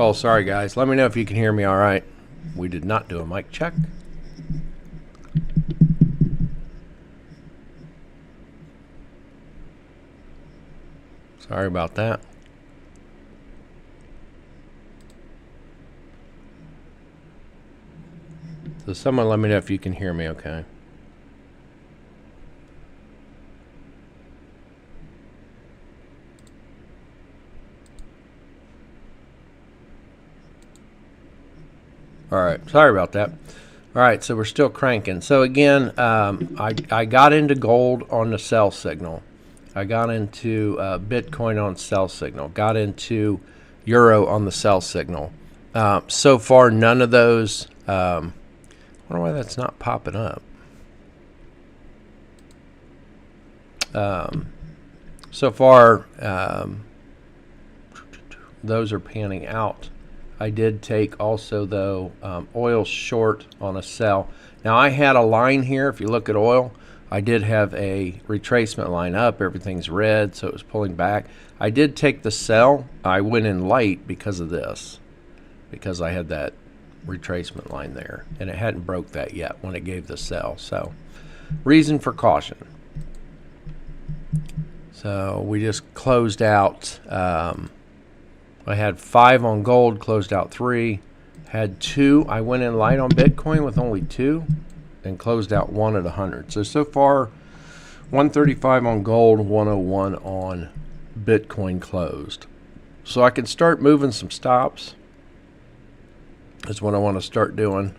Oh, sorry guys. Let me know if you can hear me all right. We did not do a mic check. Sorry about that. So someone let me know if you can hear me okay. All right, sorry about that. All right, so we're still cranking. So again, I got into gold on the sell signal. I got into Bitcoin on sell signal. Got into Euro on the sell signal. So far, none of those. I wonder why that's not popping up. So far, those are panning out. I did take also, though, oil short on a sell. Now, I had a line here. If you look at oil, I did have a retracement line up. Everything's red, so it was pulling back. I did take the sell. I went in light because of this, because I had that retracement line there, and it hadn't broke that yet when it gave the sell. So, reason for caution. So, we just closed out. I had 5 on gold, closed out 3. Had 2. I went in light on Bitcoin with only 2 and closed out 1 at 100. So far, 135 on gold, 101 on Bitcoin closed. So I can start moving some stops. That's what I want to start doing.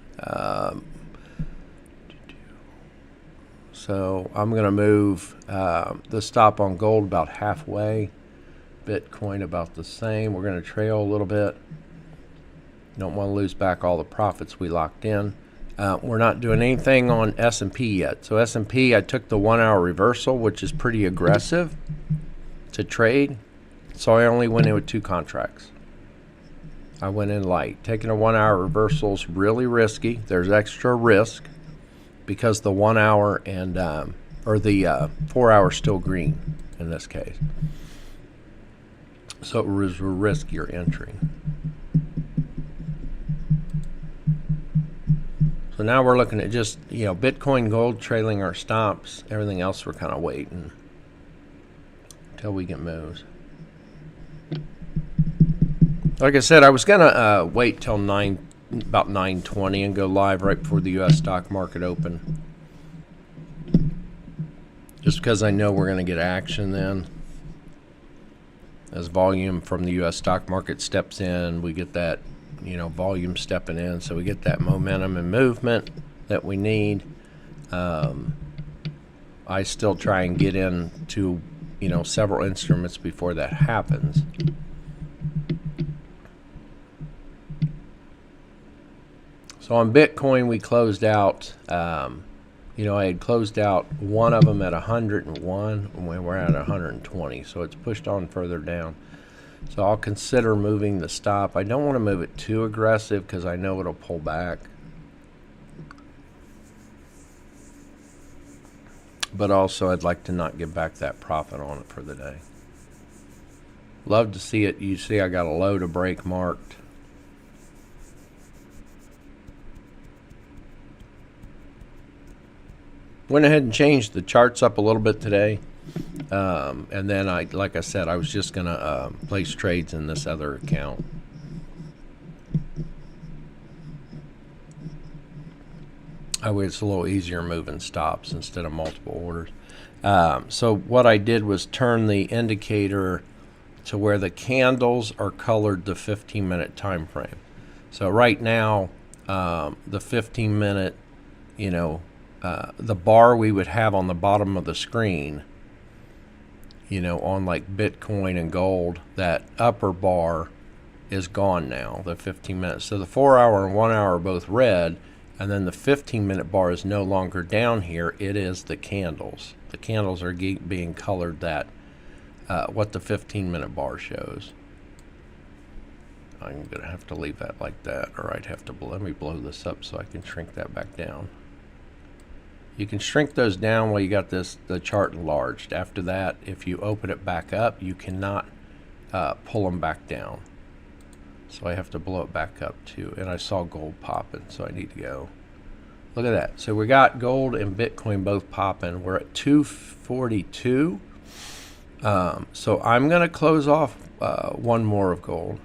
So I'm going to move the stop on gold about halfway. Bitcoin about the same. We're going to trail a little bit. Don't want to lose back all the profits we locked in. We're not doing anything on S&P yet. So S&P, I took the 1 hour reversal, which is pretty aggressive to trade. So I only went in with 2 contracts. I went in light. Taking a 1 hour reversal is really risky. There's extra risk because the 1 hour and or the 4 hour still green in this case. So it was a riskier entry. So now we're looking at just, Bitcoin, gold trailing our stops. Everything else we're kind of waiting until we get moves. Like I said, I was going to wait till about 9:20 and go live right before the U.S. stock market open. Just because I know we're going to get action then. As volume from the U.S. stock market steps in, we get that, volume stepping in, so we get that momentum and movement that we need. I still try and get into, several instruments before that happens. So on Bitcoin, we closed out, I had closed out one of them at 101, and we're at 120, so it's pushed on further down. So I'll consider moving the stop. I don't want to move it too aggressive because I know it'll pull back. But also, I'd like to not give back that profit on it for the day. Love to see it. You see I got a low to break marked. Went ahead and changed the charts up a little bit today. And then, like I said, I was just going to place trades in this other account. It's a little easier moving stops instead of multiple orders. So what I did was turn the indicator to where the candles are colored the 15-minute time frame. So right now, the 15-minute, the bar we would have on the bottom of the screen, on like Bitcoin and gold, that upper bar is gone now, the 15 minutes. So the 4 hour and 1 hour are both red, and then the 15-minute bar is no longer down here. It is the candles. The candles are being colored that, what the 15-minute bar shows. I'm going to have to leave that like that, or I'd have to, let me blow this up so I can shrink that back down. You can shrink those down while you got the chart enlarged. After that, if you open it back up, you cannot pull them back down. So I have to blow it back up too. And I saw gold popping, so I need to go. Look at that. So we got gold and Bitcoin both popping. We're at 242. So I'm going to close off one more of gold.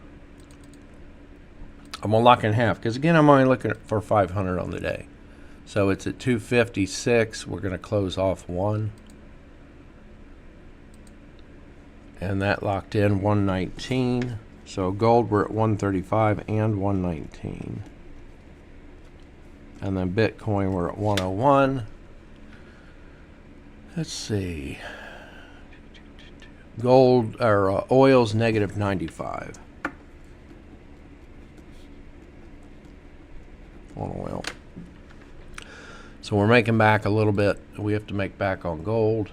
I'm going to lock in half because, again, I'm only looking for 500 on the day. So it's at 256. We're going to close off one. And that locked in 119. So gold, we're at 135 and 119. And then Bitcoin, we're at 101. Let's see. Gold, or oil's negative 95 on oil. So we're making back a little bit. We have to make back on gold.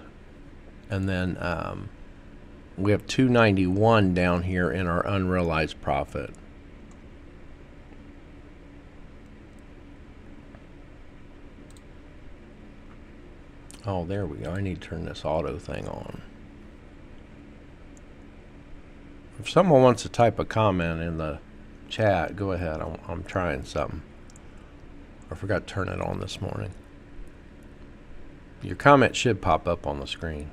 And then we have 291 down here in our unrealized profit. Oh, there we go. I need to turn this auto thing on. If someone wants to type a comment in the chat, go ahead. I'm trying something. I forgot to turn it on this morning. Your comment should pop up on the screen.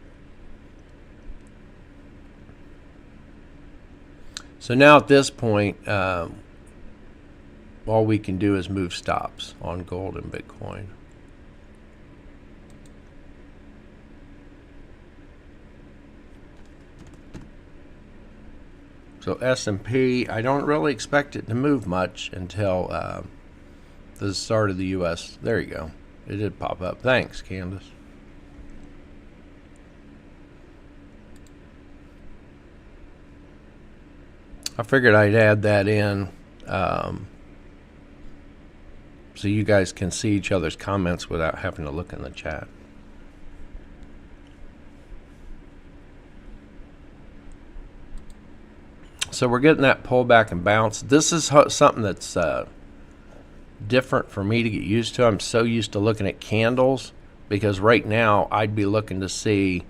So now at this point, all we can do is move stops on gold and Bitcoin. So S&P, I don't really expect it to move much until the start of the U.S. There you go. It did pop up. Thanks, Candace. I figured I'd add that in so you guys can see each other's comments without having to look in the chat. So we're getting that pullback and bounce. This is something that's different for me to get used to. I'm so used to looking at candles because right now I'd be looking to see,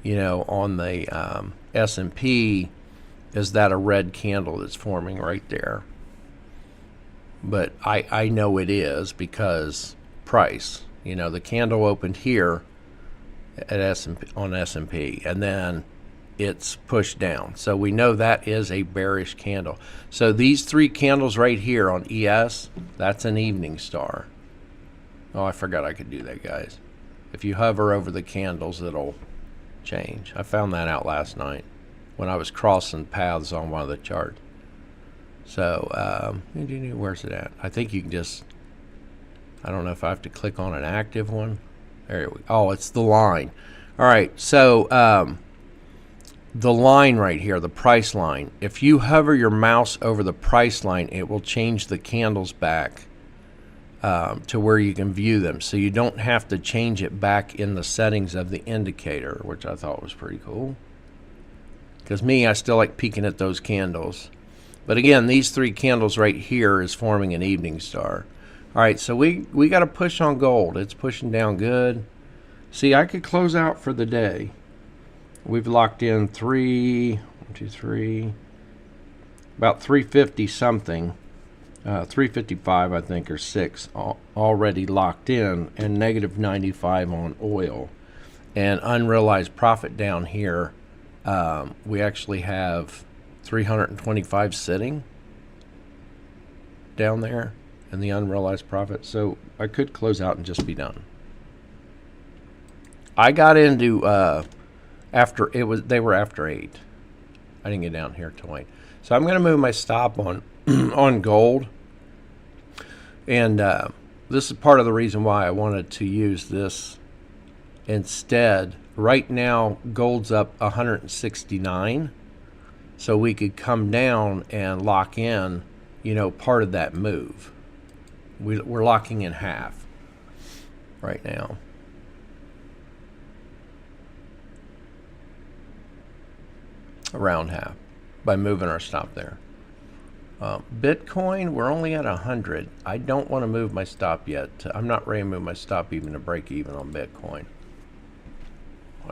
you know, on the S&P, is that a red candle that's forming right there? But I know it is because price. You know, the candle opened here at S&P, on S&P, and then it's pushed down. So we know that is a bearish candle. So these three candles right here on ES, that's an evening star. Oh, I forgot I could do that, guys. If you hover over the candles, it'll change. I found that out last night when I was crossing paths on one of the charts. So where's it at? I think you can just, I don't know if I have to click on an active one. There we go. Oh, it's the line. All right, so the line right here, the price line, if you hover your mouse over the price line, it will change the candles back to where you can view them. So you don't have to change it back in the settings of the indicator, which I thought was pretty cool. Because me, I still like peeking at those candles. But again, these three candles right here is forming an evening star. All right, so we got to push on gold. It's pushing down good. See, I could close out for the day. We've locked in about 350 something, 355 I think, or 6 already locked in, and negative 95 on oil. And unrealized profit down here, we actually have 325 sitting down there in the unrealized profit. So I could close out and just be done. I got into they were after 8. I didn't get down here till 8. So I'm going to move my stop on on gold. And this is part of the reason why I wanted to use this instead. Right now, gold's up 169. So we could come down and lock in, you know, part of that move. We're locking in half right now. Around half by moving our stop there. Bitcoin, we're only at 100. I don't want to move my stop yet. I'm not ready to move my stop even to break even on Bitcoin.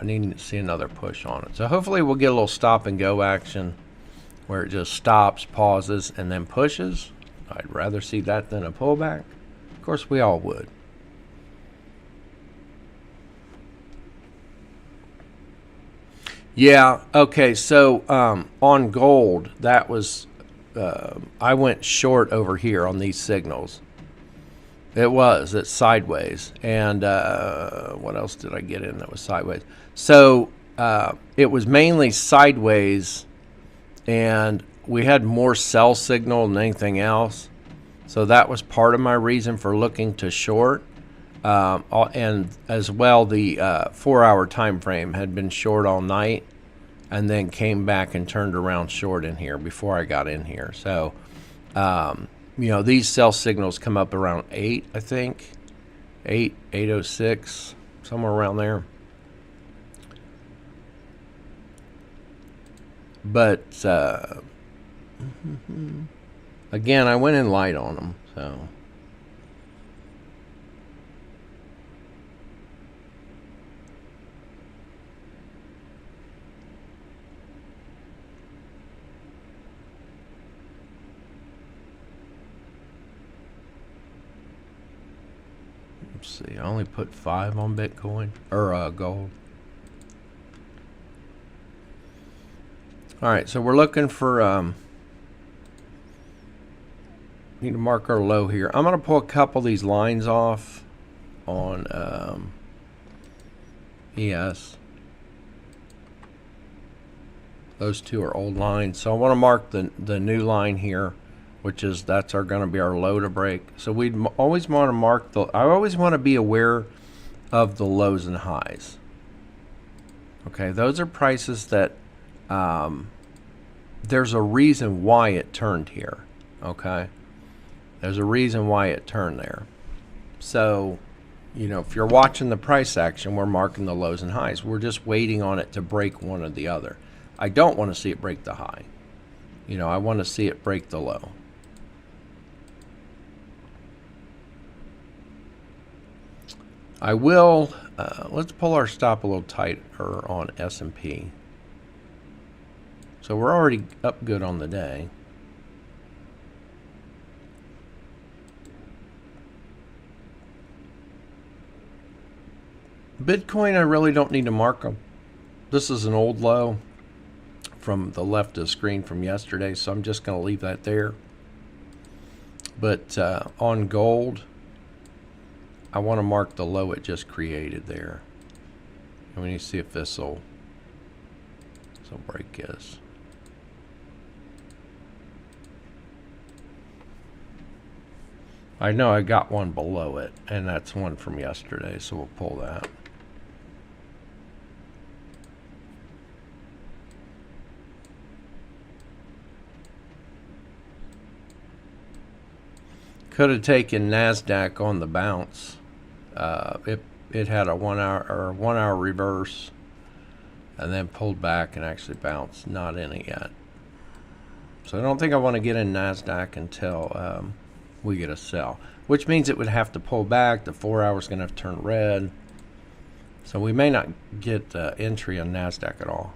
I need to see another push on it. So hopefully we'll get a little stop and go action where it just stops, pauses, and then pushes. I'd rather see that than a pullback. Of course, we all would. Yeah, okay, so on gold, that was, I went short over here on these signals. It's sideways. And what else did I get in that was sideways? So it was mainly sideways, and we had more sell signal than anything else. So that was part of my reason for looking to short. And as well, the 4-hour time frame had been short all night and then came back and turned around short in here before I got in here. So, these sell signals come up around 8, I think. 8:06, somewhere around there. But, again, I went in light on them, so... Let's see, I only put 5 on Bitcoin, or gold. All right, so we're looking for, need to mark our low here. I'm going to pull a couple of these lines off on ES. Those two are old lines. So I want to mark the new line here, which is that's going to be our low to break. So we always want to mark I always want to be aware of the lows and highs. Okay, those are prices that there's a reason why it turned here. Okay, there's a reason why it turned there. So, if you're watching the price action, we're marking the lows and highs. We're just waiting on it to break one or the other. I don't want to see it break the high. I want to see it break the low. I will, let's pull our stop a little tighter on S&P. So we're already up good on the day. Bitcoin, I really don't need to mark them. This is an old low from the left of the screen from yesterday, so I'm just going to leave that there. But on gold, I want to mark the low it just created there. And we need to see if this will break this. I know I got one below it, and that's one from yesterday, so we'll pull that. Could have taken NASDAQ on the bounce. It had a 1 hour reverse, and then pulled back and actually bounced. Not in it yet. So I don't think I want to get in NASDAQ until we get a sell, which means it would have to pull back. The 4 hours going to have to turn red. So we may not get entry on NASDAQ at all.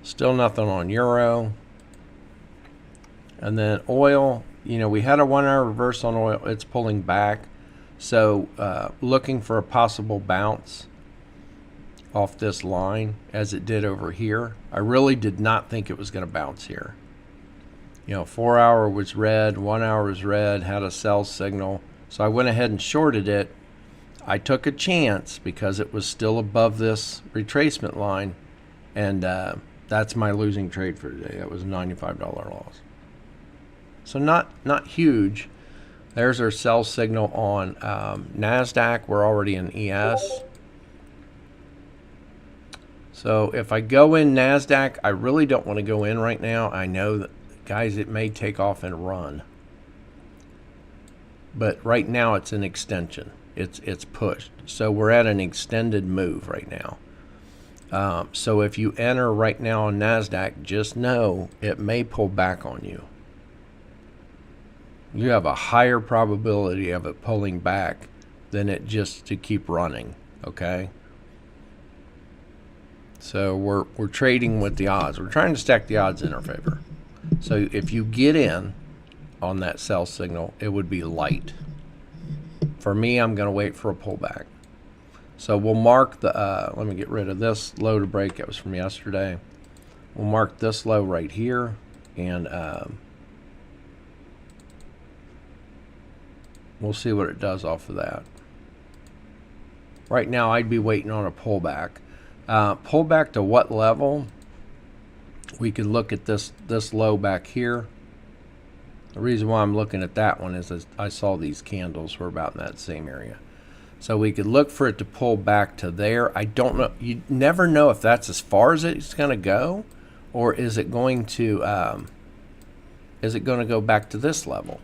Still nothing on euro. And then oil, we had a 1 hour reverse on oil. It's pulling back. So looking for a possible bounce off this line as it did over here. I really did not think it was going to bounce here. 4 hour was red, 1 hour was red, had a sell signal. So I went ahead and shorted it. I took a chance because it was still above this retracement line. And that's my losing trade for today. That was a $95 loss. So not huge. There's our sell signal on NASDAQ. We're already in ES. So if I go in NASDAQ, I really don't want to go in right now. I know that, guys, it may take off and run. But right now it's an extension. It's pushed. So we're at an extended move right now. So if you enter right now on NASDAQ, just know it may pull back on you. You have a higher probability of it pulling back than it just to keep running, okay? So we're trading with the odds. We're trying to stack the odds in our favor. So if you get in on that sell signal, it would be light. For me, I'm going to wait for a pullback. So we'll mark the, let me get rid of this low to break. That was from yesterday. We'll mark this low right here. And we'll see what it does off of that. Right now, I'd be waiting on a pullback. Pullback to what level? We could look at this low back here. The reason why I'm looking at that one is I saw these candles were about in that same area. So we could look for it to pull back to there. I don't know. You never know if that's as far as it's going to go, or is it going to go back to this level?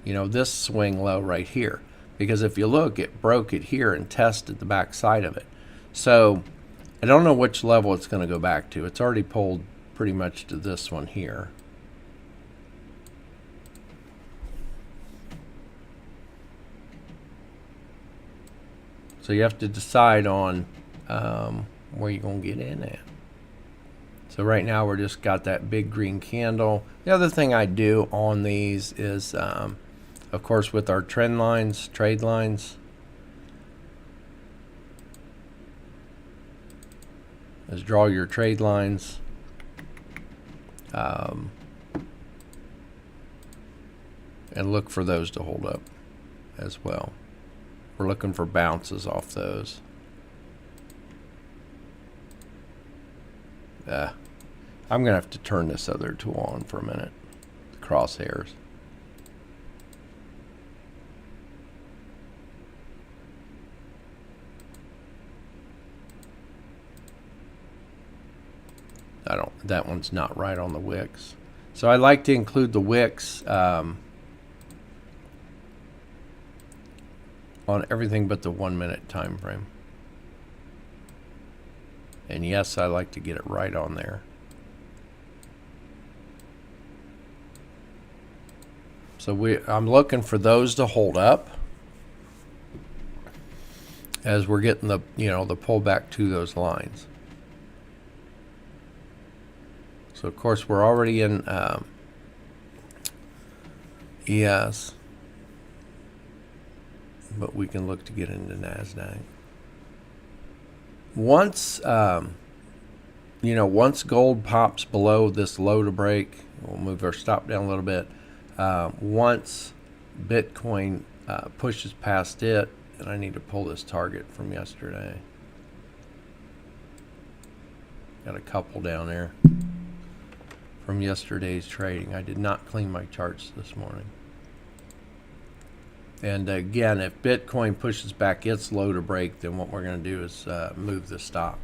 You know, this swing low right here. Because if you look, it broke it here and tested the back side of it. So I don't know which level it's going to go back to. It's already pulled pretty much to this one here. So you have to decide on where you're going to get in at. So right now we're just got that big green candle. The other thing I do on these is, of course, with our trend lines, trade lines, is draw your trade lines. And look for those to hold up as well. We're looking for bounces off those. I'm going to have to turn this other tool on for a minute. The crosshairs. That one's not right on the wicks. So I like to include the wicks on everything but the 1 minute time frame. And yes, I like to get it right on there. So I'm looking for those to hold up as we're getting the the pullback to those lines. So of course we're already in ES, but we can look to get into NASDAQ. Once once gold pops below this low to break, we'll move our stop down a little bit. Once Bitcoin pushes past it, and I need to pull this target from yesterday. Got a couple down there from yesterday's trading. I did not clean my charts this morning. And again, if Bitcoin pushes back its low to break, then what we're going to do is move the stop.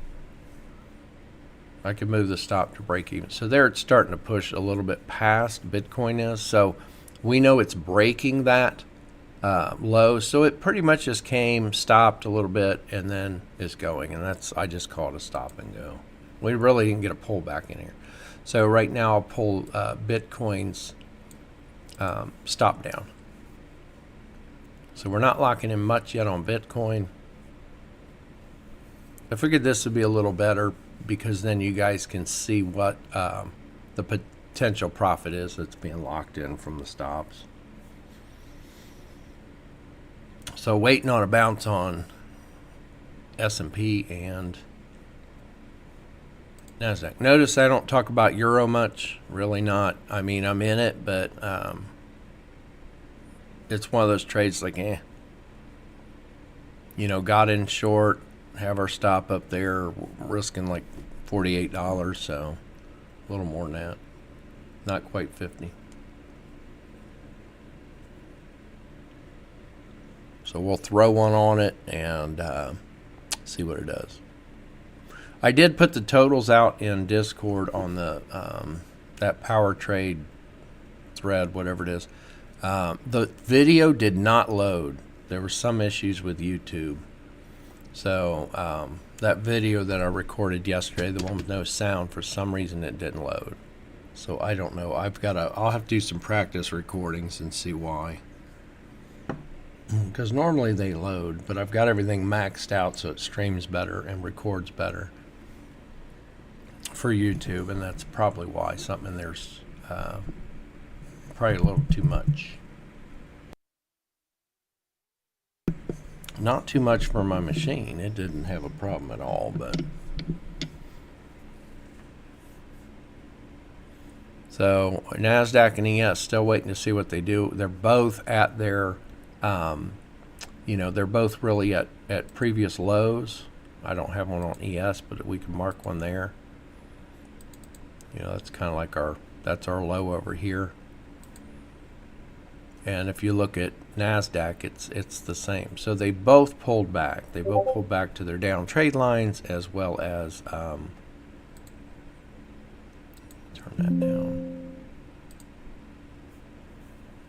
I can move the stop to break even. So there it's starting to push a little bit past Bitcoin is. So we know it's breaking that low. So it pretty much just came, stopped a little bit, and then is going. And I just call it a stop and go. We really didn't get a pullback in here. So right now I'll pull Bitcoin's stop down. So we're not locking in much yet on Bitcoin. I figured this would be a little better because then you guys can see what the potential profit is that's being locked in from the stops. So waiting on a bounce on S&P and NASDAQ. Notice I don't talk about Euro much. Really not. I mean, I'm in it, but it's one of those trades like, got in short, have our stop up there, risking like $48, so a little more than that. Not quite 50. So we'll throw one on it and see what it does. I did put the totals out in Discord on the that power trade thread, whatever it is. The video did not load. There were some issues with YouTube. So that video that I recorded yesterday, the one with no sound, for some reason it didn't load. So I don't know. I'll have to do some practice recordings and see why. Because normally they load, but I've got everything maxed out so it streams better and records better. for YouTube, and that's probably why something in there's probably a little too much. Not too much for my machine. It didn't have a problem at all, but so NASDAQ and ES still waiting to see what they do. They're both at their, they're both really at previous lows. I don't have one on ES, but we can mark one there. That's kind of like that's our low over here. And if you look at NASDAQ, it's the same. So they both pulled back. They both pulled back to their down trade lines, as well as turn that down,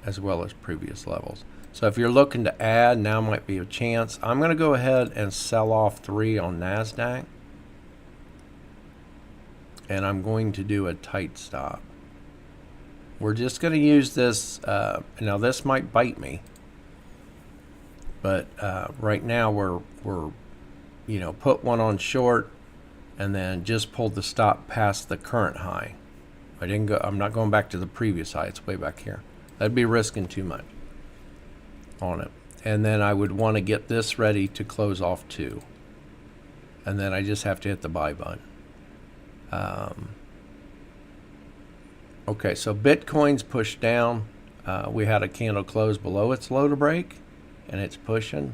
as well as previous levels. So if you're looking to add, now might be a chance. I'm going to go ahead and sell off 3 on NASDAQ, and I'm going to do a tight stop. We're just going to use this. Now this might bite me, but right now we're put one on short, and then just pulled the stop past the current high. I'm not going back to the previous high. It's way back here. That'd be risking too much on it. And then I would want to get this ready to close off 2, and then I just have to hit the buy button. Okay, so Bitcoin's pushed down. We had a candle close below its low to break, and it's pushing.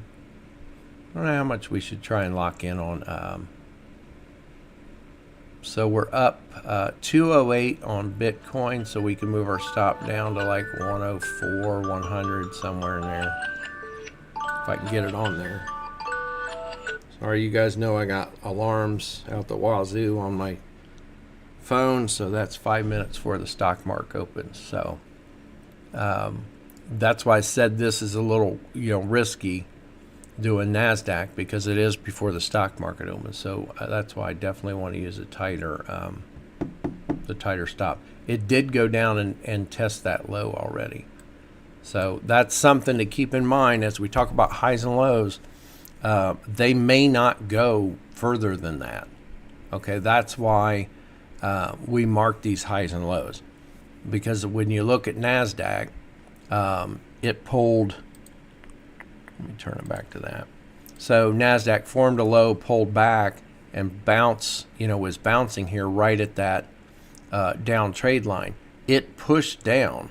I don't know how much we should try and lock in on. So we're up 208 on Bitcoin, so we can move our stop down to like 104, 100, somewhere in there. If I can get it on there. Sorry, you guys know I got alarms out the wazoo on my phone, so that's 5 minutes before the stock market opens. So that's why I said this is a little risky doing NASDAQ, because it is before the stock market opens. So that's why I definitely want to use a tighter stop. It did go down and test that low already. So that's something to keep in mind as we talk about highs and lows. They may not go further than that. Okay, that's why we mark these highs and lows, because when you look at NASDAQ, it pulled. Let me turn it back to that. So NASDAQ formed a low, pulled back, and was bouncing here right at that down trade line. It pushed down,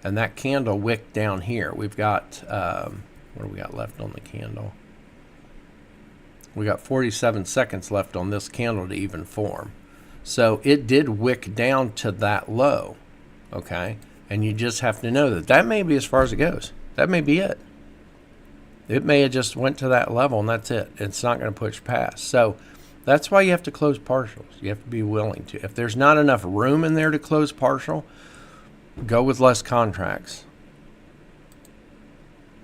and that candle wicked down here. We've got what do we got left on the candle? We got 47 seconds left on this candle to even form. So it did wick down to that low, okay? And you just have to know that may be as far as it goes. That may be it. It may have just went to that level, and that's it. It's not going to push past. So that's why you have to close partials. You have to be willing to. If there's not enough room in there to close partial, go with less contracts.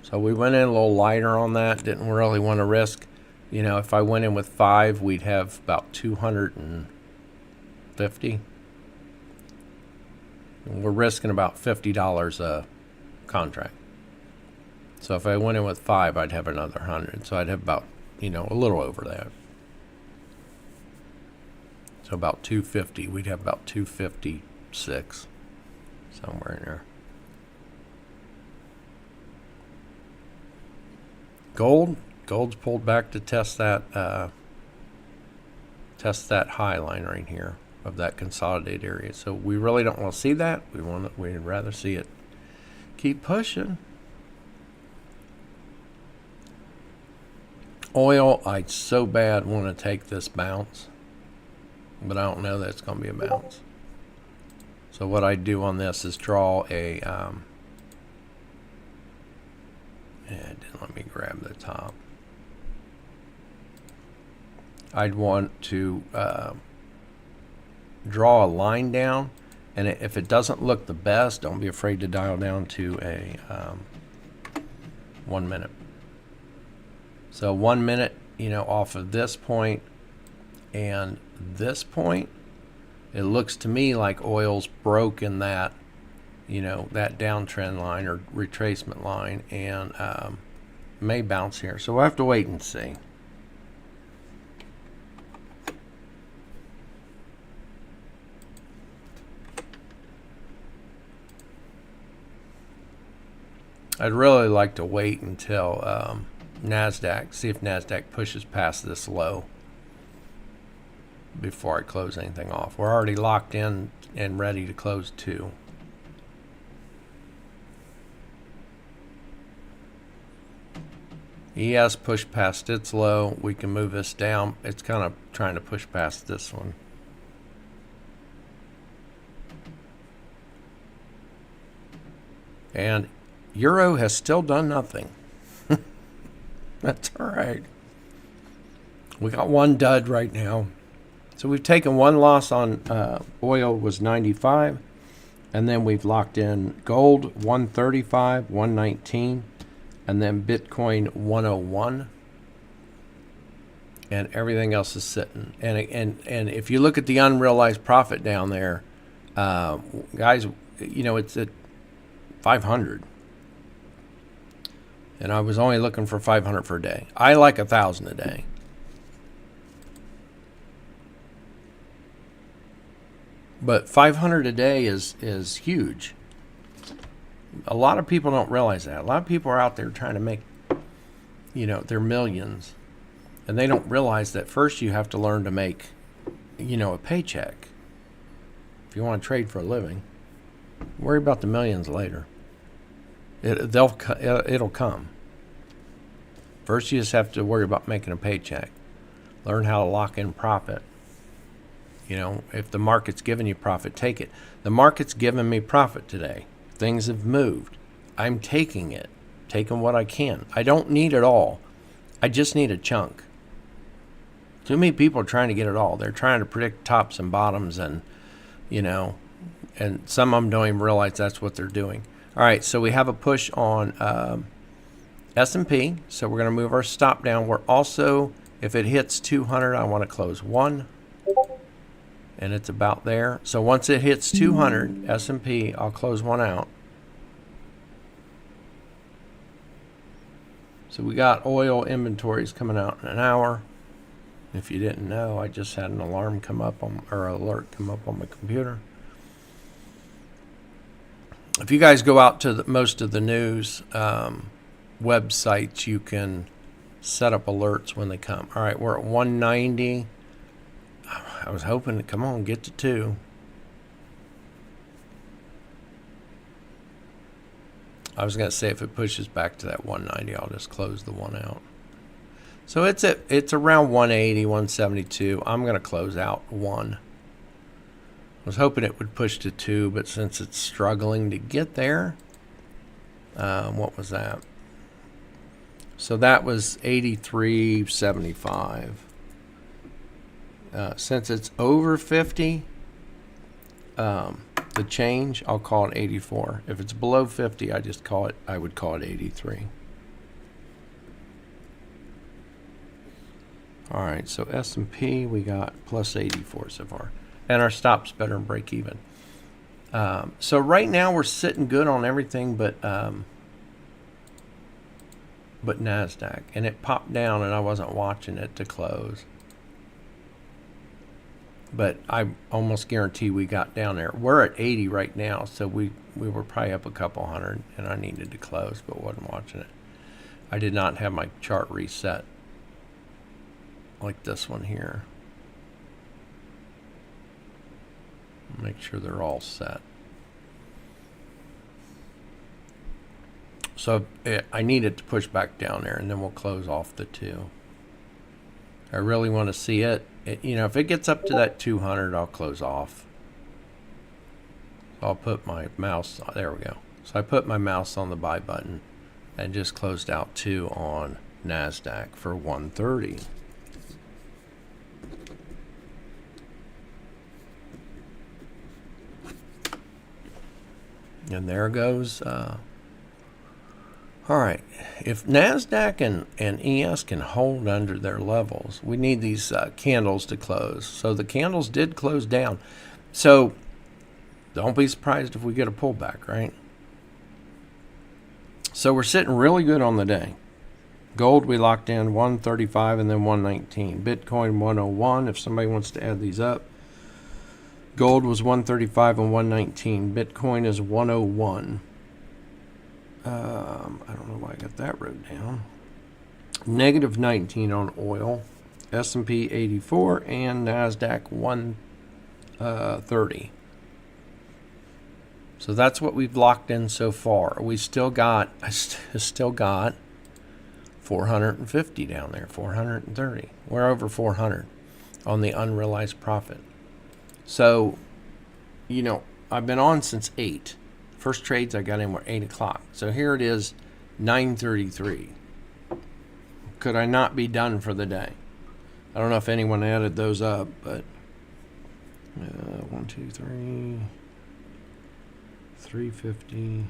So we went in a little lighter on that. Didn't really want to risk. If I went in with 5, we'd have about 250. We're risking about $50 a contract. So if I went in with 5, I'd have another 100. So I'd have about, a little over that. So about 250. We'd have about 256 somewhere in there. Gold's pulled back to test that high line right here of that consolidated area. So we really don't want to see that. We'd rather see it keep pushing. Oil, I so bad want to take this bounce, but I don't know that it's going to be a bounce. So what I do on this is draw a it didn't let me grab the top. I'd want to draw a line down, and if it doesn't look the best, don't be afraid to dial down to a 1 minute. So 1 minute, off of this point and this point, it looks to me like oil's broken that, that downtrend line or retracement line, and may bounce here. So we'll have to wait and see. I'd really like to wait until NASDAQ, see if NASDAQ pushes past this low before I close anything off. We're already locked in and ready to close 2. ES pushed past its low. We can move this down. It's kind of trying to push past this one. And Euro has still done nothing. That's all right. We got one dud right now. So we've taken one loss on oil was 95. And then we've locked in gold 135, 119. And then Bitcoin 101. And everything else is sitting. And if you look at the unrealized profit down there, guys, you know, it's at 500. And I was only looking for 500 for a day. I like 1,000 a day. But 500 a day is huge. A lot of people don't realize that. A lot of people are out there trying to make, you know, their millions. And they don't realize that first you have to learn to make, you know, a paycheck. If you want to trade for a living, worry about the millions later. It'll come. First, you just have to worry about making a paycheck. Learn how to lock in profit. You know, if the market's giving you profit, take it. The market's giving me profit today. Things have moved. I'm taking it, taking what I can. I don't need it all. I just need a chunk. Too many people are trying to get it all. They're trying to predict tops and bottoms, and, you know, and some of them don't even realize that's what they're doing. All right, so we have a push on S&P, so we're going to move our stop down. We're also, if it hits 200, I want to close 1, and it's about there. So once it hits 200, S&P, I'll close 1 out. So we got oil inventories coming out in an hour. If you didn't know, I just had an alarm come up on, or alert come up on my computer. If you guys go out to most of the news websites, you can set up alerts when they come. All right, we're at 190. I was hoping to come on, get to 2. I was going to say if it pushes back to that 190, I'll just close the 1 out. So it's around 180, 172. I'm going to close out 1. I was hoping it would push to 2, but since it's struggling to get there, what was that? So that was 83.75. Since it's over 50, the change, I'll call it 84. If it's below 50, I would call it 83. All right, so S&P, we got plus 84 so far. And our stop's better than break even. So right now we're sitting good on everything but NASDAQ. And it popped down and I wasn't watching it to close. But I almost guarantee we got down there. We're at 80 right now, so we were probably up a couple hundred, and I needed to close but wasn't watching it. I did not have my chart reset like this one here. Make sure they're all set. So I need it to push back down there, and then we'll close off the 2. I really want to see it. You know, if it gets up to that 200, I'll close off. So I'll put my mouse, there we go. So I put my mouse on the buy button and just closed out 2 on NASDAQ for 130. And there goes. All right. If NASDAQ and ES can hold under their levels, we need these candles to close. So the candles did close down. So don't be surprised if we get a pullback, right? So we're sitting really good on the day. Gold, we locked in 135 and then 119. Bitcoin 101, if somebody wants to add these up. Gold was 135 and 119. Bitcoin is 101. I don't know why I got that wrote down. Negative 19 on oil, S&P 84, and NASDAQ 130. So that's what we've locked in so far. I still got 450 down there, 430. We're over 400 on the unrealized profit. So, I've been on since 8. First trades I got in were 8 o'clock. So here it is, 9:33. Could I not be done for the day? I don't know if anyone added those up, but 1, 2, 3, 350,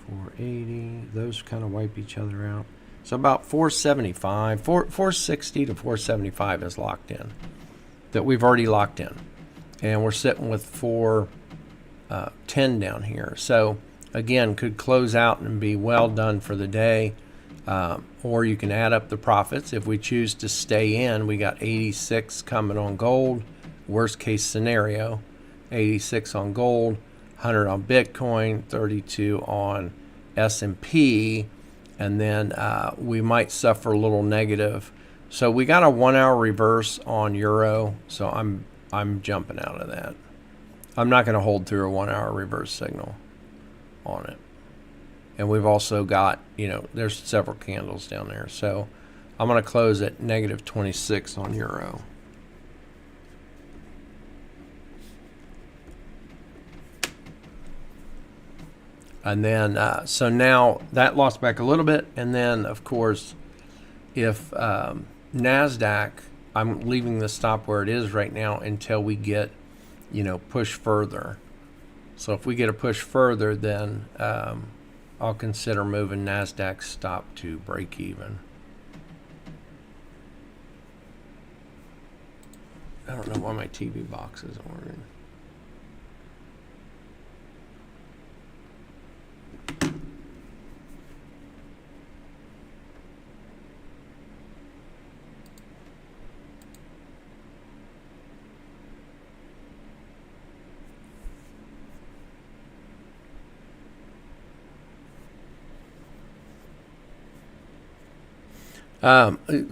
480. Those kind of wipe each other out. So about 475, 460 to 475 is locked in. That we've already locked in. And we're sitting with 410 down here. So again, could close out and be well done for the day. Or you can add up the profits. If we choose to stay in, we got 86 coming on gold. Worst case scenario, 86 on gold, 100 on Bitcoin, 32 on S&P, and then we might suffer a little negative. So we got a 1 hour reverse on Euro, so I'm jumping out of that. I'm not going to hold through a 1 hour reverse signal on it. And we've also got, there's several candles down there. So I'm going to close at negative 26 on Euro. And then, so now that lost back a little bit. And then, of course, if NASDAQ, I'm leaving the stop where it is right now until we get, push further. So if we get a push further, then I'll consider moving NASDAQ stop to break even. I don't know why my TV box isn't working.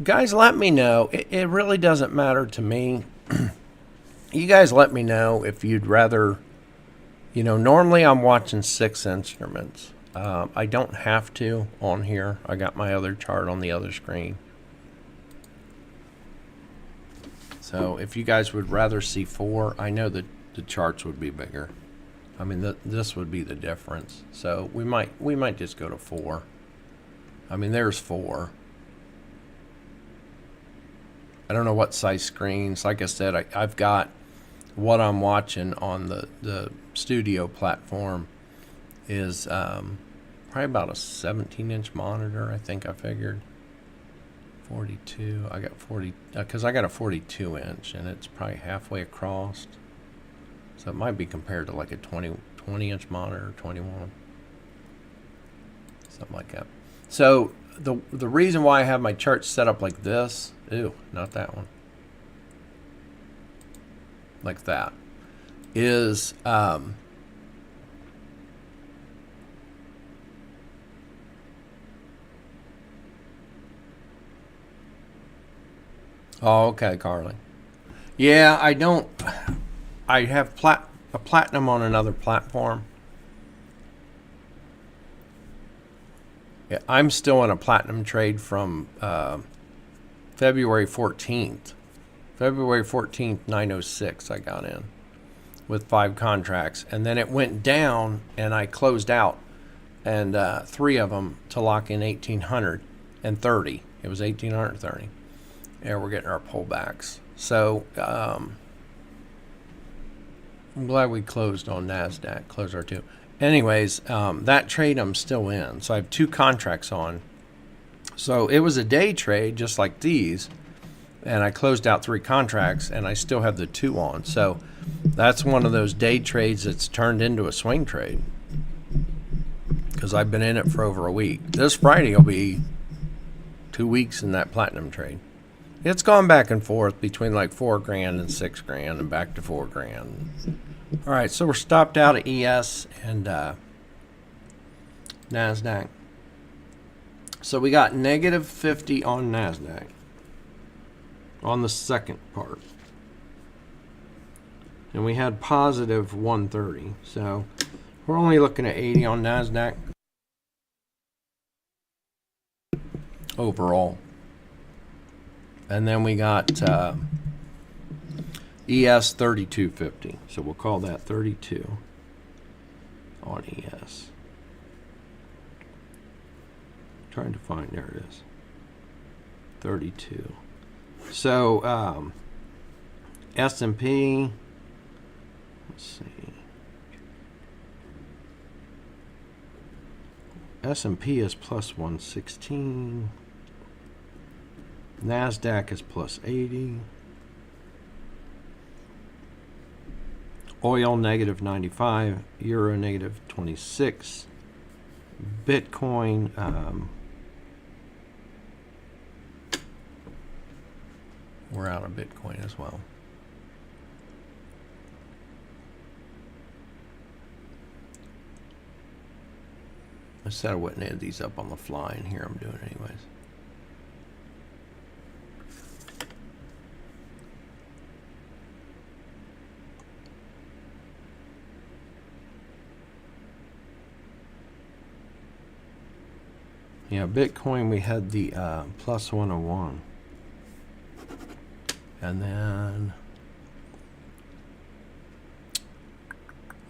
Guys, let me know. It really doesn't matter to me. You guys let me know if you'd rather, normally I'm watching 6 instruments. I don't have to on here. I got my other chart on the other screen. So if you guys would rather see 4, I know that the charts would be bigger. I mean, this would be the difference. So we might just go to 4. I mean, there's 4. I don't know what size screens. Like I said, I've got what I'm watching on the studio platform is probably about a 17-inch monitor, I think I figured. 42. I got 40 because I got a 42-inch and it's probably halfway across. So it might be compared to like a 20-inch monitor, 21. Something like that. So the reason why I have my chart set up like this, not that one, like that, is oh, okay, Carly. Yeah, I have a platinum on another platform. Yeah, I'm still in a platinum trade from February 14th. February 14th, 906 I got in with 5 contracts. And then it went down and I closed out. And 3 of them to lock in 1,830. It was 1,830. And we're getting our pullbacks. So I'm glad we closed on NASDAQ. Closed our 2. Anyways, that trade I'm still in. So I have 2 contracts on. So it was a day trade just like these. And I closed out 3 contracts and I still have the 2 on. So that's one of those day trades that's turned into a swing trade. Because I've been in it for over a week. This Friday will be 2 weeks in that platinum trade. It's gone back and forth between like $4,000 and $6,000 and back to $4,000. All right, so we're stopped out at ES and NASDAQ. So we got negative 50 on NASDAQ on the second part. And we had positive 130. So we're only looking at 80 on NASDAQ overall. And then we got ES 3250. So we'll call that 32 on ES. Trying to find, there it is. 32. So S&P, let's see. S&P is plus 116. NASDAQ is plus 80. Oil negative 95. Euro negative 26. Bitcoin we're out of Bitcoin as well. I said I wouldn't add these up on the fly, and here I'm doing it anyways. Yeah, Bitcoin, we had the plus 101. And then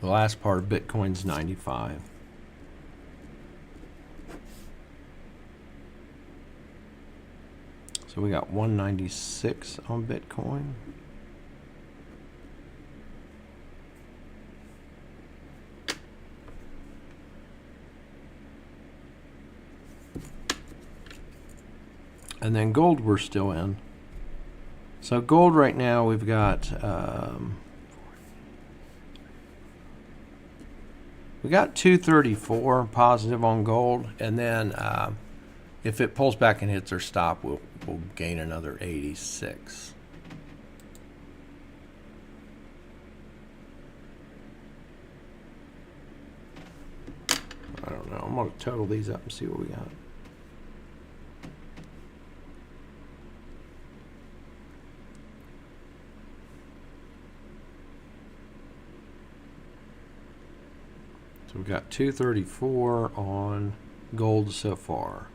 the last part of Bitcoin's 95. So we got 196 on Bitcoin. And then gold we're still in. So gold right now we've got we got 234 positive on gold, and then if it pulls back and hits our stop, we'll gain another 86. I don't know. I'm going to total these up and see what we got. So we've got 234 on gold so far,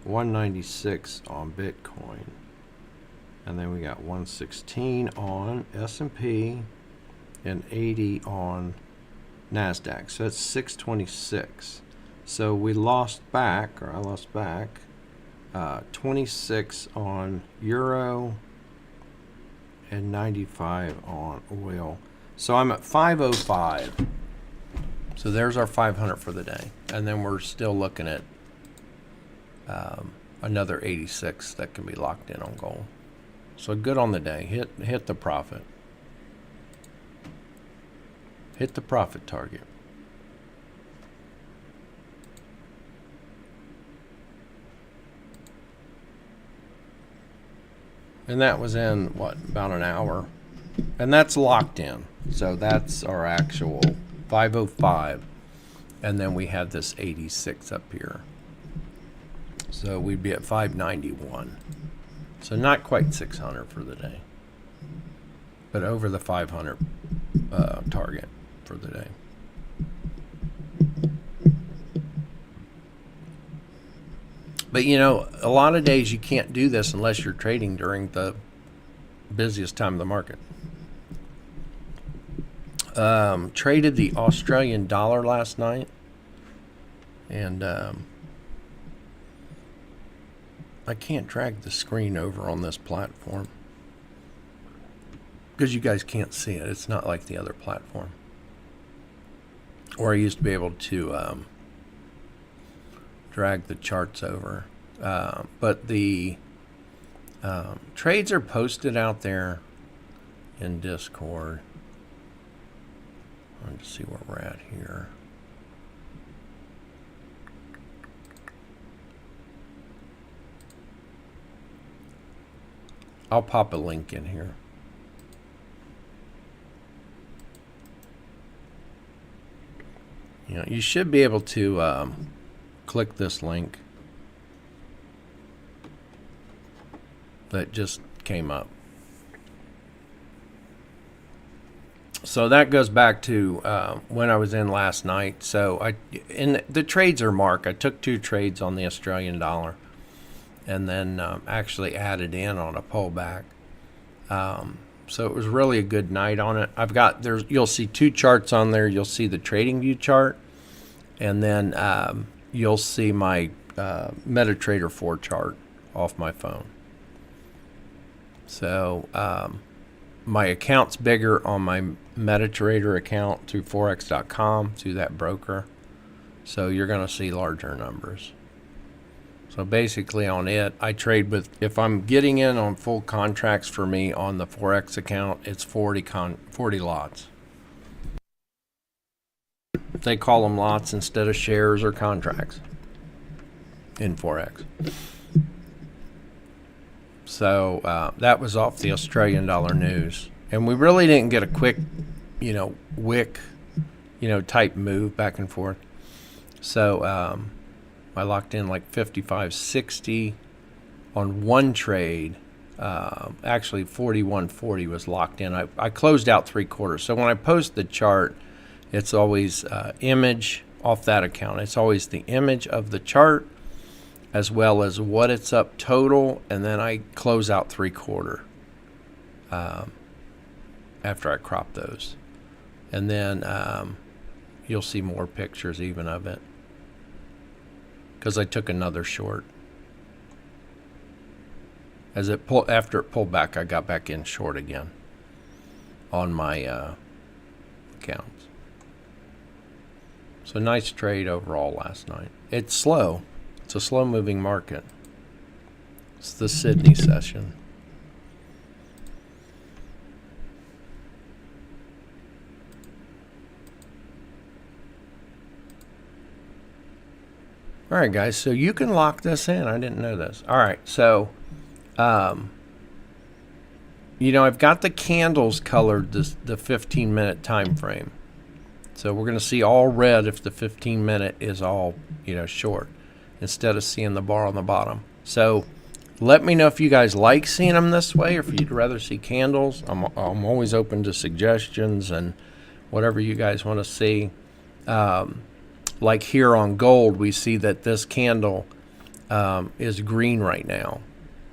196 on Bitcoin, and then we got 116 on S&P and 80 on NASDAQ. So that's 626. So we lost back, or I lost back, 26 on Euro and 95 on oil. So I'm at 505. So there's our 500 for the day. And then we're still looking at another 86 that can be locked in on gold. So good on the day. Hit the profit. Hit the profit target. And that was in, what, about an hour. And that's locked in. So that's our actual 505. And then we have this 86 up here. So we'd be at 591. So not quite 600 for the day. But over the 500 target for the day. But you know, a lot of days you can't do this unless you're trading during the busiest time of the market. Traded the Australian dollar last night, and I can't drag the screen over on this platform because you guys can't see it. It's not like the other platform, or I used to be able to drag the charts over. But the trades are posted out there in Discord. Let's see where we're at here. I'll pop a link in here. You should be able to click this link that just came up. So that goes back to when I was in last night. So the trades are marked. I took 2 trades on the Australian dollar, and then actually added in on a pullback. So it was really a good night on it. You'll see 2 charts on there. You'll see the trading view chart, and then you'll see my MetaTrader 4 chart off my phone. So my account's bigger on my MetaTrader account through forex.com, through that broker. So you're going to see larger numbers. So basically on it, I trade with, if I'm getting in on full contracts for me on the Forex account, it's 40 lots. They call them lots instead of shares or contracts in Forex. So that was off the Australian dollar news. And we really didn't get a quick, wick, type move back and forth. So I locked in like 55.60 on one trade. Actually 41.40 was locked in. I closed out 3/4. So when I post the chart, it's always image off that account. It's always the image of the chart as well as what it's up total, and then I close out 3/4 after I crop those. And then you'll see more pictures even of it, because I took another short. After it pulled back, I got back in short again on my accounts. So nice trade overall last night. It's slow. It's a slow moving market. It's the Sydney session. All right, guys, so you can lock this in. I didn't know this. All right, so, I've got the candles colored the 15-minute time frame. So we're going to see all red if the 15-minute is all, short, instead of seeing the bar on the bottom. So let me know if you guys like seeing them this way, or if you'd rather see candles. I'm always open to suggestions and whatever you guys want to see. Like here on gold, we see that this candle is green right now.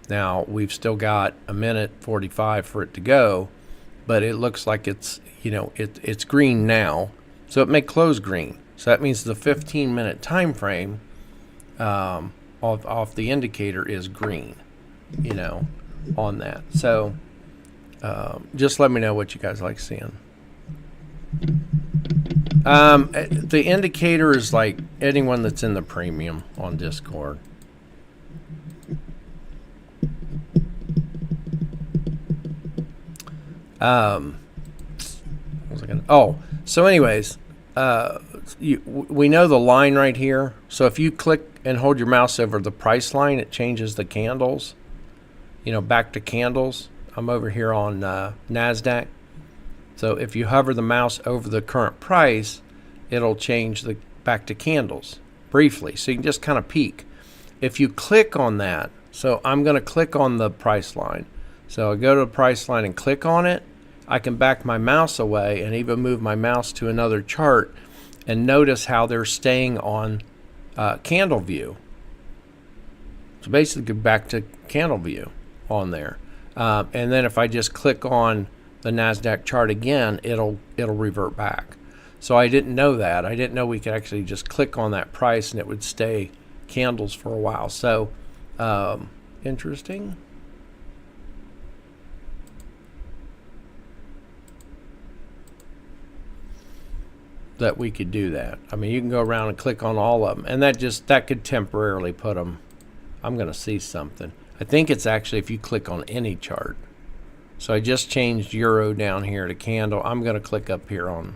Now, we've still got a minute 45 for it to go, but it looks like it's, it's green now. So it may close green. So that means the 15-minute time frame off the indicator is green, on that. So just let me know what you guys like seeing. The indicator is like anyone that's in the premium on Discord. So anyways, we know the line right here. So if you click and hold your mouse over the price line, it changes the candles, back to candles. I'm over here on NASDAQ. So if you hover the mouse over the current price, it'll change back to candles briefly. So you can just kind of peek. If you click on that, so I'm going to click on the price line. So I go to the price line and click on it. I can back my mouse away and even move my mouse to another chart and notice how they're staying on candle view. So basically back to candle view on there. And then if I just click on the NASDAQ chart again, it'll revert back. So I didn't know that. I didn't know we could actually just click on that price and it would stay candles for a while. So interesting. That we could do that. I mean, you can go around and click on all of them, and that could temporarily put them. I'm going to see something. I think it's actually if you click on any chart. So I just changed euro down here to candle. I'm going to click up here on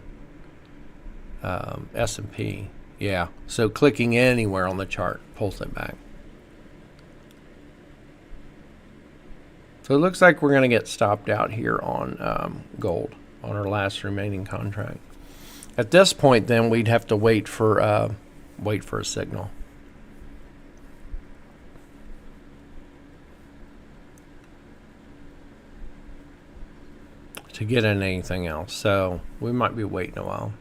S&P. Yeah, so clicking anywhere on the chart pulls it back. So it looks like we're going to get stopped out here on gold on our last remaining contract. At this point, then we'd have to wait for a signal. To get in anything else. So we might be waiting a while.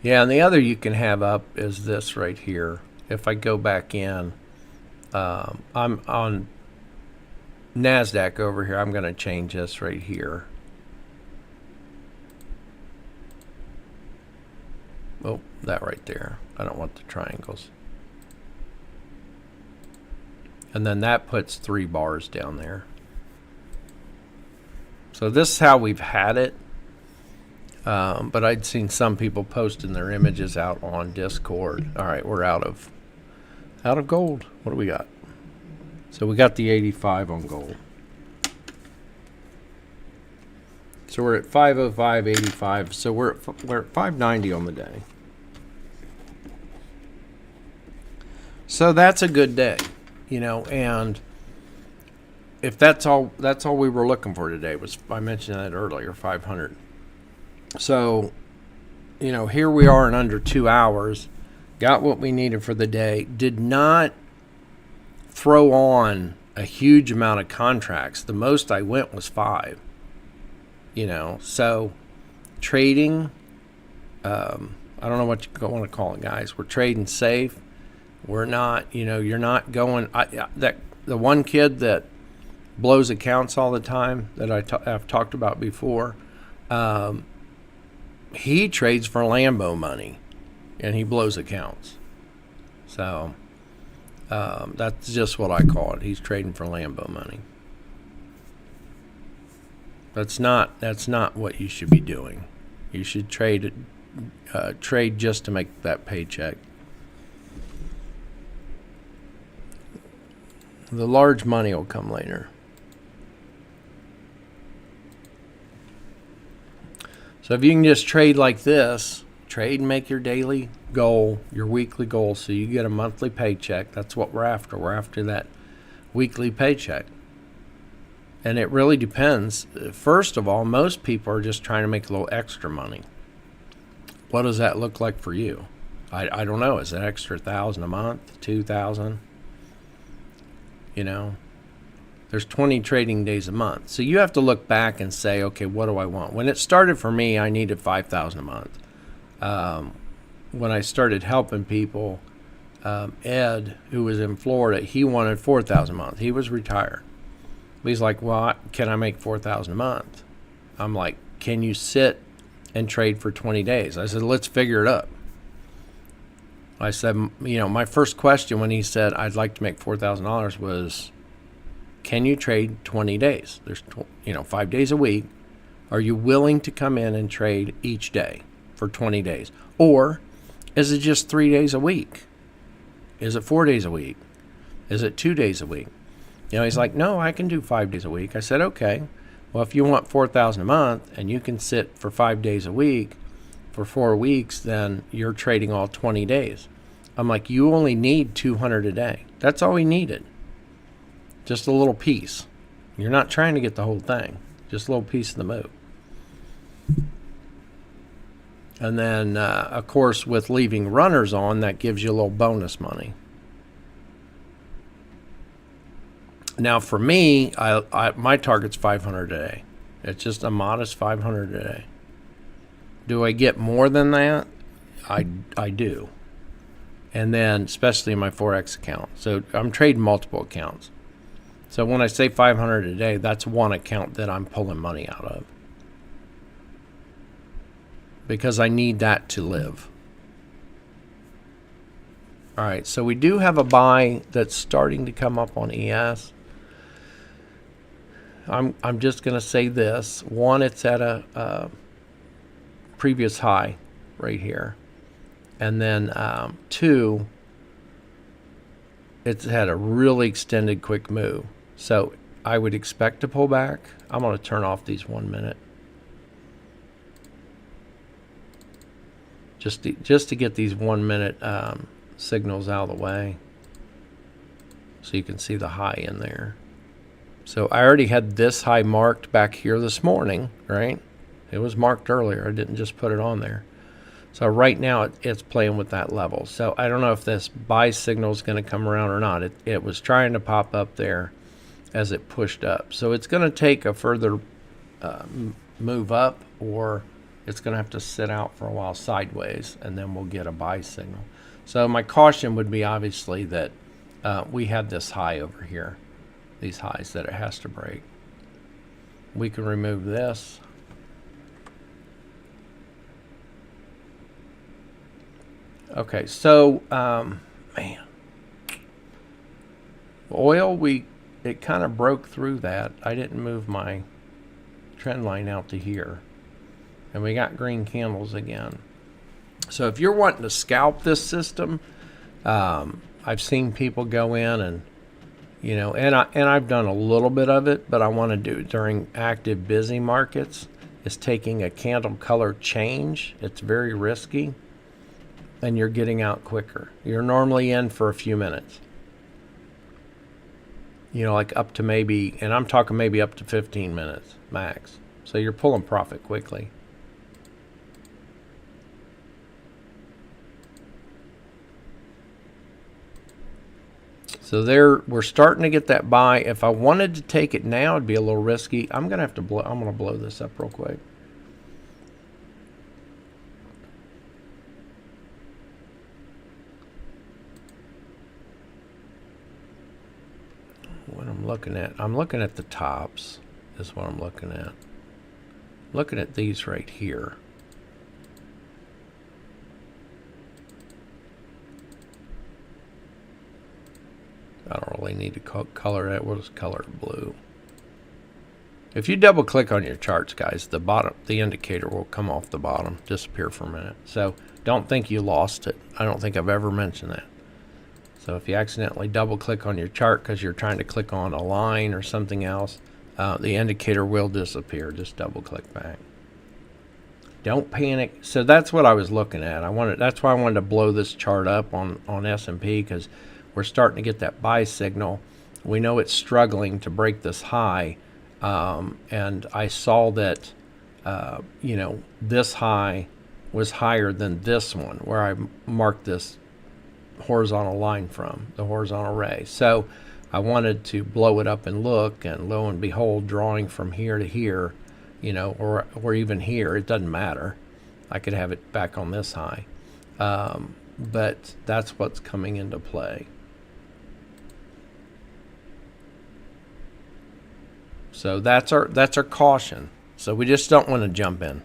Yeah, and the other you can have up is this right here. If I go back in, I'm on NASDAQ over here. I'm going to change this right here. Oh, that right there. I don't want the triangles. And then that puts 3 bars down there. So this is how we've had it. But I'd seen some people posting their images out on Discord. All right, we're out of gold. What do we got? So we got the 85 on gold. So we're at 505.85. So we're at 590 on the day. So that's a good day, you know. And if that's all we were looking for today was, I mentioned that earlier, 500. So, you know, here we are in under 2 hours, got what we needed for the day, did not throw on a huge amount of contracts. The most I went was 5, you know. So trading, I don't know what you want to call it, guys. We're trading safe. We're not, you know, you're not going, the one kid that blows accounts all the time that I've talked about before, he trades for Lambo money, and he blows accounts. So that's just what I call it. He's trading for Lambo money. That's not what you should be doing. You should trade just to make that paycheck. The large money will come later. So if you can just trade like this, trade and make your daily goal, your weekly goal, so you get a monthly paycheck. That's what we're after. We're after that weekly paycheck. And it really depends. First of all, most people are just trying to make a little extra money. What does that look like for you? I don't know. Is it extra $1,000 a month, $2,000? You know, there's 20 trading days a month. So you have to look back and say, okay, what do I want? When it started for me, I needed $5,000 a month. When I started helping people, Ed, who was in Florida, he wanted $4,000 a month. He was retired. He's like, well, can I make $4,000 a month? I'm like, can you sit and trade for 20 days? I said, let's figure it up. I said, you know, my first question when he said, I'd like to make $4,000 was, can you trade 20 days? There's, 5 days a week. Are you willing to come in and trade each day for 20 days? Or is it just 3 days a week? Is it 4 days a week? Is it 2 days a week? You know, he's like, no, I can do 5 days a week. I said, okay. Well, if you want $4,000 a month and you can sit for 5 days a week for 4 weeks, then you're trading all 20 days. I'm like, you only need 200 a day. That's all we needed. Just a little piece. You're not trying to get the whole thing. Just a little piece of the move. And then, of course, with leaving runners on, that gives you a little bonus money. Now, for me, my target's 500 a day. It's just a modest 500 a day. Do I get more than that? I do. And then, especially in my Forex account. So I'm trading multiple accounts. So when I say 500 a day, that's one account that I'm pulling money out of. Because I need that to live. All right, so we do have a buy that's starting to come up on ES. I'm just going to say this. One, it's at a previous high right here. And then 2, it's had a really extended quick move. So I would expect to pull back. I'm going to turn off these 1 minute. just to get these 1 minute signals out of the way, so you can see the high in there. So I already had this high marked back here this morning, right? It was marked earlier. I didn't just put it on there. So right now it's playing with that level. So I don't know if this buy signal is going to come around or not. It was trying to pop up there as it pushed up. So it's going to take a further move up, or it's going to have to sit out for a while sideways, and then we'll get a buy signal. So my caution would be obviously that we had this high over here, these highs that it has to break. We can remove this. Okay, so man, oil, it kind of broke through that. I didn't move my trend line out to here, and we got green candles again. So if you're wanting to scalp this system, I've seen people go in and, you know, and I've done a little bit of it, but I want to do it during active busy markets. Is taking a candle color change. It's very risky, and you're getting out quicker. You're normally in for a few minutes. You know, like up to maybe, and I'm talking maybe up to 15 minutes max. So you're pulling profit quickly. So there, we're starting to get that buy. If I wanted to take it now, it'd be a little risky. I'm gonna have to blow. I'm gonna blow this up real quick. What I'm looking at the tops. Is what I'm looking at. Looking at these right here. I don't really need to color that. We'll just color it blue. If you double click on your charts, guys, the indicator will come off the bottom, disappear for a minute. So don't think you lost it. I don't think I've ever mentioned that. So if you accidentally double click on your chart because you're trying to click on a line or something else, the indicator will disappear. Just double click back. Don't panic. So that's what I was looking at. That's why I wanted to blow this chart up on S&P, because we're starting to get that buy signal. We know it's struggling to break this high, and I saw that you know, this high was higher than this one where I marked this horizontal line from, the horizontal ray. So I wanted to blow it up and look, and lo and behold, drawing from here to here, you know, or even here, it doesn't matter. I could have it back on this high, but that's what's coming into play. So that's our caution. So we just don't want to jump in.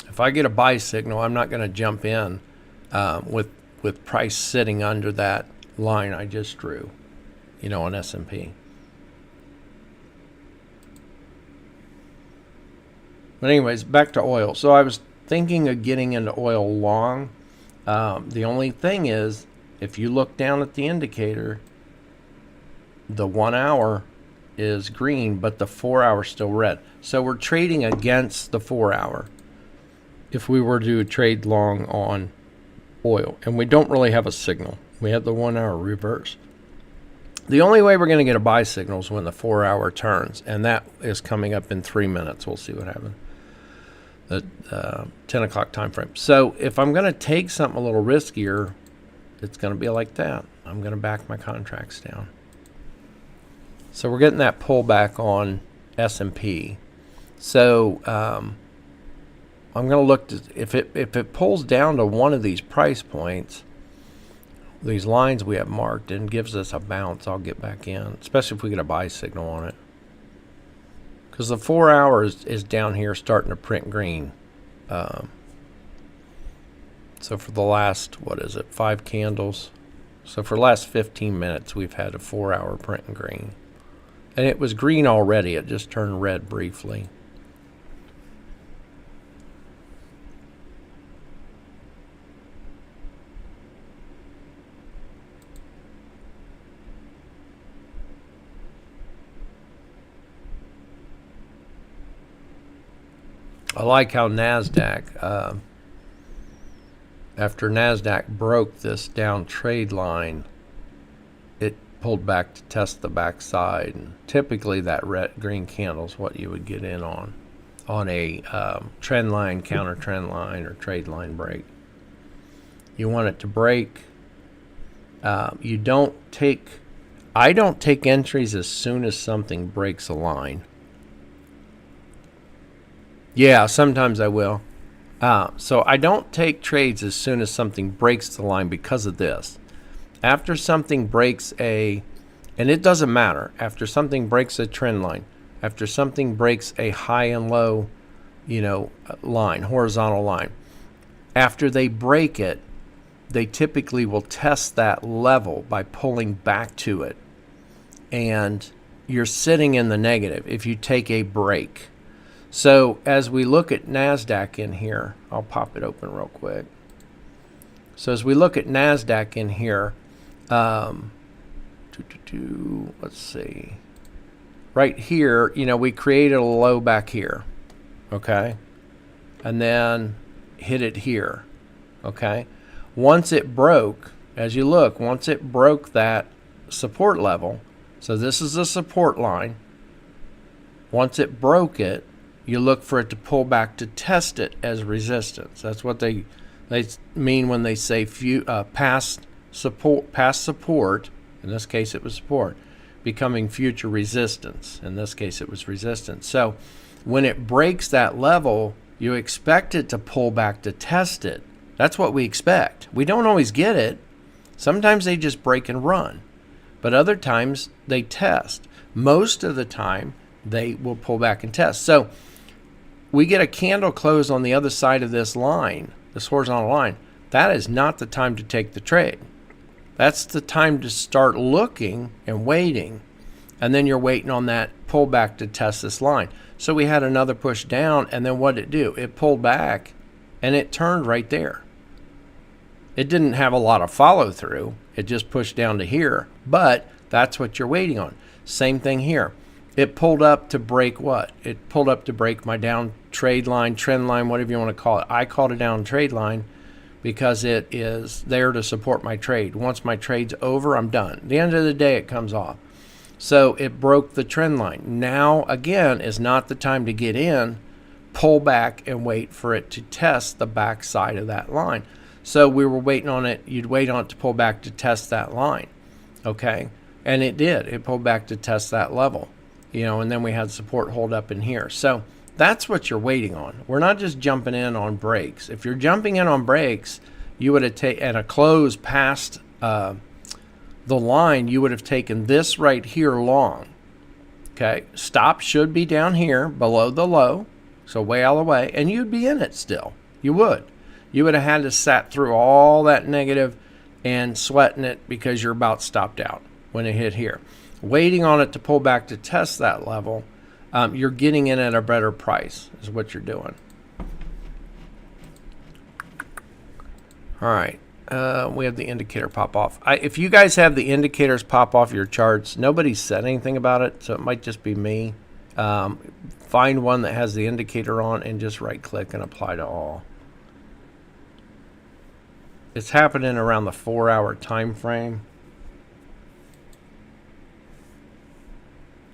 If I get a buy signal, I'm not going to jump in with price sitting under that line I just drew, you know, on S&P. But anyways, back to oil. So I was thinking of getting into oil long. The only thing is, if you look down at the indicator, the 1 hour is green, but the 4 hour is still red. So we're trading against the 4 hour if we were to trade long on oil. And we don't really have a signal. We have the 1 hour reverse. The only way we're going to get a buy signal is when the 4 hour turns, and that is coming up in 3 minutes. We'll see what happens. The 10 o'clock time frame. So if I'm going to take something a little riskier, it's going to be like that. I'm going to back my contracts down. So we're getting that pullback on S&P. So I'm going to look to, if it pulls down to one of these price points, these lines we have marked, and gives us a bounce, I'll get back in, especially if we get a buy signal on it. Because the 4 hours is down here starting to print green. So for the last, 5 candles? So for the last 15 minutes, we've had a 4 hour print in green. And it was green already. It just turned red briefly. I like how NASDAQ, after NASDAQ broke this down trade line, it pulled back to test the backside. And typically that green candle is what you would get in on a trend line, counter trend line, or trade line break. You want it to break. I don't take entries as soon as something breaks a line. Yeah, sometimes I will. So I don't take trades as soon as something breaks the line because of this. After something breaks and it doesn't matter, after something breaks a trend line, after something breaks a high and low, line, horizontal line, after they break it, they typically will test that level by pulling back to it. And you're sitting in the negative if you take a break. So as we look at NASDAQ in here, I'll pop it open real quick. So as we look at NASDAQ in here, let's see. Right here, we created a low back here, okay? And then hit it here, okay? Once it broke, as you look, once it broke that support level, so this is the support line. Once it broke it, you look for it to pull back to test it as resistance. That's what they mean when they say past support. In this case, it was support, becoming future resistance. In this case, it was resistance. So when it breaks that level, you expect it to pull back to test it. That's what we expect. We don't always get it. Sometimes they just break and run, but other times they test. Most of the time, they will pull back and test. So we get a candle close on the other side of this line, this horizontal line. That is not the time to take the trade. That's the time to start looking and waiting. And then you're waiting on that pullback to test this line. So we had another push down, and then what did it do? It pulled back, and it turned right there. It didn't have a lot of follow through. It just pushed down to here, but that's what you're waiting on. Same thing here. It pulled up to break what? It pulled up to break my down trade line, trend line, whatever you want to call it. I called it down trade line because it is there to support my trade. Once my trade's over, I'm done. At the end of the day, it comes off. So it broke the trend line. Now, again, is not the time to get in. Pull back and wait for it to test the back side of that line. So we were waiting on it. You'd wait on it to pull back to test that line. Okay? And it did. It pulled back to test that level. And then we had support hold up in here. So that's what you're waiting on. We're not just jumping in on breaks. If you're jumping in on breaks, you would have taken, at a close past the line, you would have taken this right here long. Okay, stop should be down here below the low, so way out of the way, and you'd be in it still. You would. You would have had to sat through all that negative and sweating it because you're about stopped out when it hit here. Waiting on it to pull back to test that level, you're getting in at a better price is what you're doing. All right, we have the indicator pop off. If you guys have the indicators pop off your charts, nobody said anything about it, so it might just be me. Find one that has the indicator on and just right click and apply to all. It's happening around the 4-hour time frame.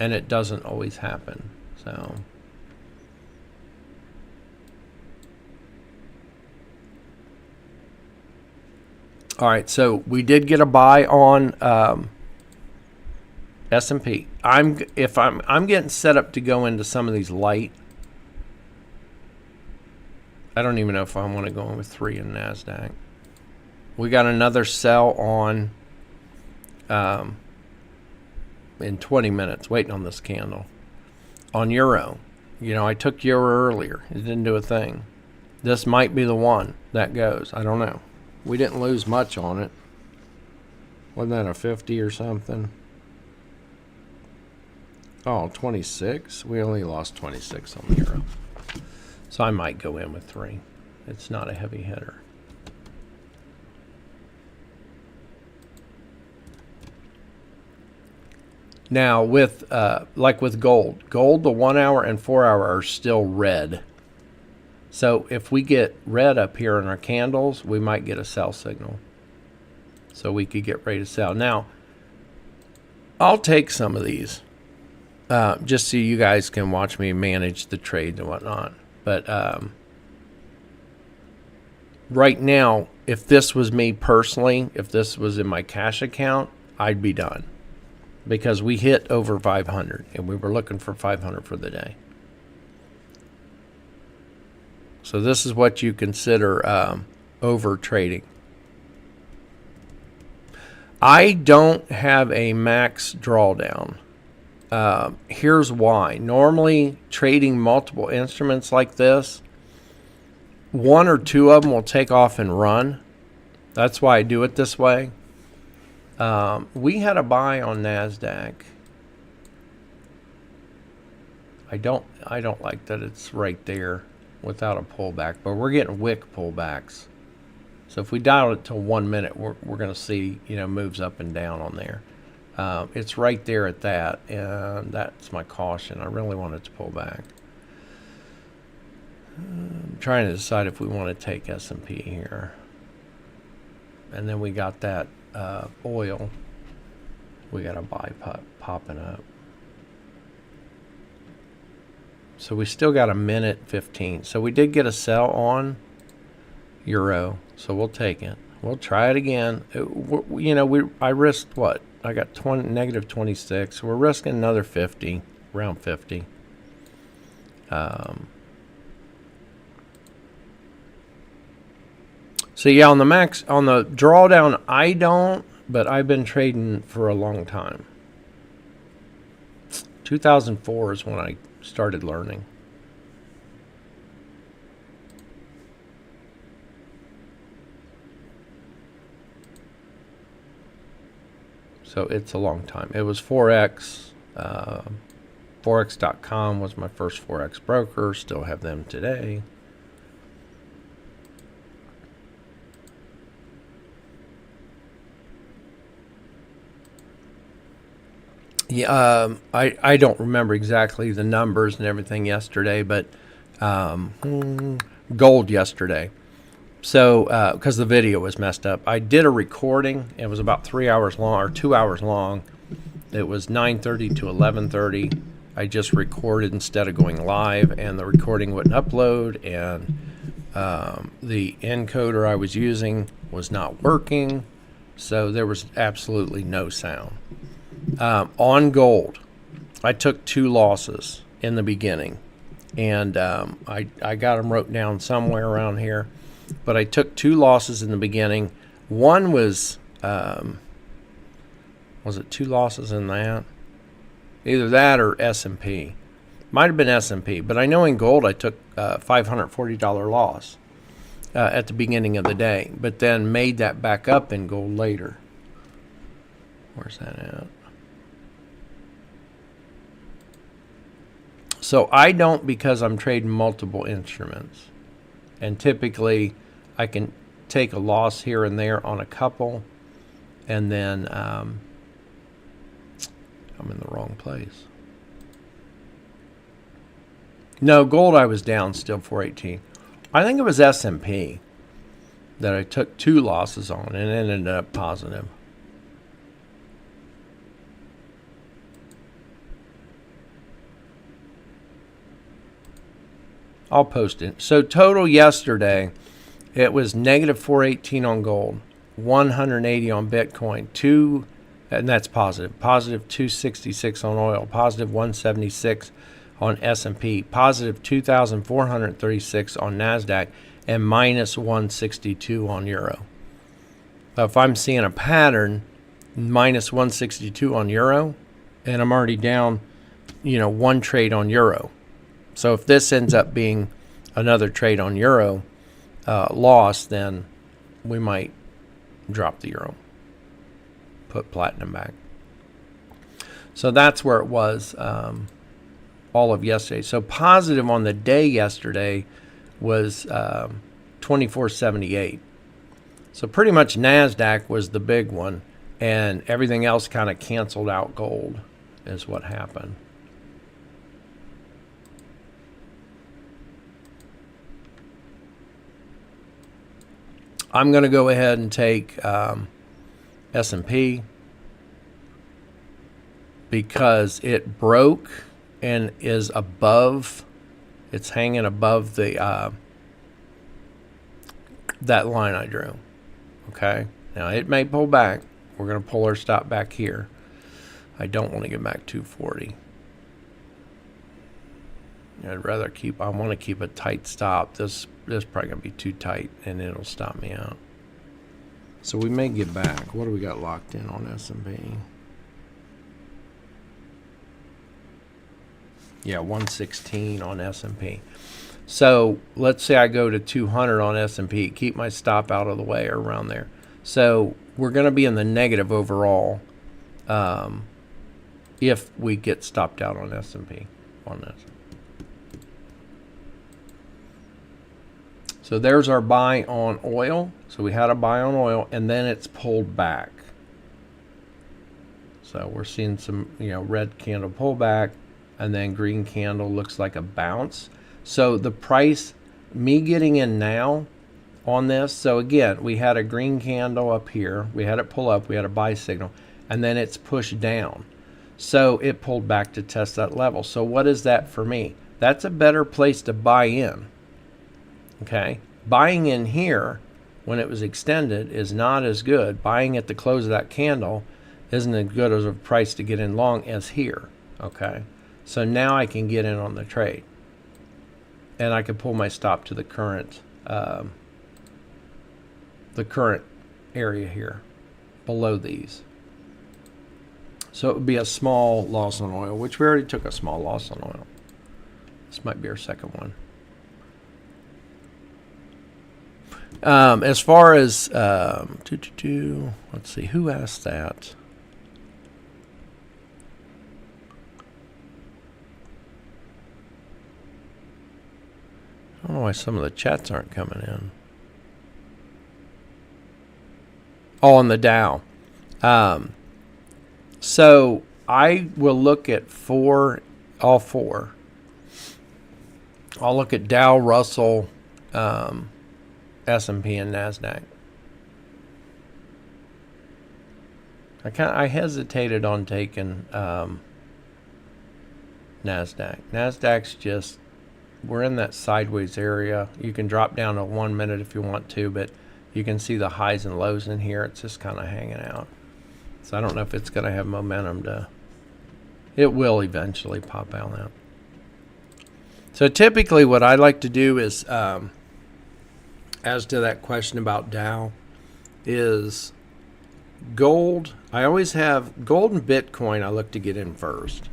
And it doesn't always happen. So all right, so we did get a buy on S&P. I'm getting set up to go into some of these light. I don't even know if I want to go in with 3 in NASDAQ. We got another sell on in 20 minutes, waiting on this candle. On Euro, I took Euro earlier. It didn't do a thing. This might be the one that goes. I don't know. We didn't lose much on it. Wasn't that a 50 or something? Oh, 26. We only lost 26 on the Euro. So I might go in with 3. It's not a heavy hitter. Now, with like with gold, the 1 hour and 4 hour are still red. So if we get red up here in our candles, we might get a sell signal. So we could get ready to sell. Now, I'll take some of these just so you guys can watch me manage the trades and whatnot. But right now, if this was me personally, if this was in my cash account, I'd be done. Because we hit over 500 and we were looking for 500 for the day. So this is what you consider over trading. I don't have a max drawdown. Here's why. Normally, trading multiple instruments like this, one or two of them will take off and run. That's why I do it this way. We had a buy on NASDAQ. I don't like that it's right there without a pullback, but we're getting wick pullbacks. So if we dial it to 1 minute, we're going to see, moves up and down on there. It's right there at that, and that's my caution. I really want it to pull back. I'm trying to decide if we want to take S&P here. And then we got that oil. We got a buy popping up. So we still got a minute 15. So we did get a sell on euro. So we'll take it. We'll try it again. I risked what? I got negative 26. We're risking another 50, around 50. So yeah, on the drawdown, I don't, but I've been trading for a long time. 2004 is when I started learning. So it's a long time. It was Forex. Forex.com was my first Forex broker. Still have them today. Yeah, I don't remember exactly the numbers and everything yesterday, but gold yesterday. So, because the video was messed up, I did a recording. It was about 3 hours long or 2 hours long. It was 9:30 to 11:30. I just recorded instead of going live, and the recording wouldn't upload, and the encoder I was using was not working, so there was absolutely no sound. On gold, I took 2 losses in the beginning, and I got them wrote down somewhere around here. But I took 2 losses in the beginning. One was it 2 losses in that? Either that or S&P. Might have been S&P, but I know in gold I took a $540 loss at the beginning of the day, but then made that back up in gold later. Where's that at? So I don't, because I'm trading multiple instruments. And typically, I can take a loss here and there on a couple, and then I'm in the wrong place. No, gold I was down still 418. I think it was S&P that I took 2 losses on, and it ended up positive. I'll post it. So total yesterday, it was negative 418 on gold, 180 on Bitcoin, and that's positive. Positive 266 on oil, positive 176 on S&P, positive 2,436 on NASDAQ, and minus 162 on euro. If I'm seeing a pattern, minus 162 on euro, and I'm already down, 1 trade on euro. So if this ends up being another trade on euro loss, then we might drop the euro, put platinum back. So that's where it was all of yesterday. So positive on the day yesterday was 2478. So pretty much NASDAQ was the big one, and everything else kind of canceled out gold is what happened. I'm going to go ahead and take S&P because it broke and is above. It's hanging above the that line I drew. Okay. Now it may pull back. We're going to pull our stop back here. I don't want to get back 240. I'd rather keep. I want to keep a tight stop. This is probably going to be too tight, and it'll stop me out. So we may get back. What do we got locked in on S&P? Yeah, 116 on S&P. So let's say I go to 200 on S&P, keep my stop out of the way or around there. So we're going to be in the negative overall if we get stopped out on S&P on this. So there's our buy on oil. So we had a buy on oil, and then it's pulled back. So we're seeing some, red candle pullback, and then green candle looks like a bounce. So the price, me getting in now on this, so again, we had a green candle up here. We had it pull up. We had a buy signal, and then it's pushed down. So it pulled back to test that level. So what is that for me? That's a better place to buy in. Okay, buying in here when it was extended is not as good. Buying at the close of that candle isn't as good as a price to get in long as here. Okay, so now I can get in on the trade, and I can pull my stop to the current area here below these. So it would be a small loss on oil, which we already took a small loss on oil. This might be our second one. As far as let's see, who asked that? I don't know why some of the chats aren't coming in. Oh, on the Dow. So I will look at all four. I'll look at Dow, Russell, S&P, and NASDAQ. I hesitated on taking NASDAQ. NASDAQ's just, we're in that sideways area. You can drop down to 1 minute if you want to, but you can see the highs and lows in here. It's just kind of hanging out. So I don't know if it's going to have momentum to, it will eventually pop out now. So typically what I like to do is, as to that question about Dow, is gold. I always have gold and Bitcoin I look to get in first.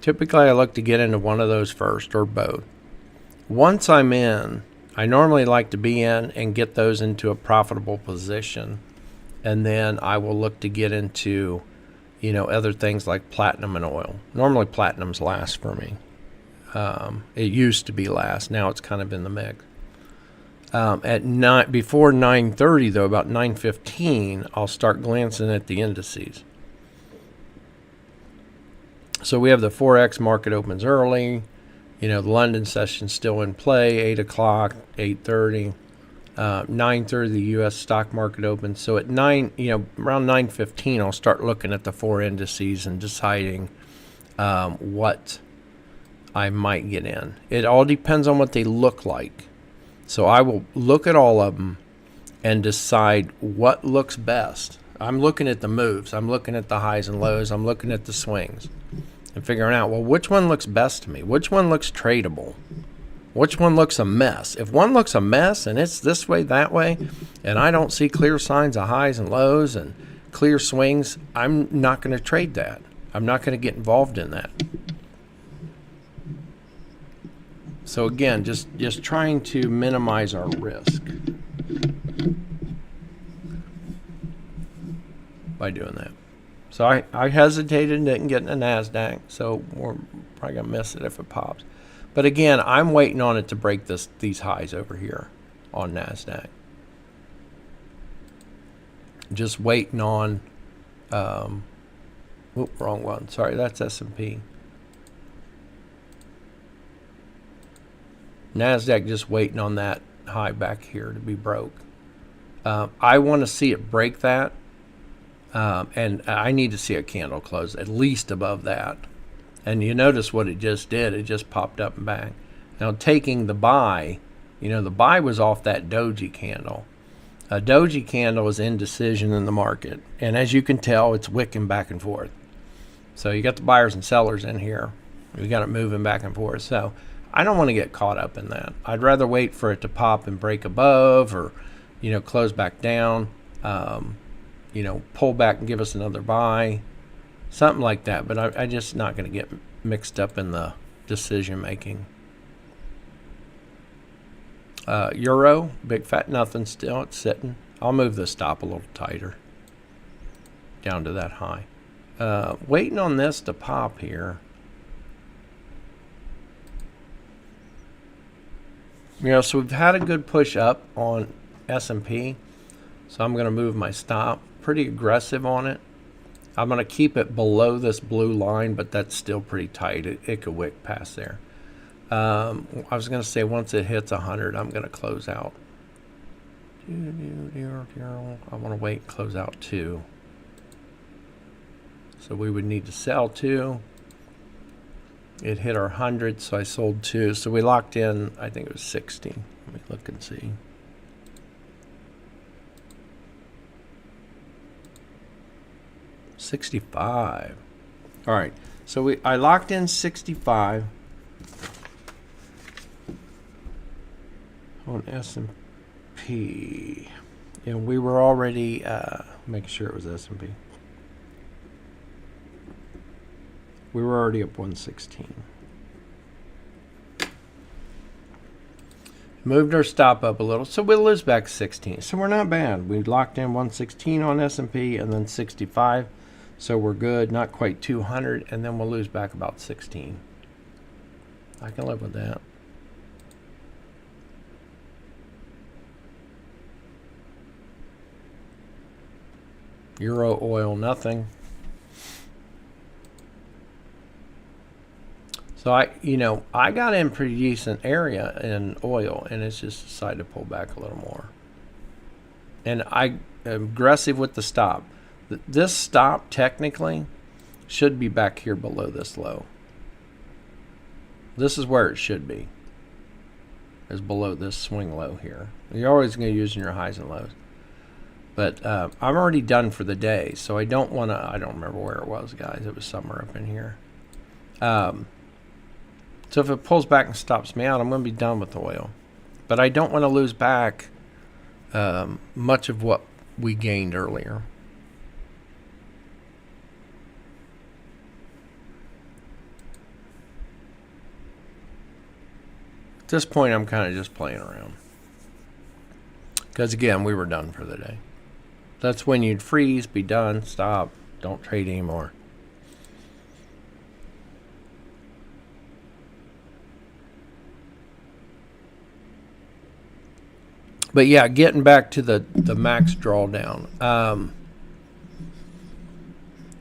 Typically I look to get into one of those first or both. Once I'm in, I normally like to be in and get those into a profitable position. And then I will look to get into, other things like platinum and oil. Normally platinum's last for me. It used to be last. Now it's kind of in the mix. Before 9:30 though, about 9:15, I'll start glancing at the indices. So we have the Forex market opens early. The London session's still in play. 8 o'clock, 8:30. 9:30 the U.S. stock market opens. So at around 9:15, I'll start looking at the four indices and deciding what I might get in. It all depends on what they look like. So I will look at all of them and decide what looks best. I'm looking at the moves. I'm looking at the highs and lows. I'm looking at the swings and figuring out, well, which one looks best to me? Which one looks tradable? Which one looks a mess? If one looks a mess and it's this way, that way, and I don't see clear signs of highs and lows and clear swings, I'm not going to trade that. I'm not going to get involved in that. So again, just trying to minimize our risk by doing that. So I hesitated and didn't get in the NASDAQ, so we're probably going to miss it if it pops. But again, I'm waiting on it to break these highs over here on NASDAQ. Just waiting on, wrong one. Sorry, that's S&P. NASDAQ just waiting on that high back here to be broke. I want to see it break that, and I need to see a candle close at least above that. And you notice what it just did. It just popped up and back. Now taking the buy, the buy was off that doji candle. A doji candle is indecision in the market. And as you can tell, it's wicking back and forth. So you got the buyers and sellers in here. We got it moving back and forth. So I don't want to get caught up in that. I'd rather wait for it to pop and break above, or close back down, pull back and give us another buy, something like that. But I'm just not going to get mixed up in the decision making. Euro, big fat nothing still. It's sitting. I'll move the stop a little tighter down to that high. Waiting on this to pop here. So we've had a good push up on S&P, so I'm going to move my stop. Pretty aggressive on it. I'm going to keep it below this blue line, but that's still pretty tight. It could wick past there. I was going to say once it hits 100, I'm going to close out. I want to wait and close out 2. So we would need to sell 2. It hit our 100, so I sold 2. So we locked in, I think it was 60. Let me look and see. $65. All right, so I locked in 65 on S&P, and we were already making sure it was S&P. We were already up 116. Moved our stop up a little, so we'll lose back 16. So we're not bad. We locked in 116 on S&P and then 65. So we're good, not quite 200, and then we'll lose back about 16. I can live with that. Euro, oil, nothing. So I got in pretty decent area in oil, and it's just decided to pull back a little more. And I am aggressive with the stop. This stop technically should be back here below this low. This is where it should be, is below this swing low here. You're always going to use in your highs and lows. But I'm already done for the day, so I don't want to, I don't remember where it was, guys. It was somewhere up in here. So if it pulls back and stops me out, I'm going to be done with oil. But I don't want to lose back much of what we gained earlier. At this point, I'm kind of just playing around. Because again, we were done for the day. That's when you'd freeze, be done, stop, don't trade anymore. But yeah, getting back to the max drawdown.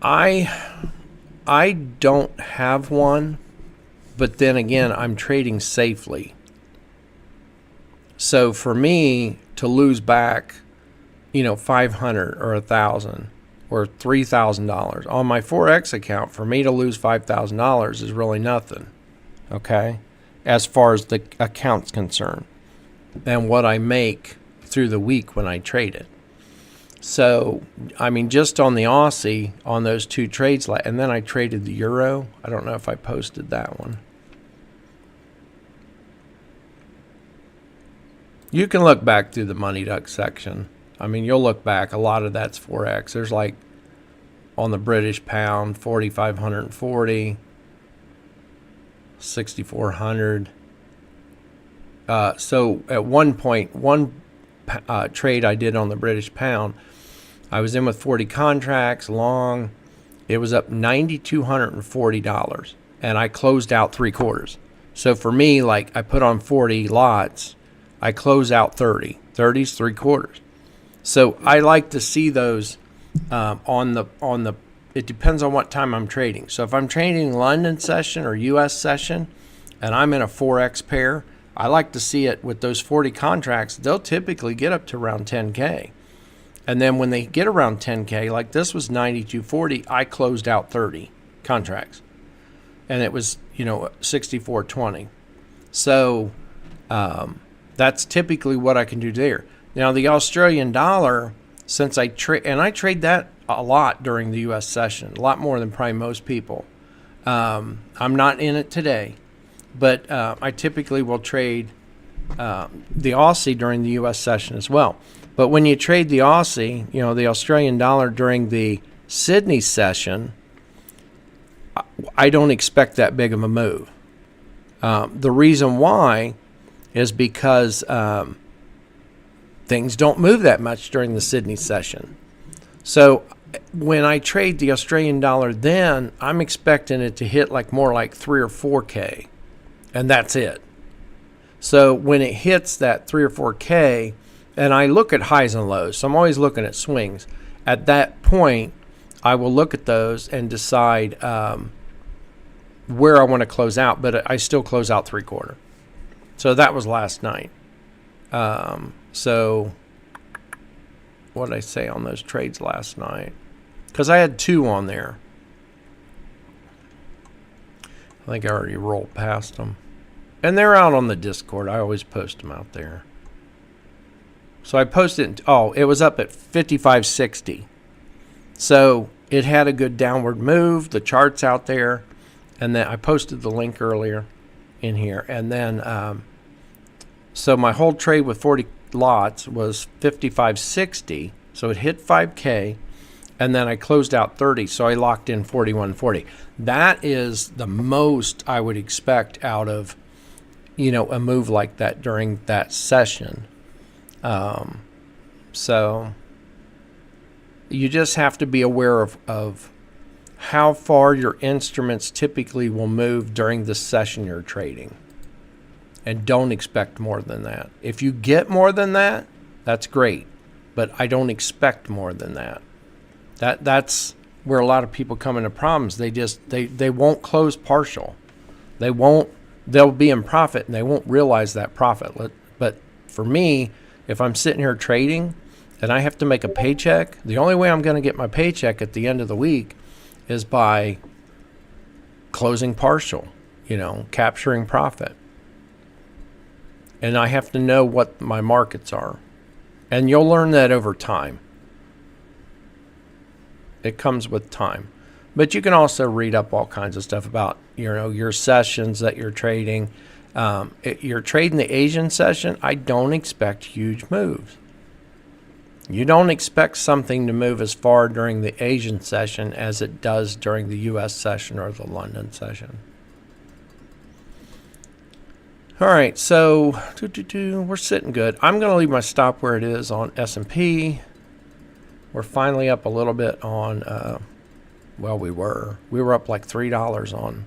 I don't have one, but then again, I'm trading safely. So for me to lose back, $500 or $1,000 or $3,000 on my Forex account, for me to lose $5,000 is really nothing. Okay, as far as the account's concerned, and what I make through the week when I trade it. So, I mean, just on the Aussie, on those 2 trades, and then I traded the Euro. I don't know if I posted that one. You can look back through the Money Duck section. I mean, you'll look back. A lot of that's Forex. There's like, on the British pound, 4,540, 6,400. So at one point, one trade I did on the British pound, I was in with 40 contracts long. It was up $9,240, and I closed out 3/4. So for me, like, I put on 40 lots, I close out 30. 30's 3/4. So I like to see those on the. It depends on what time I'm trading. So if I'm trading London session or U.S. session, and I'm in a Forex pair, I like to see it with those 40 contracts. They'll typically get up to around 10K. And then when they get around 10K, like this was 92.40, I closed out 30 contracts. And it was, 64.20. So that's typically what I can do there. Now, the Australian dollar, since I trade that a lot during the U.S. session, a lot more than probably most people. I'm not in it today, but I typically will trade the Aussie during the U.S. session as well. But when you trade the Aussie, the Australian dollar during the Sydney session, I don't expect that big of a move. The reason why is because things don't move that much during the Sydney session. So when I trade the Australian dollar, then I'm expecting it to hit more like 3 or 4K, and that's it. So when it hits that 3 or 4K, and I look at highs and lows, so I'm always looking at swings. At that point, I will look at those and decide where I want to close out, but I still close out 3/4. So that was last night. So what did I say on those trades last night? Because I had 2 on there. I think I already rolled past them. And they're out on the Discord. I always post them out there. So I posted, it was up at 55.60. So it had a good downward move. The chart's out there. And then I posted the link earlier in here. And then, so my whole trade with 40 lots was 55.60. So it hit 5K. And then I closed out 30. So I locked in 41.40. That is the most I would expect out of, a move like that during that session. So you just have to be aware of how far your instruments typically will move during the session you're trading. And don't expect more than that. If you get more than that, that's great. But I don't expect more than that. That's where a lot of people come into problems. They won't close partial. They'll be in profit and they won't realize that profit. But for me, if I'm sitting here trading and I have to make a paycheck, the only way I'm going to get my paycheck at the end of the week is by closing partial, capturing profit. And I have to know what my markets are. And you'll learn that over time. It comes with time. But you can also read up all kinds of stuff about, your sessions that you're trading. You're trading the Asian session, I don't expect huge moves. You don't expect something to move as far during the Asian session as it does during the U.S. session or the London session. All right, so we're sitting good. I'm going to leave my stop where it is on S&P. We're finally up a little bit on, we were up like $3 on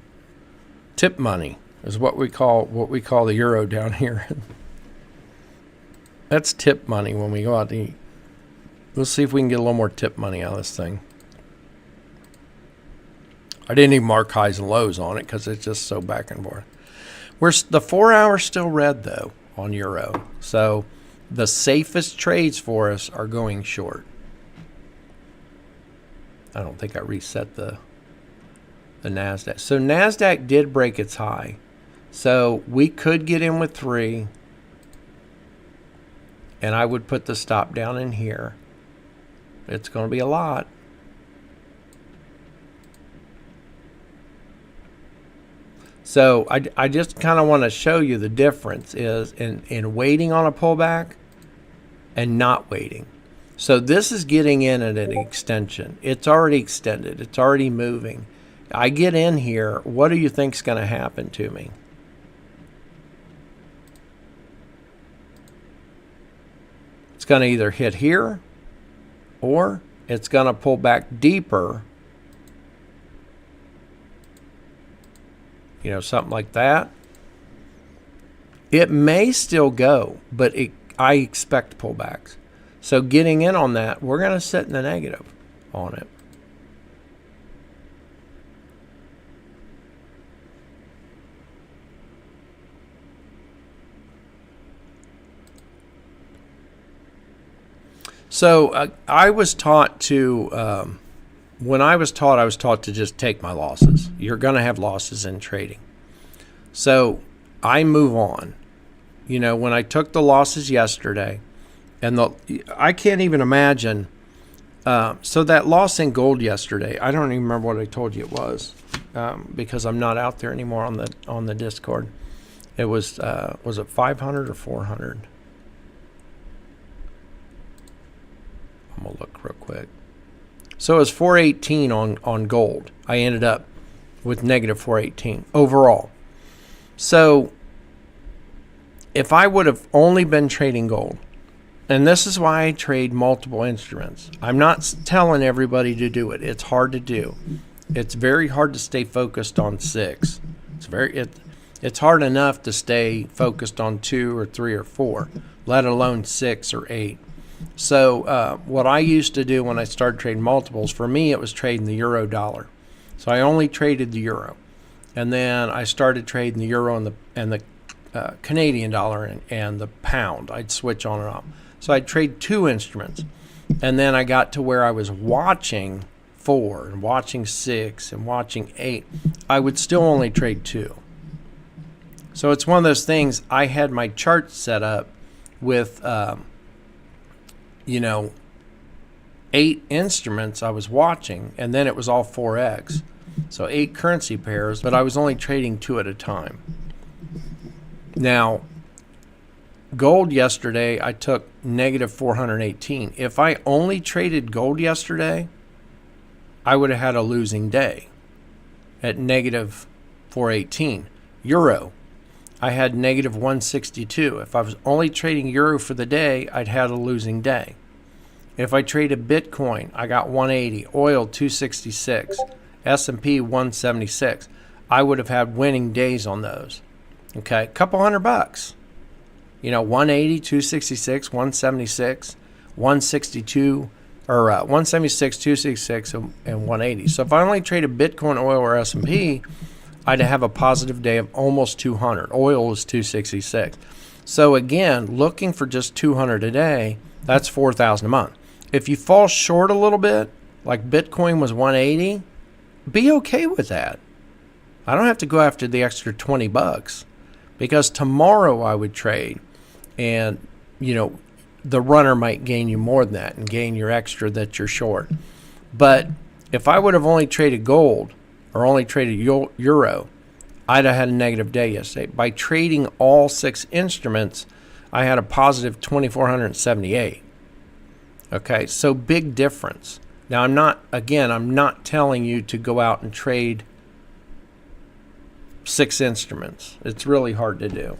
tip money. Is what we call the euro down here. That's tip money when we go out to eat. We'll see if we can get a little more tip money out of this thing. I didn't even mark highs and lows on it because it's just so back and forth. The 4 hours still red though on euro. So the safest trades for us are going short. I don't think I reset the NASDAQ. So NASDAQ did break its high. So we could get in with 3. And I would put the stop down in here. It's going to be a lot. So I just kind of want to show you the difference is in waiting on a pullback and not waiting. So this is getting in at an extension. It's already extended. It's already moving. I get in here. What do you think is going to happen to me? It's going to either hit here or it's going to pull back deeper. Something like that. It may still go, but I expect pullbacks. So getting in on that, we're going to sit in the negative on it. So I was taught to, when I was taught to just take my losses. You're going to have losses in trading. So I move on. You know, when I took the losses yesterday, and I can't even imagine. So that loss in gold yesterday, I don't even remember what I told you it was, because I'm not out there anymore on the Discord. It was it 500 or 400? I'm gonna look real quick. So it was 418 on gold. I ended up with negative 418 overall. So if I would have only been trading gold, and this is why I trade multiple instruments. I'm not telling everybody to do it. It's hard to do. It's very hard to stay focused on 6. It's hard enough to stay focused on 2 or 3 or 4, let alone 6 or 8. So what I used to do when I started trading multiples, for me it was trading the euro dollar. So I only traded the euro, and then I started trading the euro and the Canadian dollar and the pound. I'd switch on and off. So I'd trade 2 instruments, and then I got to where I was watching 4 and watching 6 and watching 8. I would still only trade 2. So it's one of those things. I had my chart set up with, 8 instruments I was watching, and then it was all 4x. So 8 currency pairs, but I was only trading 2 at a time. Now, gold yesterday, I took negative 418. If I only traded gold yesterday, I would have had a losing day at negative 418. Euro, I had negative 162. If I was only trading euro for the day, I'd had a losing day. If I traded Bitcoin, I got 180. Oil, 266. S&P, 176. I would have had winning days on those. Okay, a couple $100. 180, 266, 176, 162, or 176, 266, and 180. So if I only traded Bitcoin, oil, or S&P, I'd have a positive day of almost 200. Oil is 266. So again, looking for just 200 a day, that's 4,000 a month. If you fall short a little bit, like Bitcoin was 180, be okay with that. I don't have to go after the extra $20, because tomorrow I would trade, and the runner might gain you more than that and gain your extra that you're short. But if I would have only traded gold or only traded euro, I'd have had a negative day yesterday. By trading all 6 instruments, I had a positive 2,478. Okay, so big difference. Now I'm not telling you to go out and trade 6 instruments. It's really hard to do.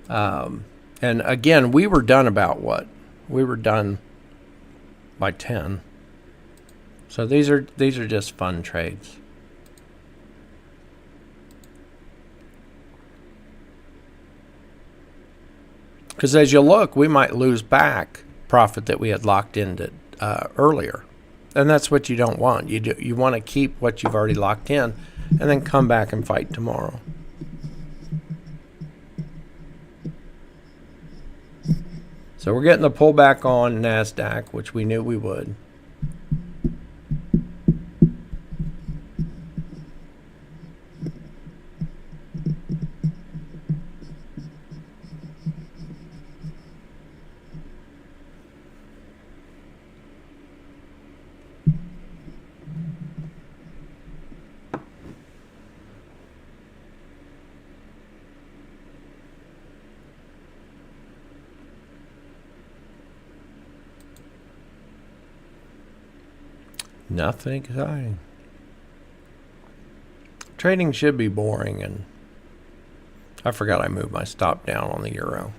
And again, we were done about what? We were done by 10. So these are just fun trades. Because as you look, we might lose back profit that we had locked into earlier. And that's what you don't want. You want to keep what you've already locked in and then come back and fight tomorrow. So we're getting the pullback on NASDAQ, which we knew we would. Nothing exciting. Trading should be boring, and I forgot I moved my stop down on the euro.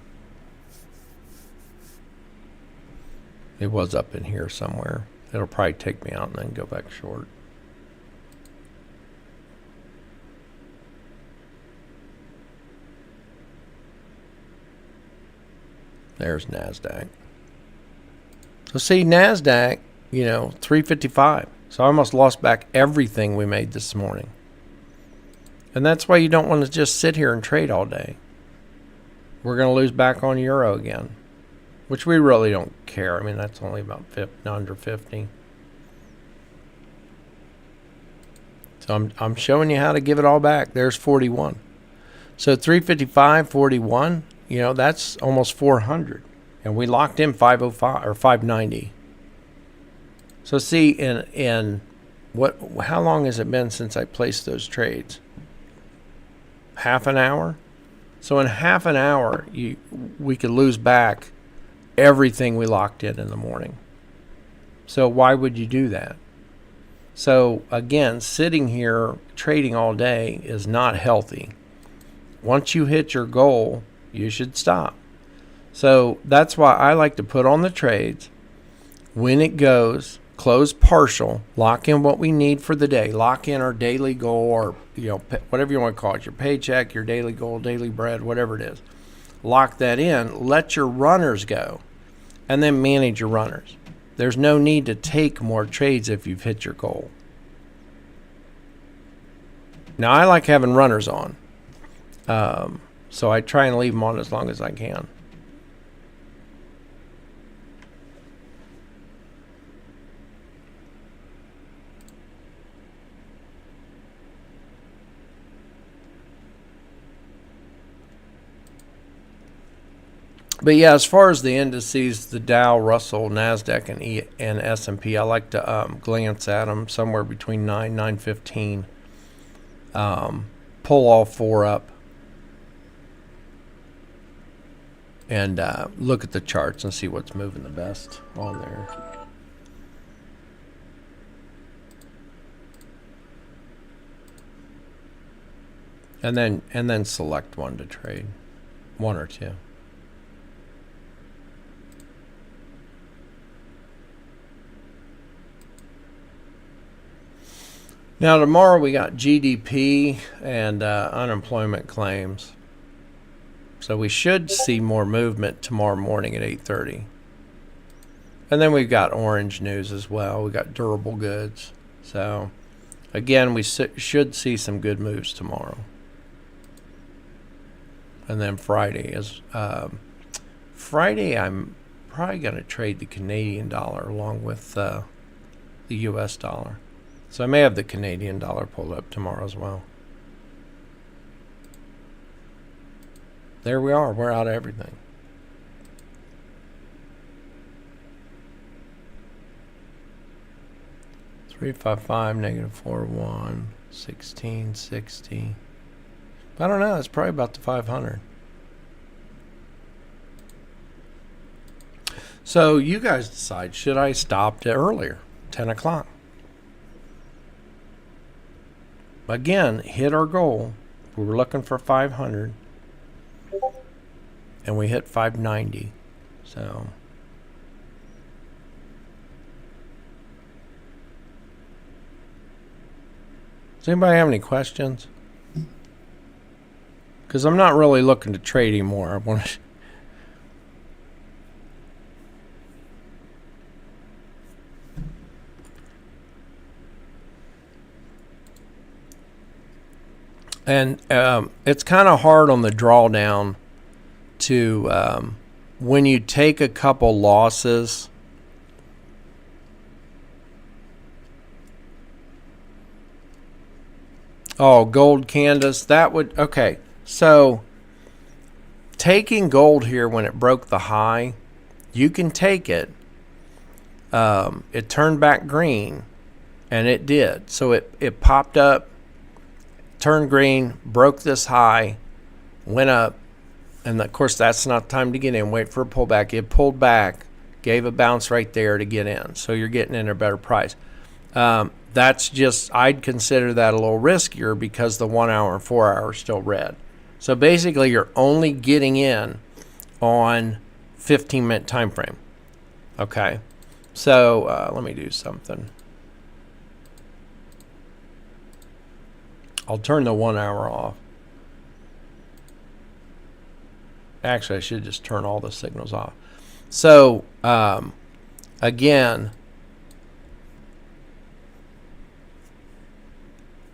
It was up in here somewhere. It'll probably take me out and then go back short. There's NASDAQ. So see, NASDAQ, 355. So I almost lost back everything we made this morning. And that's why you don't want to just sit here and trade all day. We're going to lose back on euro again. which we really don't care. I mean, that's only about under 50. So I'm showing you how to give it all back. There's 41. So 355, 41, you know, that's almost 400. And we locked in 505 or 590. So see, in how long has it been since I placed those trades? Half an hour? So in half an hour, we could lose back everything we locked in the morning. So why would you do that? So again, sitting here trading all day is not healthy. Once you hit your goal, you should stop. So that's why I like to put on the trades. When it goes, close partial, lock in what we need for the day, lock in our daily goal, or whatever you want to call it, your paycheck, your daily goal, daily bread, whatever it is. Lock that in, let your runners go, and then manage your runners. There's no need to take more trades if you've hit your goal. Now, I like having runners on, so I try and leave them on as long as I can. But yeah, as far as the indices, the Dow, Russell, NASDAQ, and S&P, I like to glance at them somewhere between 9-9.15. Pull all four up and look at the charts and see what's moving the best on there. And then select one to trade, one or two. Now tomorrow we got GDP and unemployment claims. So we should see more movement tomorrow morning at 8:30. And then we've got orange news as well. We got durable goods. So again, we should see some good moves tomorrow. And then Friday is Friday. I'm probably going to trade the Canadian dollar along with the U.S. dollar. So I may have the Canadian dollar pulled up tomorrow as well. There we are. We're out of everything. $355 -41 1660. I don't know. It's probably about the 500. So you guys decide. Should I stop it earlier, 10 o'clock? Again, hit our goal. We were looking for 500, and we hit 590. So does anybody have any questions? Because I'm not really looking to trade anymore. I want to. And it's kind of hard on the drawdown to, when you take a couple losses, oh, gold Candace, that would, okay. So taking gold here when it broke the high, you can take it. It turned back green, and it did. So it popped up, turned green, broke this high, went up, and of course that's not time to get in. Wait for a pullback. It pulled back, gave a bounce right there to get in. So you're getting in a better price. That's just, I'd consider that a little riskier because the 1 hour and 4 hour are still red. So basically you're only getting in on 15-minute time frame. Okay. So let me do something. I'll turn the 1 hour off. Actually, I should just turn all the signals off. So, again,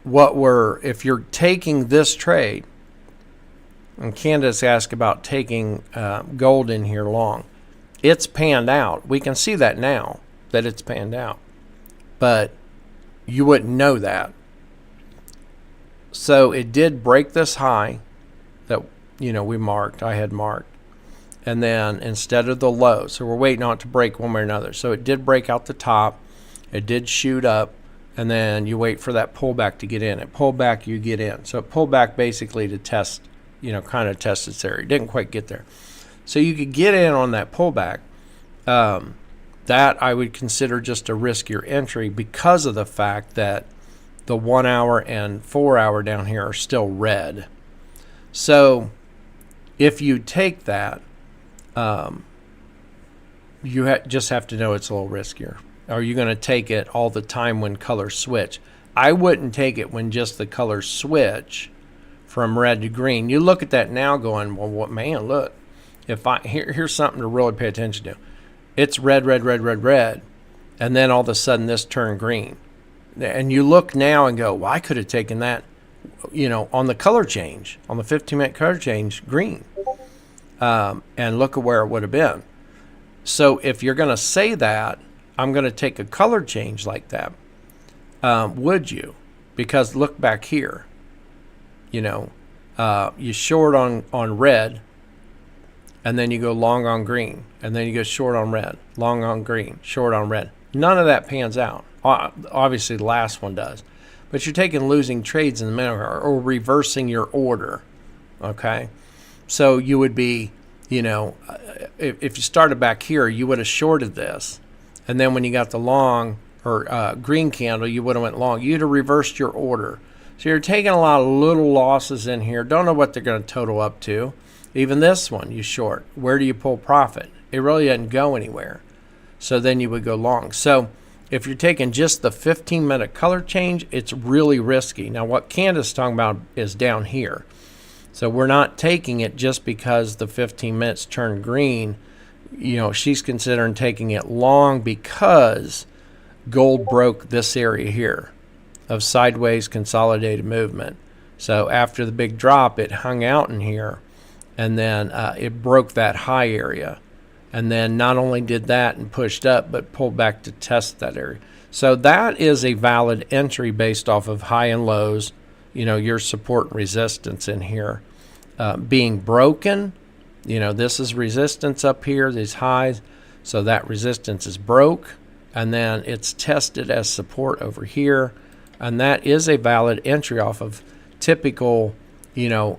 if you're taking this trade, and Candace asked about taking gold in here long, it's panned out. We can see that now, that it's panned out. But you wouldn't know that. So it did break this high that, we marked, I had marked. And then instead of the low, so we're waiting on it to break one way or another. So it did break out the top. It did shoot up. And then you wait for that pullback to get in. It pulled back, you get in. So it pulled back basically to test, kind of test its area. It didn't quite get there. So you could get in on that pullback. That I would consider just a riskier entry because of the fact that the 1 hour and 4 hour down here are still red. So if you take that, you just have to know it's a little riskier. Are you going to take it all the time when colors switch? I wouldn't take it when just the colors switch from red to green. You look at that now going, well, what, man, look. Here's something to really pay attention to. It's red, red, red, red, red. And then all of a sudden this turned green. And you look now and go, well, I could have taken that, on the color change, on the 15-minute color change, green. And look at where it would have been. So if you're going to say that, I'm going to take a color change like that. Would you? Because look back here. You short on red, and then you go long on green, and then you go short on red, long on green, short on red. None of that pans out. Obviously, the last one does. But you're taking losing trades in the middle or reversing your order, okay? So you would be, if you started back here, you would have shorted this. And then when you got the long or green candle, you would have went long. You'd have reversed your order. So you're taking a lot of little losses in here. Don't know what they're going to total up to. Even this one, you short. Where do you pull profit? It really doesn't go anywhere. So then you would go long. So if you're taking just the 15-minute color change, it's really risky. Now, what Candace is talking about is down here. So we're not taking it just because the 15 minutes turned green. She's considering taking it long because gold broke this area here of sideways consolidated movement. So after the big drop, it hung out in here, and then it broke that high area. And then not only did that and pushed up, but pulled back to test that area. So that is a valid entry based off of high and lows, your support and resistance in here. Being broken, this is resistance up here, these highs. So that resistance is broke, and then it's tested as support over here. And that is a valid entry off of typical,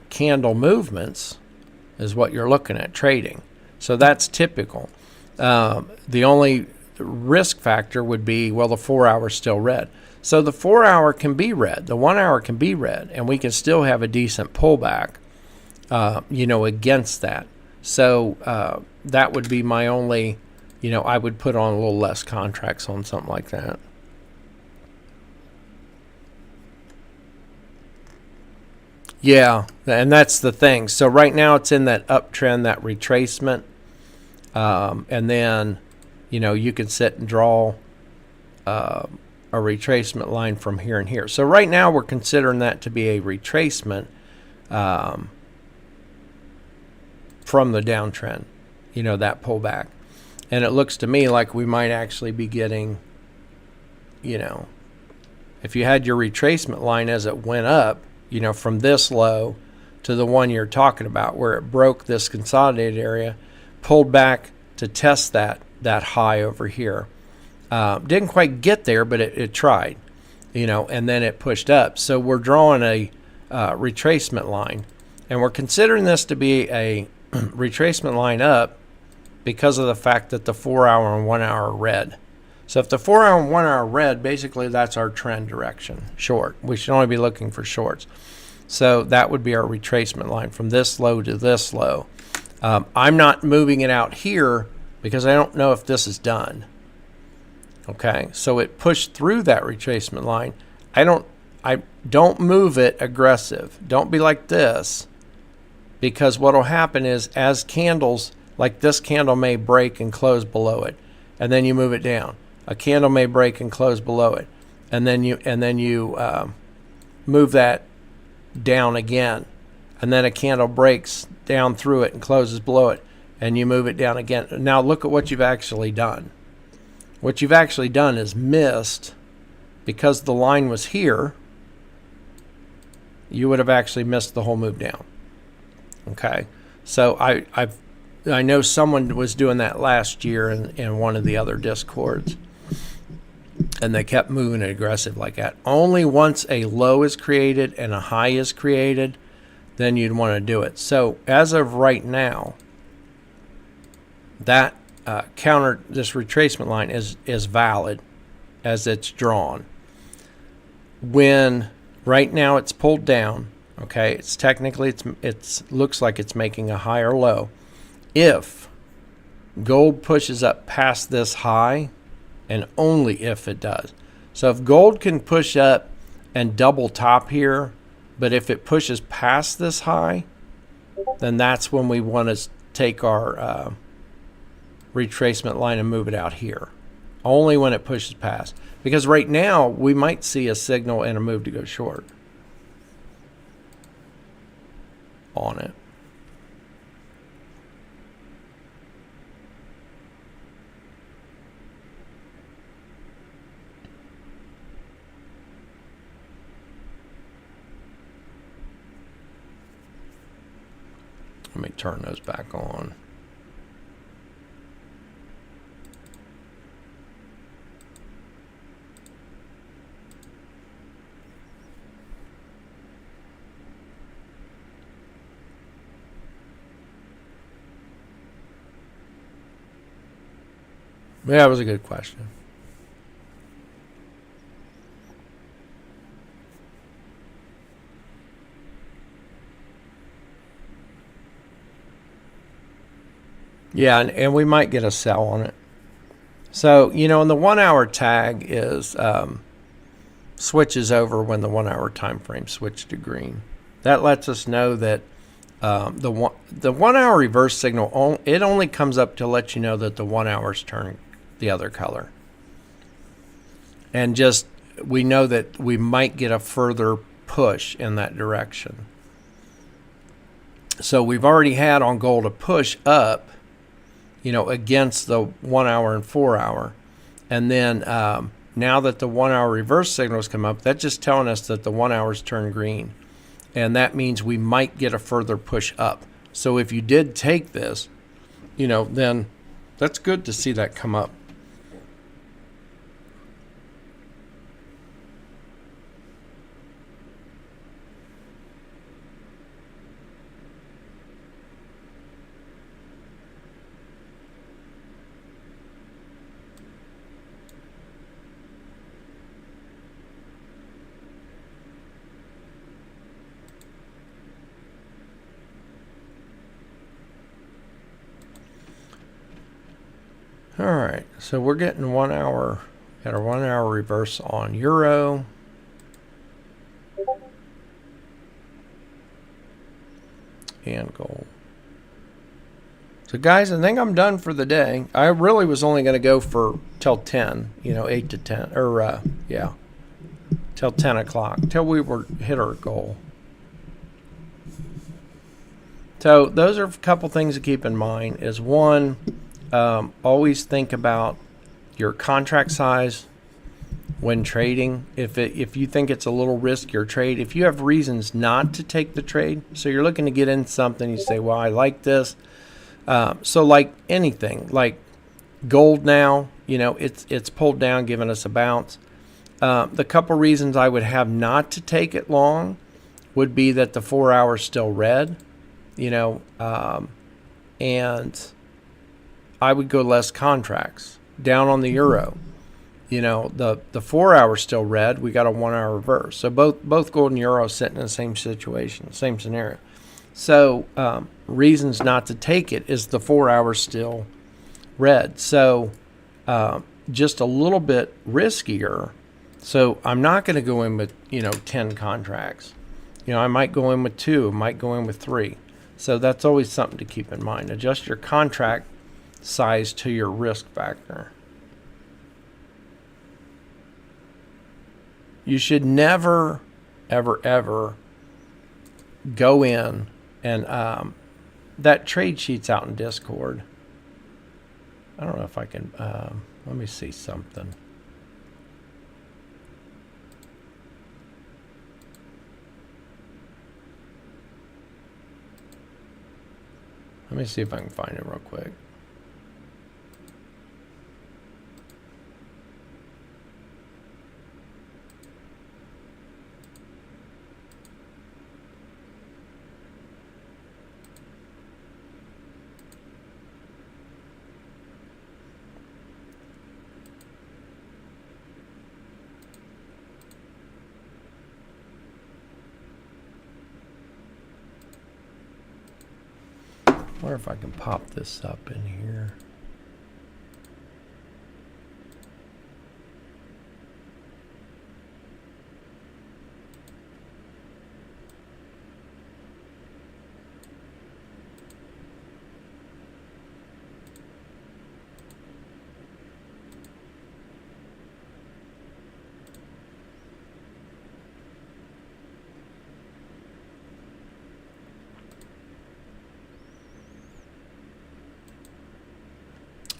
candle movements is what you're looking at trading. So that's typical. The only risk factor would be, well, the 4 hour is still red. So the 4 hour can be red. The 1 hour can be red, and we can still have a decent pullback, against that. So that would be my only, I would put on a little less contracts on something like that. Yeah, and that's the thing. So right now it's in that uptrend, that retracement. And then, you can sit and draw a retracement line from here and here. So right now we're considering that to be a retracement from the downtrend, that pullback. And it looks to me like we might actually be getting, if you had your retracement line as it went up, from this low to the one you're talking about where it broke this consolidated area, pulled back to test that high over here. Didn't quite get there, but it tried, and then it pushed up. So we're drawing a retracement line, and we're considering this to be a retracement line up because of the fact that the 4 hour and 1 hour are red. So if the 4 hour and 1 hour are red, basically that's our trend direction, short. We should only be looking for shorts. So that would be our retracement line from this low to this low. I'm not moving it out here because I don't know if this is done. Okay, so it pushed through that retracement line. I don't move it aggressive. Don't be like this, because what will happen is as candles, like this candle may break and close below it, and then you move it down. A candle may break and close below it, and then you move that down again, and then a candle breaks down through it and closes below it. and you move it down again. Now look at what you've actually done. What you've actually done is missed, because the line was here, you would have actually missed the whole move down. Okay, so I know someone was doing that last year in one of the other Discords, and they kept moving it aggressive like that. Only once a low is created and a high is created, then you'd want to do it. So as of right now, that this retracement line is valid as it's drawn. When right now it's pulled down, okay, it's technically it's looks like it's making a high or low. If gold pushes up past this high, and only if it does. So if gold can push up and double top here, but if it pushes past this high, then that's when we want to take our retracement line and move it out here. Only when it pushes past. Because right now, we might see a signal and a move to go short on it. Let me turn those back on. Yeah, that was a good question. Yeah, and we might get a sell on it. So, you know, and the 1 hour tag is switches over when the 1 hour time frame switched to green. That lets us know that the 1 hour reverse signal, it only comes up to let you know that the 1 hour's turn the other color. And just, we know that we might get a further push in that direction. So we've already had on gold a push up, you know, against the 1 hour and 4 hour. And then now that the 1 hour reverse signals come up, that's just telling us that the 1 hour's turned green. And that means we might get a further push up. So if you did take this, you know, then that's good to see that come up. All right, so we're getting 1 hour, got a 1 hour reverse on euro. And gold. So guys, I think I'm done for the day. I really was only going to go for till 10, you know, 8 to 10, or yeah, till 10 o'clock, till we hit our goal. So those are a couple things to keep in mind. Is one, always think about your contract size when trading. If you think it's a little riskier trade, if you have reasons not to take the trade, so you're looking to get in something, you say, well, I like this. So like anything, like gold now, you know, it's pulled down, giving us a bounce. The couple reasons I would have not to take it long would be that the 4 hour's still red, you know, and I would go less contracts. Down on the euro, you know, the 4 hour's still red. We got a 1 hour reverse. So both gold and euro sitting in the same situation, same scenario. So reasons not to take it is the 4 hour's still red. So just a little bit riskier. So I'm not going to go in with, you know, 10 contracts. You know, I might go in with 2, I might go in with 3. So that's always something to keep in mind. Adjust your contract size to your risk factor. You should never, ever, ever go in and that trade sheet's out in Discord. I don't know if I can, let me see something. Let me see if I can find it real quick. I wonder if I can pop this up in here.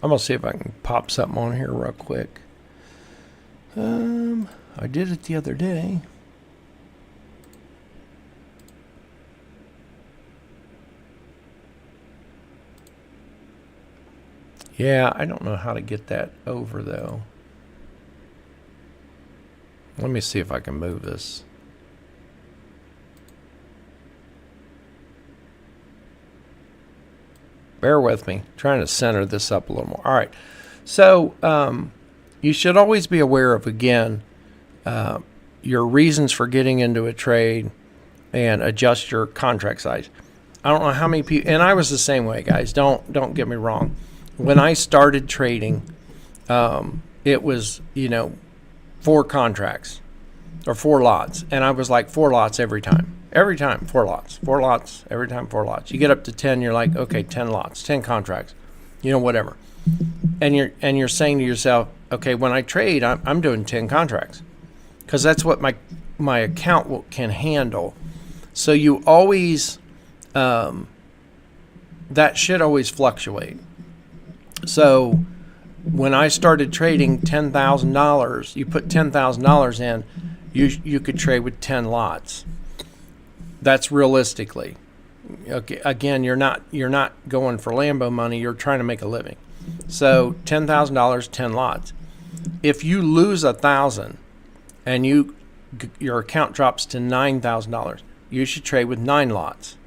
I'm gonna see if I can pop something on here real quick. I did it the other day. Yeah, I don't know how to get that over though. Let me see if I can move this. Bear with me, trying to center this up a little more. All right, so you should always be aware of, again, your reasons for getting into a trade and adjust your contract size. I don't know how many people, and I was the same way, guys. Don't get me wrong. When I started trading, it was, 4 contracts or 4 lots, and I was like 4 lots every time. Every time, 4 lots, 4 lots, every time 4 lots. You get up to 10, you're like, okay, 10 lots, 10 contracts, whatever. And you're saying to yourself, okay, when I trade, I'm doing 10 contracts, because that's what my account can handle. So you always, that should always fluctuate. So when I started trading $10,000, you put $10,000 in, you could trade with 10 lots. That's realistically. Okay, again, you're not going for Lambo money. You're trying to make a living. So $10,000, 10 lots. If you lose $1,000 and your account drops to $9,000, you should trade with 9 lots.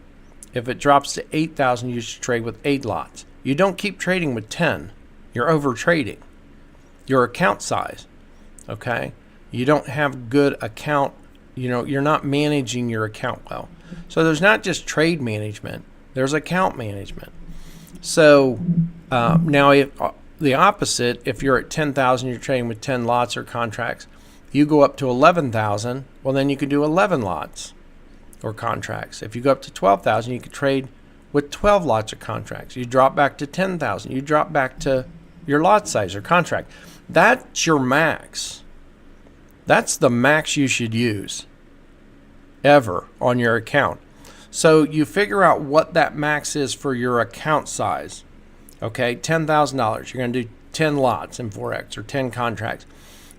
If it drops to $8,000, you should trade with 8 lots. You don't keep trading with 10. You're over trading your account size. Okay, you don't have good account. You're not managing your account well. So there's not just trade management, there's account management. So now if the opposite, if you're at 10,000, you're trading with 10 lots or contracts, you go up to 11,000, well, then you can do 11 lots or contracts. If you go up to 12,000, you can trade with 12 lots or contracts. You drop back to 10,000, you drop back to your lot size or contract. That's your max. That's the max you should use ever on your account. So you figure out what that max is for your account size. Okay, $10,000. You're going to do 10 lots in Forex or 10 contracts.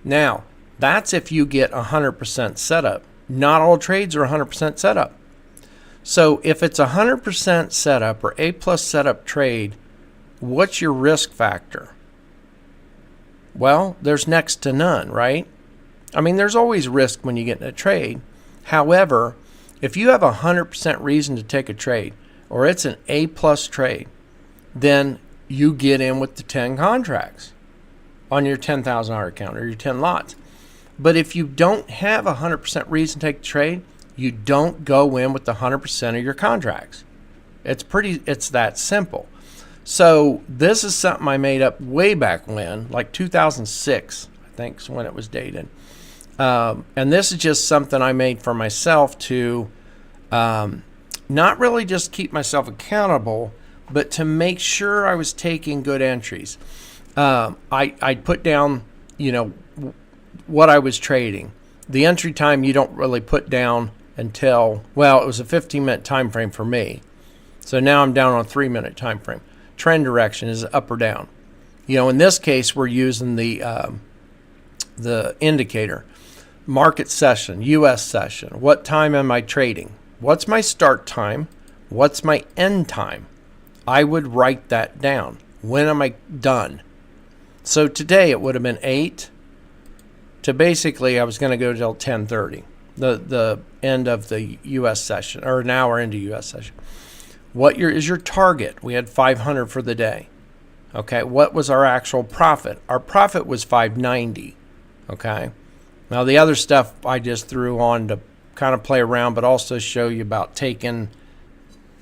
Now, that's if you get 100% setup. Not all trades are 100% setup. So if it's 100% setup or A+ setup trade, what's your risk factor? Well, there's next to none, right? I mean, there's always risk when you get in a trade. However, if you have 100% reason to take a trade, or it's an A+ trade, then you get in with the 10 contracts on your $10,000 account or your 10 lots. But if you don't have 100% reason to take the trade, you don't go in with the 100% of your contracts. It's that simple. So this is something I made up way back when, like 2006, I think is when it was dated. And this is just something I made for myself to not really just keep myself accountable, but to make sure I was taking good entries. I put down, what I was trading. The entry time you don't really put down until, well, it was a 15-minute time frame for me. So now I'm down on a 3-minute time frame. Trend direction is up or down. In this case, we're using the indicator. Market session, U.S. session. What time am I trading? What's my start time? What's my end time? I would write that down. When am I done? So today it would have been 8 to basically I was going to go till 10:30, the end of the U.S. session, or an hour into U.S. session. What is your target? We had 500 for the day. Okay, what was our actual profit? Our profit was 590. Okay, now the other stuff I just threw on to kind of play around, but also show you about taking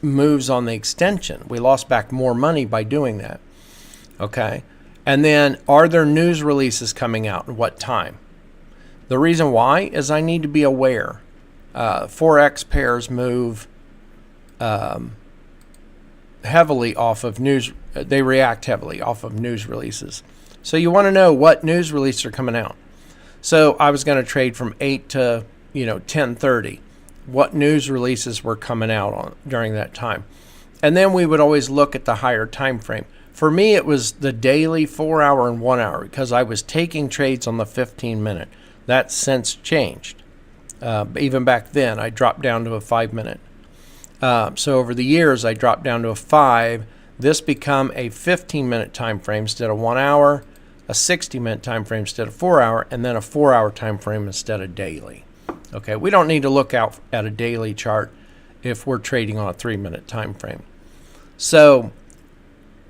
moves on the extension. We lost back more money by doing that. Okay, and then are there news releases coming out and what time? The reason why is I need to be aware. Forex pairs move heavily off of news. They react heavily off of news releases. So you want to know what news releases are coming out. So I was going to trade from 8 to 10:30. What news releases were coming out during that time? And then we would always look at the higher time frame. For me, it was the daily 4-hour and 1 hour because I was taking trades on the 15-minute. That's since changed. Even back then, I dropped down to a 5-minute. So over the years, I dropped down to a 5. This become a 15-minute time frame instead of 1 hour, a 60-minute time frame instead of 4 hour, and then a 4-hour time frame instead of daily. Okay, we don't need to look out at a daily chart if we're trading on a 3-minute time frame. So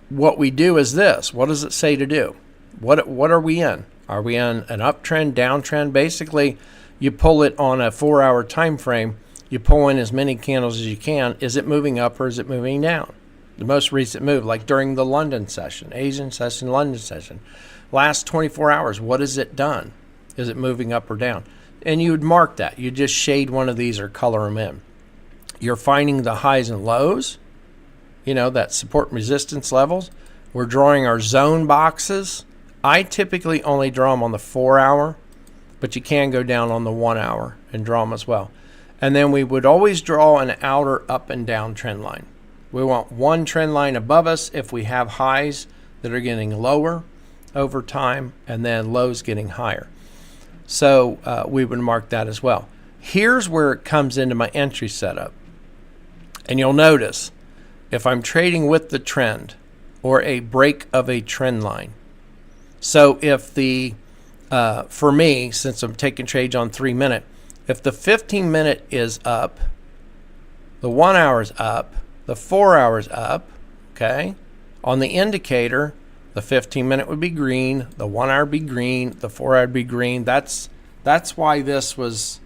what we do is this. What does it say to do? What are we in? Are we in an uptrend, downtrend? Basically, you pull it on a 4-hour time frame. You pull in as many candles as you can. Is it moving up or is it moving down? The most recent move, like during the London session, Asian session, London session, last 24 hours, what has it done? Is it moving up or down? And you would mark that. You just shade one of these or color them in. You're finding the highs and lows, that support and resistance levels. We're drawing our zone boxes. I typically only draw them on the 4-hour, but you can go down on the 1 hour and draw them as well. And then we would always draw an outer up and down trend line. We want one trend line above us if we have highs that are getting lower over time and then lows getting higher. So we would mark that as well. Here's where it comes into my entry setup. And you'll notice if I'm trading with the trend or a break of a trend line. So if for me, since I'm taking trades on 3-minute, if the 15-minute is up, the 1 hour is up, the 4 hours up, okay? On the indicator, the 15-minute would be green, the 1 hour would be green, the 4 hour would be green. That's why this was,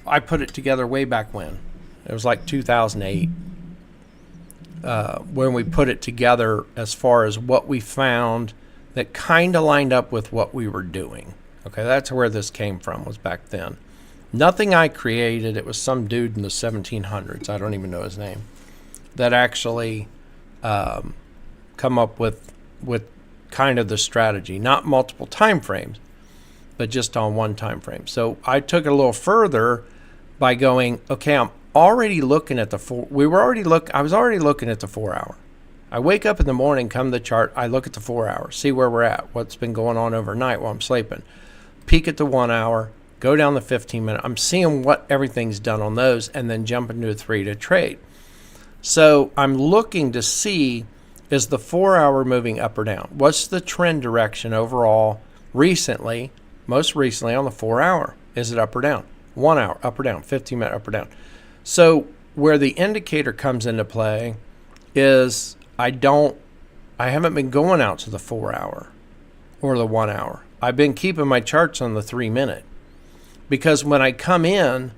I put it together way back when. It was like 2008 when we put it together as far as what we found that kind of lined up with what we were doing. Okay, that's where this came from, was back then. Nothing I created. It was some dude in the 1700s, I don't even know his name, that actually come up with kind of the strategy. Not multiple time frames, but just on one time frame. So I took it a little further by going, okay, I'm already looking at the I was already looking at the 4 hour. I wake up in the morning, come to the chart, I look at the 4 hour, see where we're at, what's been going on overnight while I'm sleeping. Peek at the 1 hour, go down the 15-minute. I'm seeing what everything's done on those and then jump into a 3 to trade. So I'm looking to see, is the 4 hour moving up or down? What's the trend direction overall recently, most recently on the 4 hour? Is it up or down? 1 hour, up or down, 15-minute, up or down. So where the indicator comes into play is I haven't been going out to the 4 hour or the 1 hour. I've been keeping my charts on the 3-minute because when I come into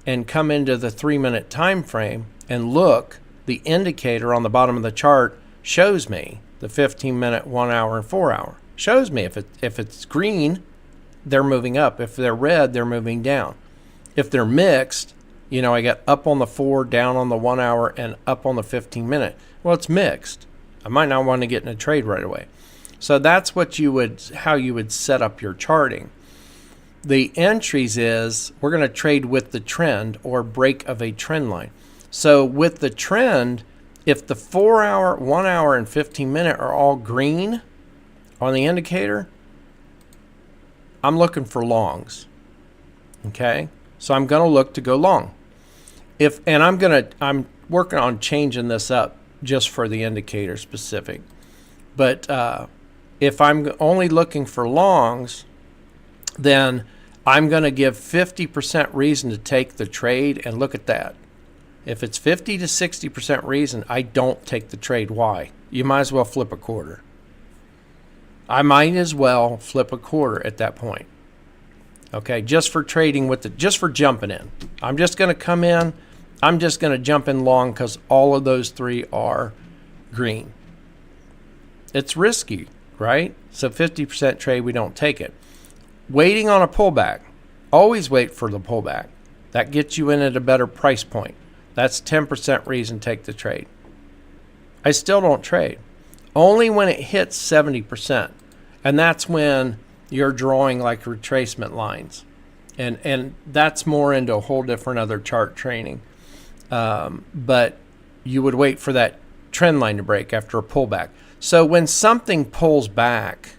the 3-minute time frame and look, the indicator on the bottom of the chart shows me the 15-minute, 1 hour, and 4 hour. Shows me if it's green, they're moving up. If they're red, they're moving down. If they're mixed, I got up on the 4, down on the 1 hour, and up on the 15-minute. Well, it's mixed. I might not want to get in a trade right away. So that's how you would set up your charting. The entries is we're going to trade with the trend or break of a trend line. So with the trend, if the 4 hour, 1 hour, and 15 minute are all green on the indicator, I'm looking for longs. Okay, so I'm going to look to go long. I'm working on changing this up just for the indicator specific. But if I'm only looking for longs, then I'm going to give 50% reason to take the trade, and look at that. If it's 50 to 60% reason, I don't take the trade. Why? You might as well flip a quarter. I might as well flip a quarter at that point. Okay, just for trading just for jumping in. I'm just going to come in. I'm just going to jump in long because all of those three are green. It's risky, right? So 50% trade, we don't take it. Waiting on a pullback. Always wait for the pullback. That gets you in at a better price point. That's 10% reason to take the trade. I still don't trade. Only when it hits 70%. And that's when you're drawing like retracement lines. And that's more into a whole different other chart training. But you would wait for that trend line to break after a pullback. So when something pulls back,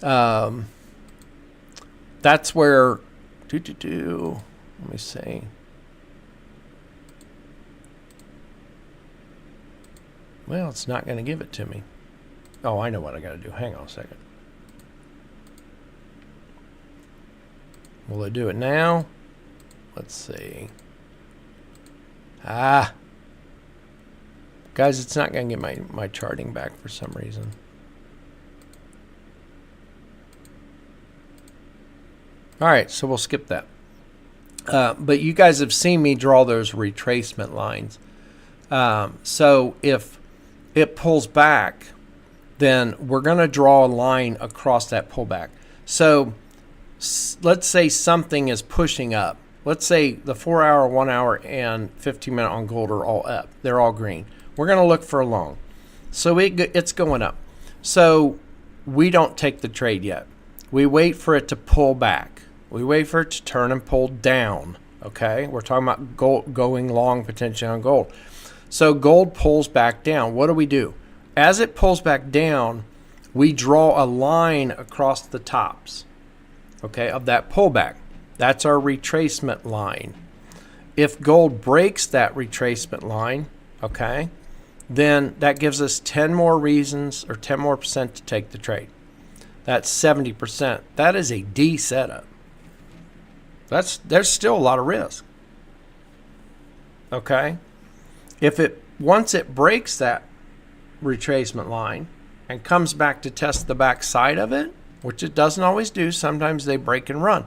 that's where, let me see. Well, it's not going to give it to me. Oh, I know what I got to do. Hang on a second. Will it do it now? Let's see. Guys, it's not going to get my charting back for some reason. All right, so we'll skip that. But you guys have seen me draw those retracement lines. So if it pulls back, then we're going to draw a line across that pullback. So let's say something is pushing up. Let's say the 4 hour, 1 hour, and 15 minute on gold are all up. They're all green. We're going to look for a long. So it's going up. So we don't take the trade yet. We wait for it to pull back. We wait for it to turn and pull down. Okay? We're talking about gold, going long potentially on gold. So gold pulls back down. What do? As it pulls back down, we draw a line across the tops, okay, of that pullback. That's our retracement line. If gold breaks that retracement line, okay, then that gives us 10 more reasons or 10 more percent to take the trade. That's 70%. That is a D setup. There's still a lot of risk. Okay? Once it breaks that retracement line and comes back to test the back side of it, which it doesn't always do, sometimes they break and run.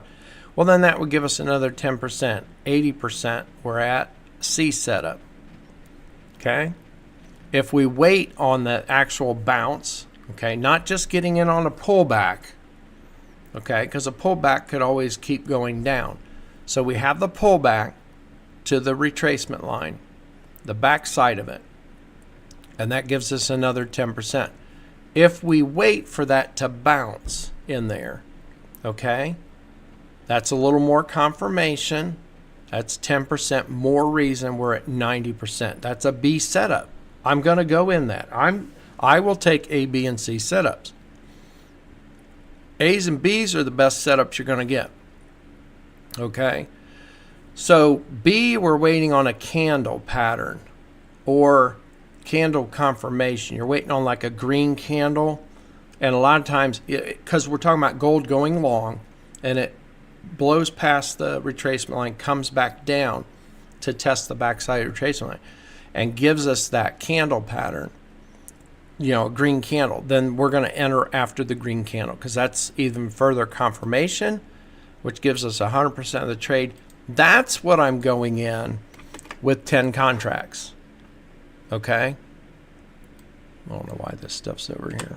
Well, then that would give us another 10%, 80%. We're at C setup. Okay? If we wait on the actual bounce, okay, not just getting in on a pullback, okay, because a pullback could always keep going down. So we have the pullback to the retracement line, the back side of it, and that gives us another 10%. If we wait for that to bounce in there, okay, that's a little more confirmation. That's 10% more reason we're at 90%. That's a B setup. I'm going to go in that. I will take A, B, and C setups. A's and B's are the best setups you're going to get. Okay? So B, we're waiting on a candle pattern or candle confirmation. You're waiting on like a green candle. And a lot of times, because we're talking about gold going long, and it blows past the retracement line, comes back down to test the backside of the retracement line, and gives us that candle pattern, a green candle, then we're going to enter after the green candle because that's even further confirmation, which gives us 100% of the trade. That's what I'm going in with 10 contracts. Okay? I don't know why this stuff's over here.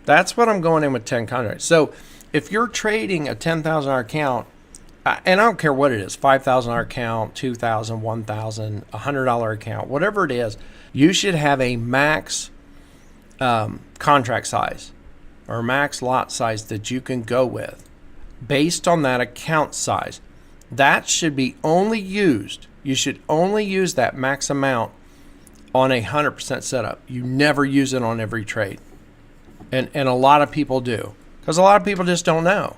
That's what I'm going in with 10 contracts. So if you're trading a $10,000 account, and I don't care what it is, $5,000 account, $2,000, $1,000, $100 account, whatever it is, you should have a max contract size or max lot size that you can go with based on that account size. That should be only used. You should only use that max amount on a 100% setup. You never use it on every trade. And a lot of people do. Because a lot of people just don't know.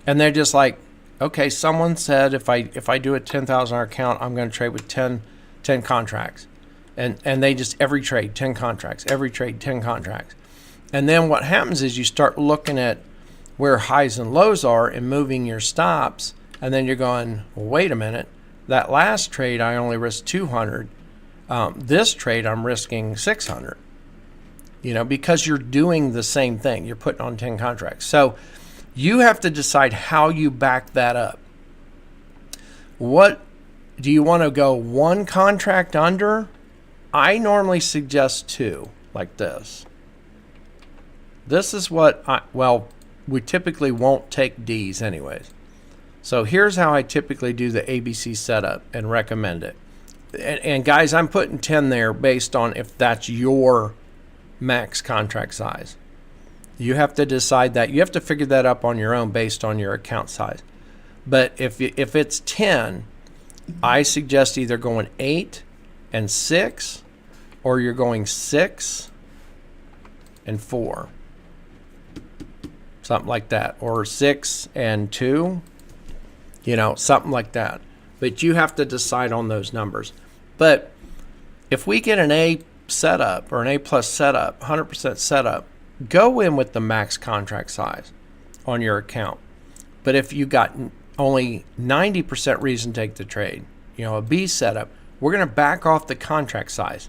And they're just like, okay, someone said if I do a $10,000 account, I'm going to trade with 10 contracts. And they just, every trade, 10 contracts. Every trade, 10 contracts. And then what happens is you start looking at where highs and lows are and moving your stops. And then you're going, well, wait a minute. That last trade, I only risked 200. This trade, I'm risking 600. Because you're doing the same thing. You're putting on 10 contracts. So you have to decide how you back that up. What do you want to go one contract under? I normally suggest two, like this. This is what we typically won't take D's anyways. So here's how I typically do the ABC setup and recommend it. And guys, I'm putting 10 there based on if that's your max contract size. You have to decide that. You have to figure that up on your own based on your account size. But if it's 10, I suggest either going 8 and 6, or you're going 6 and 4. Something like that. Or 6 and 2. Something like that. But you have to decide on those numbers. But if we get an A setup or an A plus setup, 100% setup, go in with the max contract size on your account. But if you got only 90% reason to take the trade, a B setup, we're going to back off the contract size.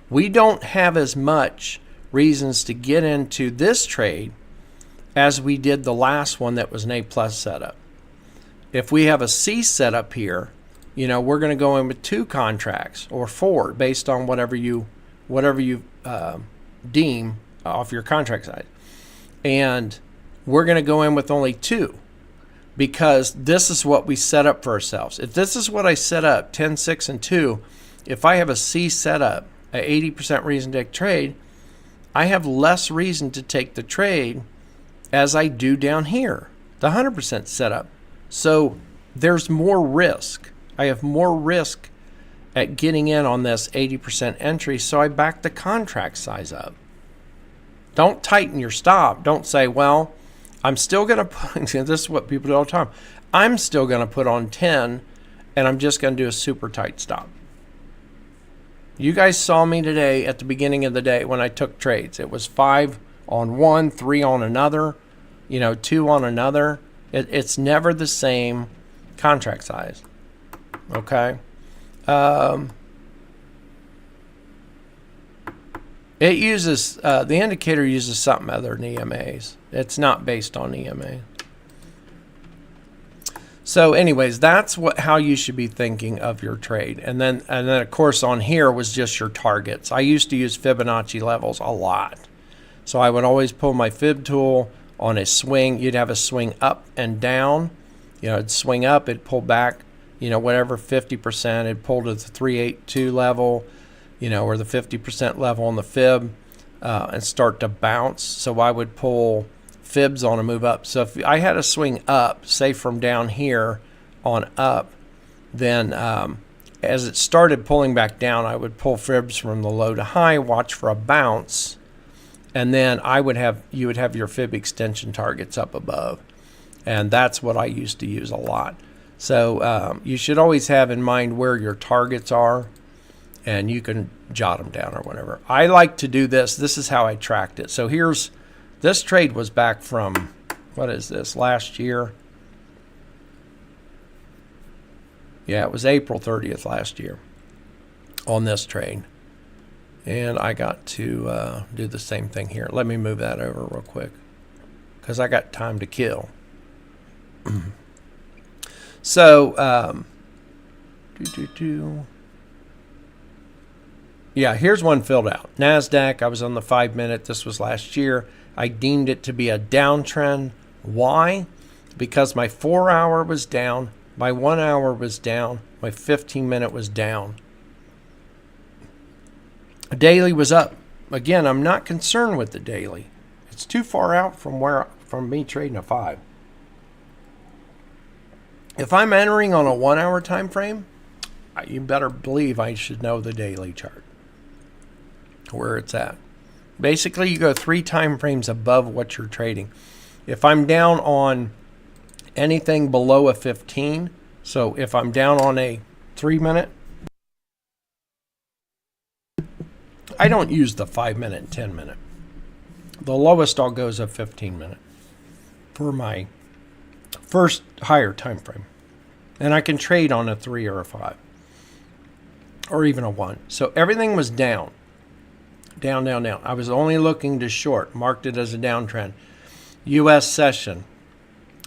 We don't have as much reasons to get into this trade as we did the last one that was an A plus setup. If we have a C setup here, we're going to go in with 2 contracts or 4 based on whatever you deem off your contract size. And we're going to go in with only 2 because this is what we set up for ourselves. If this is what I set up, 10, 6, and 2, if I have a C setup, an 80% reason to take trade, I have less reason to take the trade as I do down here, the 100% setup. So there's more risk. I have more risk at getting in on this 80% entry, so I back the contract size up. Don't tighten your stop. Don't say, well, I'm still going to put, this is what people do all the time, I'm still going to put on 10 and I'm just going to do a super tight stop. You guys saw me today at the beginning of the day when I took trades. It was 5 on one, 3 on another, 2 on another. It's never the same contract size. Okay. It uses, the indicator uses something other than EMAs. It's not based on EMA. So anyways, that's how you should be thinking of your trade. And then of course on here was just your targets. I used to use Fibonacci levels a lot. So I would always pull my fib tool on a swing. You'd have a swing up and down. It'd swing up, it'd pull back, whatever 50%, it'd pull to the 382 level, or the 50% level on the fib, and start to bounce. So I would pull fibs on a move up. So if I had a swing up, say from down here on up, then as it started pulling back down, I would pull fibs from the low to high, watch for a bounce, and then you would have your fib extension targets up above. And that's what I used to use a lot. So you should always have in mind where your targets are, and you can jot them down or whatever. I like to do this. This is how I tracked it. So this trade was back from, what is this, last year? Yeah, it was April 30th last year on this trade. And I got to do the same thing here. Let me move that over real quick because I got time to kill. So, yeah, here's one filled out. NASDAQ, I was on the 5-minute. This was last year. I deemed it to be a downtrend. Why? Because my 4-hour was down, my 1-hour was down, my 15-minute was down. A daily was up. Again, I'm not concerned with the daily. It's too far out from me trading a 5. If I'm entering on a 1-hour time frame, you better believe I should know the daily chart, where it's at. Basically, you go 3 time frames above what you're trading. If I'm down on anything below a 15, so if I'm down on a 3-minute, I don't use the 5-minute and 10-minute. The lowest I'll go is a 15-minute for my first higher time frame. And I can trade on a 3 or a 5 or even a 1. So everything was down. Down, down, down. I was only looking to short, marked it as a downtrend. U.S. session.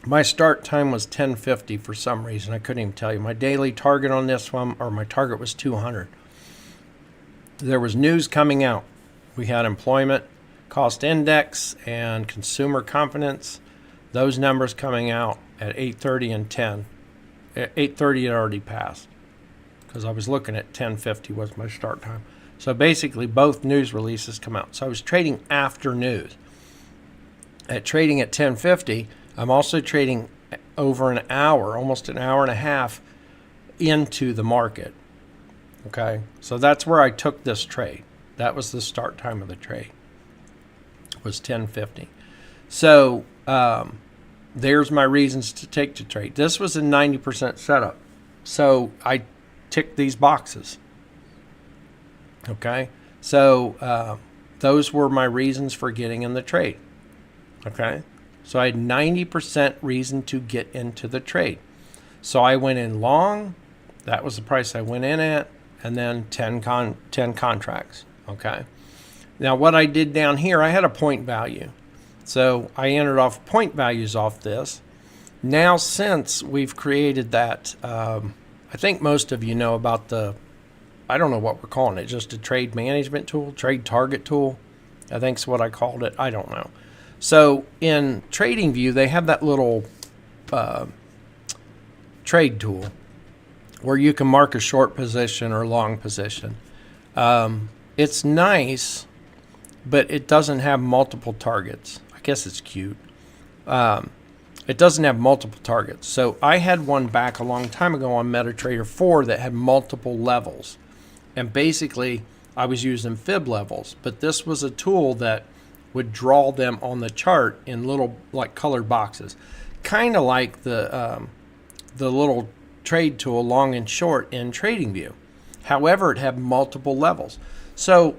My start time was 10:50 for some reason. I couldn't even tell you. My daily target on this one, or my target was 200. There was news coming out. We had employment cost index and consumer confidence. Those numbers coming out at 8:30 and 10. At 8:30 it already passed because I was looking at 10:50 was my start time. So basically both news releases come out. So I was trading after news. At trading at 10:50, I'm also trading over an hour, almost an hour and a half into the market. Okay, so that's where I took this trade. That was the start time of the trade. It was 10:50. So there's my reasons to take the trade. This was a 90% setup. So I ticked these boxes. Okay, so those were my reasons for getting in the trade. Okay, so I had 90% reason to get into the trade. So I went in long. That was the price I went in at. And then 10 contracts. Okay, now what I did down here, I had a point value. So I entered off point values off this. Now, since we've created that, I think most of you know about the, I don't know what we're calling it, just a trade management tool, trade target tool. I think is what I called it. I don't know. So in TradingView, they have that little trade tool where you can mark a short position or long position. It's nice, but it doesn't have multiple targets. I guess it's cute. It doesn't have multiple targets. So I had one back a long time ago on MetaTrader 4 that had multiple levels. And basically, I was using fib levels. But this was a tool that would draw them on the chart in little like colored boxes. Kind of like the little trade tool long and short in TradingView. However, it had multiple levels. So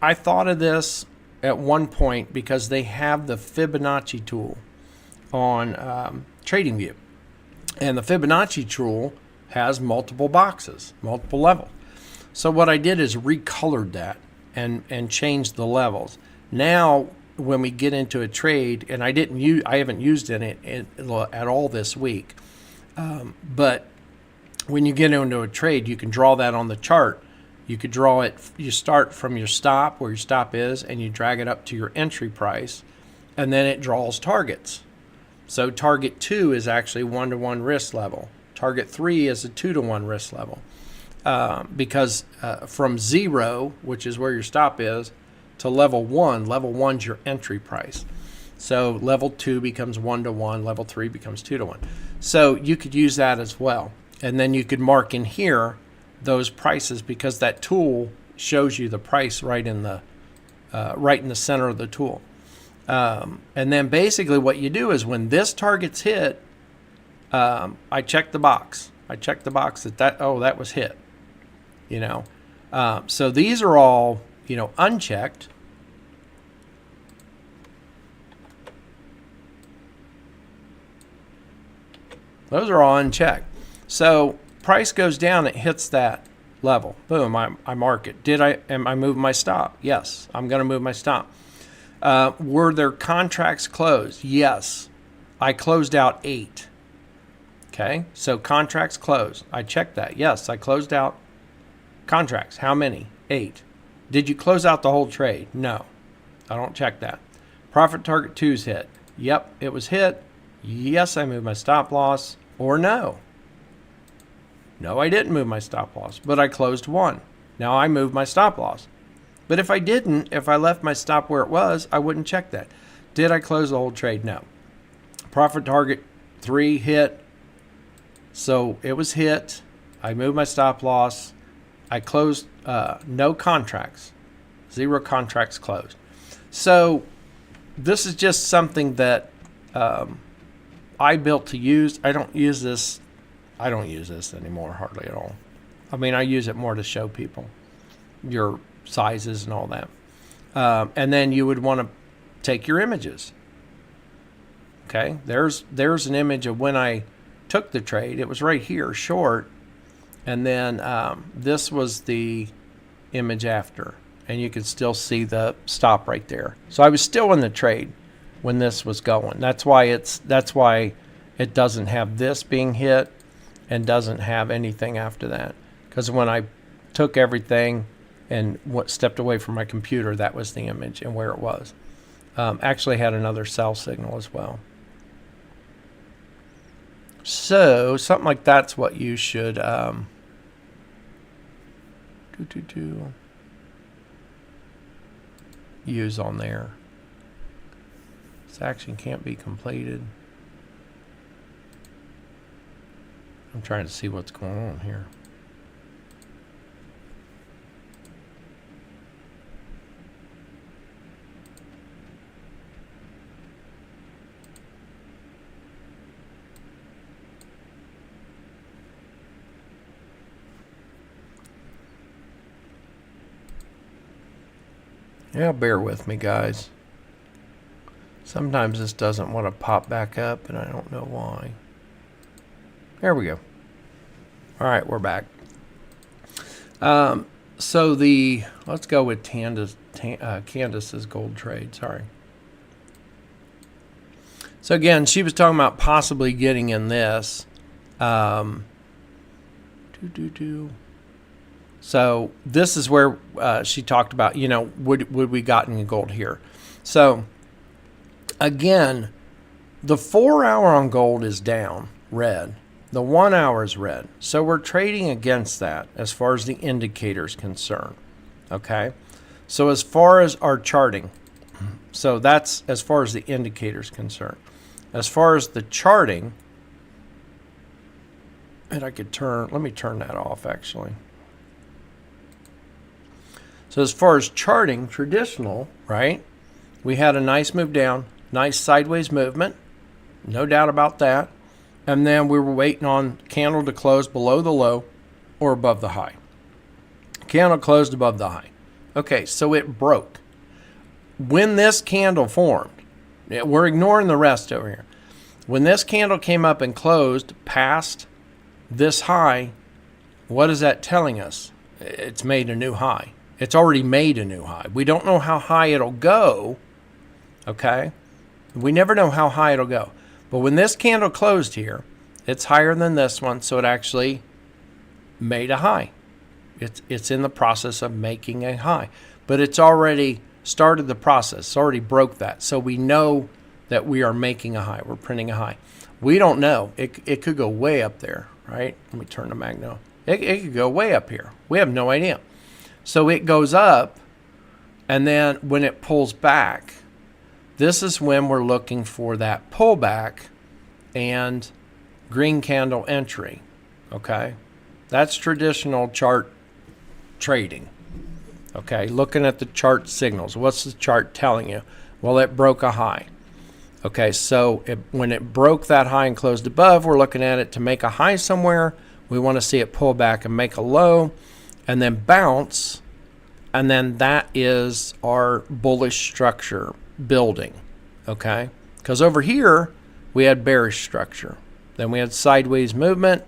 I thought of this at one point because they have the Fibonacci tool on TradingView. And the Fibonacci tool has multiple boxes, multiple levels. So what I did is recolored that and changed the levels. Now, when we get into a trade, and I haven't used it at all this week, but when you get into a trade, you can draw that on the chart. You could draw it, you start from your stop, where your stop is, and you drag it up to your entry price, and then it draws targets. So target 2 is actually 1-to-1 risk level. Target 3 is a 2-to-1 risk level. Because from 0, which is where your stop is, to level 1's your entry price. So level 2 becomes 1-to-1, level 3 becomes 2-to-1. So you could use that as well. And then you could mark in here those prices because that tool shows you the price right in the center of the tool. And then basically what you do is when this target's hit, I check the box. I check the box that was hit. So these are all unchecked. Those are all unchecked. So price goes down, it hits that level. Boom, I mark it. Am I moving my stop? Yes, I'm going to move my stop. Were there contracts closed? Yes. I closed out 8. Okay, so contracts closed. I checked that. Yes, I closed out contracts. How many? 8. Did you close out the whole trade? No, I don't check that. Profit target 2's hit. Yep, it was hit. Yes, I moved my stop loss. Or no. No, I didn't move my stop loss, but I closed 1. Now I moved my stop loss. But if I didn't, if I left my stop where it was, I wouldn't check that. Did I close the whole trade? No. Profit target 3 hit. So it was hit. I moved my stop loss. I closed no contracts, 0 contracts closed. So this is just something that I built to use. I don't use this anymore hardly at all. I mean, I use it more to show people your sizes and all that. And then you would want to take your images. Okay, there's an image of when I took the trade. It was right here, short. And then this was the image after. And you can still see the stop right there. So I was still in the trade when this was going. That's why it doesn't have this being hit and doesn't have anything after that. Because when I took everything and stepped away from my computer, that was the image and where it was. Actually had another sell signal as well. So something like that's what you should use on there. This action can't be completed. I'm trying to see what's going on here. Yeah, bear with me, guys. Sometimes this doesn't want to pop back up, and I don't know why. There we go. All right, we're back. So let's go with Candace's gold trade. Sorry. So again, she was talking about possibly getting in this. So this is where she talked about, would we gotten gold here? So again, the 4 hour on gold is down, red. The 1 hour is red. So we're trading against that as far as the indicator is concerned. Okay. So as far as our charting, so that's as far as the indicator is concerned. As far as the charting, and let me turn that off actually. So as far as charting, traditional, right? We had a nice move down, nice sideways movement, no doubt about that. And then we were waiting on candle to close below the low or above the high. Candle closed above the high. Okay, so it broke. When this candle formed, we're ignoring the rest over here. When this candle came up and closed past this high, what is that telling us? It's made a new high. It's already made a new high. We don't know how high it'll go, okay? We never know how high it'll go. But when this candle closed here, it's higher than this one, so it actually made a high. It's in the process of making a high. But it's already started the process. It's already broke that. So we know that we are making a high. We're printing a high. We don't know. It could go way up there, right? Let me turn the magno. It could go way up here. We have no idea. So it goes up, and then when it pulls back, this is when we're looking for that pullback and green candle entry, okay? That's traditional chart trading, okay? Looking at the chart signals. What's the chart telling you? Well, it broke a high. Okay, so when it broke that high and closed above, we're looking at it to make a high somewhere. We want to see it pull back and make a low and then bounce, and then that is our bullish structure building, okay? Because over here, we had bearish structure. Then we had sideways movement,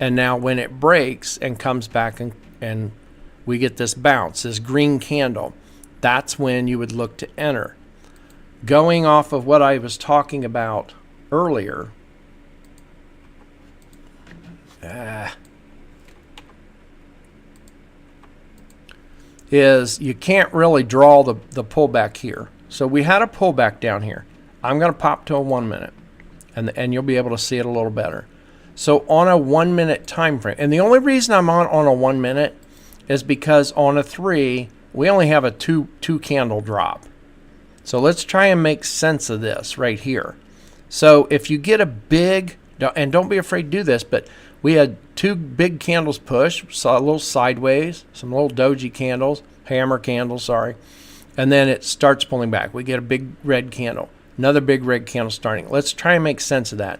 and now when it breaks and comes back and we get this bounce, this green candle, that's when you would look to enter. Going off of what I was talking about earlier, is you can't really draw the pullback here. So we had a pullback down here. I'm going to pop to a 1 minute, and you'll be able to see it a little better. So on a 1 minute time frame, and the only reason I'm on a 1 minute is because on a 3, we only have a two candle drop. So let's try and make sense of this right here. So if you get a big, and don't be afraid to do this, but We had two big candles push, saw a little sideways, some little doji candles, hammer candles, sorry. And then it starts pulling back. We get a big red candle, another big red candle starting. Let's try and make sense of that.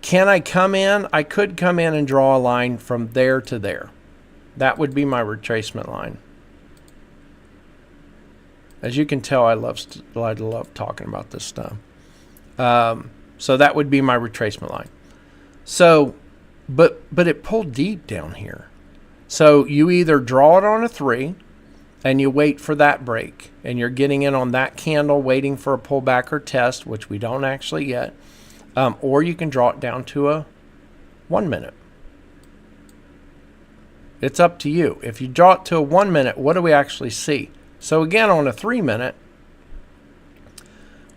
Can I come in? I could come in and draw a line from there to there. That would be my retracement line. As you can tell, I love talking about this stuff. So that would be my retracement line. So, but it pulled deep down here. So you either draw it on a 3 and you wait for that break, and you're getting in on that candle waiting for a pullback or test, which we don't actually yet, or you can draw it down to a 1 minute. It's up to you. If you draw it to a 1 minute, what do we actually see? So again, on a 3 minute,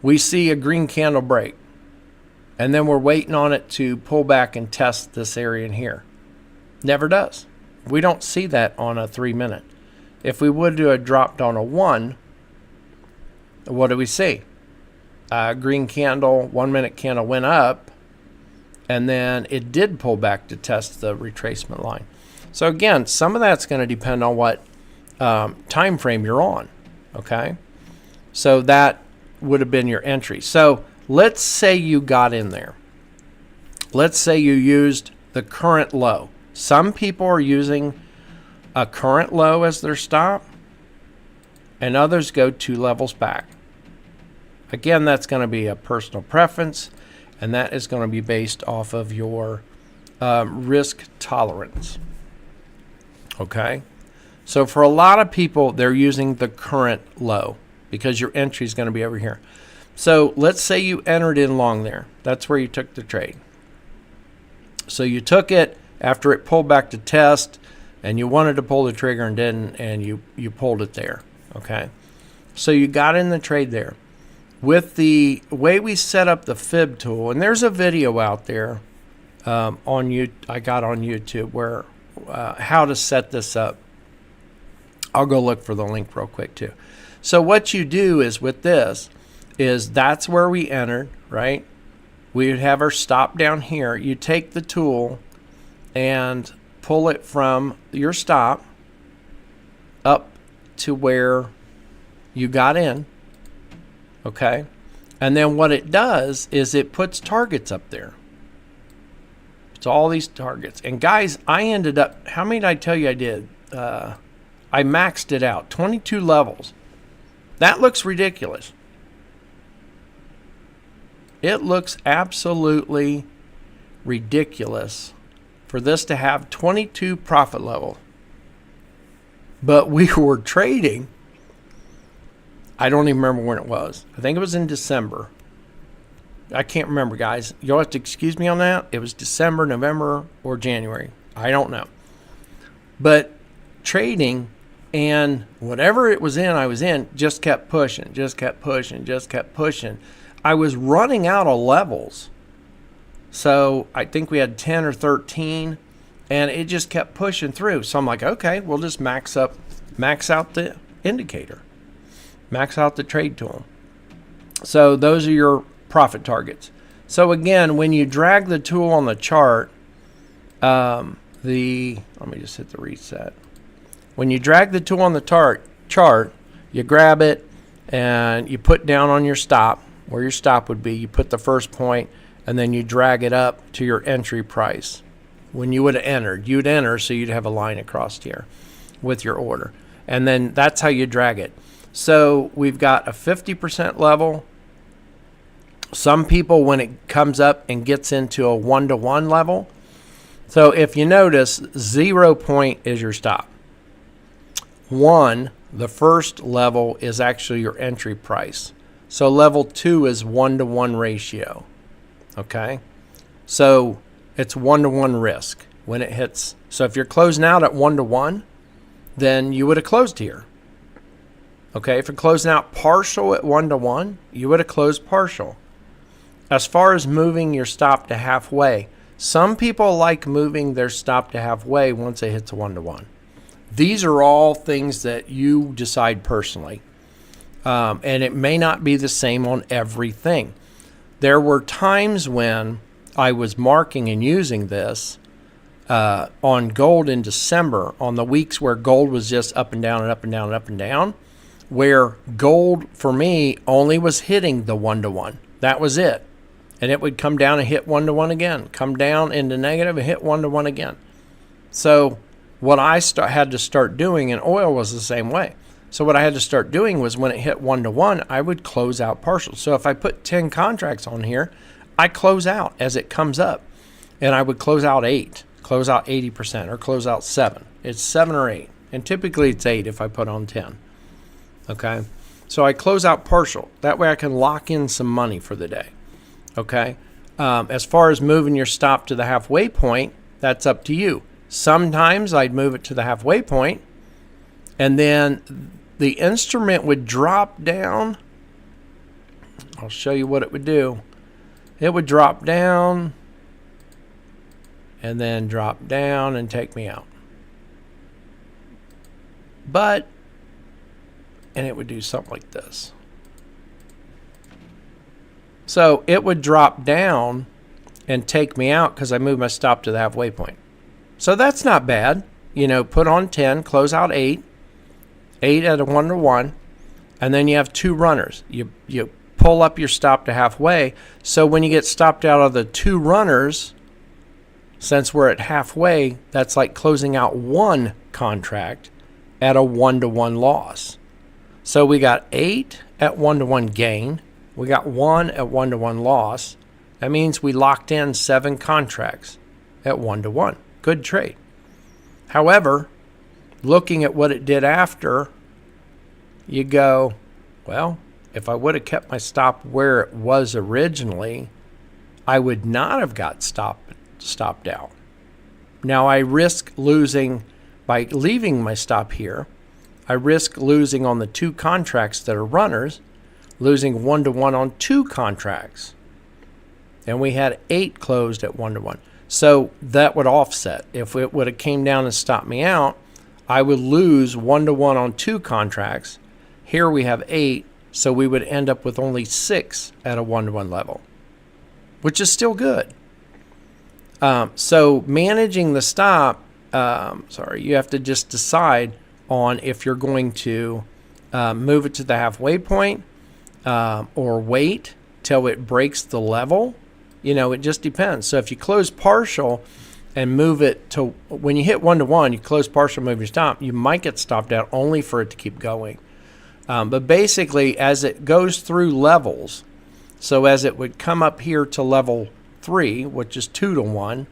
we see a green candle break. And then we're waiting on it to pull back and test this area in here. Never does. We don't see that on a 3 minute. If we would have dropped on a 1, what do we see? Green candle, 1 minute candle went up, and then it did pull back to test the retracement line. So again, some of that's going to depend on what time frame you're on, okay? So that would have been your entry. So let's say you got in there. Let's say you used the current low. Some people are using a current low as their stop, and others go 2 levels back. Again, that's going to be a personal preference, and that is going to be based off of your risk tolerance. Okay? So for a lot of people, they're using the current low because your entry is going to be over here. So let's say you entered in long there. That's where you took the trade. So you took it after it pulled back to test, and you wanted to pull the trigger and didn't, and you pulled it there. Okay? So you got in the trade there. With the way we set up the fib tool, and there's a video out there I got on YouTube where how to set this up. I'll go look for the link real quick too. So what you do is with this is that's where we entered, right? We would have our stop down here. You take the tool and pull it from your stop up to where you got in, okay? And then what it does is it puts targets up there. It's all these targets. And guys, I ended up, how many did I tell you I did? I maxed it out, 22 levels. That looks ridiculous. It looks absolutely ridiculous for this to have 22 profit levels. But we were trading, I don't even remember when it was. I think it was in December. I can't remember, guys. You'll have to excuse me on that. It was December, November, or January. I don't know. But trading, and whatever it was in, I was in, just kept pushing, just kept pushing, just kept pushing. I was running out of levels. So I think we had 10 or 13, and it just kept pushing through. So I'm like, okay, we'll just max out the indicator, max out the trade tool. So those are your profit targets. So again, when you drag the tool on the chart, let me just hit the reset. When you drag the tool on the chart, you grab it and you put down on your stop, where your stop would be. You put the first point, and then you drag it up to your entry price. When you would have entered, you'd enter, so you'd have a line across here with your order. And then that's how you drag it. So we've got a 50% level. Some people, when it comes up and gets into a 1-to-1 level, so if you notice, 0 point is your stop. 1, the first level, is actually your entry price. So level 2 is 1-to-1 ratio. Okay? So it's 1-to-1 risk when it hits. So if you're closing out at 1-to-1, then you would have closed here. Okay? If you're closing out partial at 1-to-1, you would have closed partial. As far as moving your stop to halfway, some people like moving their stop to halfway once it hits a 1-to-1. These are all things that you decide personally. And it may not be the same on everything. There were times when I was marking and using this on gold in December, on the weeks where gold was just up and down and up and down and up and down, where gold for me only was hitting the 1-to-1. That was it. And it would come down and hit 1-to-1 again, come down into negative and hit 1-to-1 again. So what I had to start doing, and oil was the same way. So what I had to start doing was when it hit 1-to-1, I would close out partial. So if I put 10 contracts on here, I close out as it comes up. And I would close out 8, close out 80%, or close out 7. It's 7 or 8. And typically it's 8 if I put on 10. Okay? So I close out partial. That way I can lock in some money for the day. Okay? As far as moving your stop to the halfway point, that's up to you. Sometimes I'd move it to the halfway point, and then the instrument would drop down. I'll show you what it would do. It would drop down and then drop down and take me out. And it would do something like this. So it would drop down and take me out because I moved my stop to the halfway point. So that's not bad. You know, put on 10, close out 8 at a 1-to-1, and then you have 2 runners. You pull up your stop to halfway. So when you get stopped out of the 2 runners, since we're at halfway, that's like closing out 1 contract at a 1-to-1 loss. So we got 8 at 1-to-1 gain. We got 1 at 1-to-1 loss. That means we locked in 7 contracts at 1-to-1. Good trade. However, looking at what it did after, you go, well, if I would have kept my stop where it was originally, I would not have got stopped out. Now I risk losing by leaving my stop here. I risk losing on the 2 contracts that are runners, losing 1-to-1 on 2 contracts. And we had 8 closed at 1-to-1. So that would offset. If it would have came down and stopped me out, I would lose 1-to-1 on 2 contracts. Here we have 8, so we would end up with only 6 at a 1-to-1 level, which is still good. So managing the stop, you have to just decide on if you're going to move it to the halfway point or wait till it breaks the level. You know, it just depends. So if you close partial and move it to, when you hit 1-to-1, you close partial, move your stop, you might get stopped out only for it to keep going. But basically, as it goes through levels, so as it would come up here to level 3, which is 2-to-1,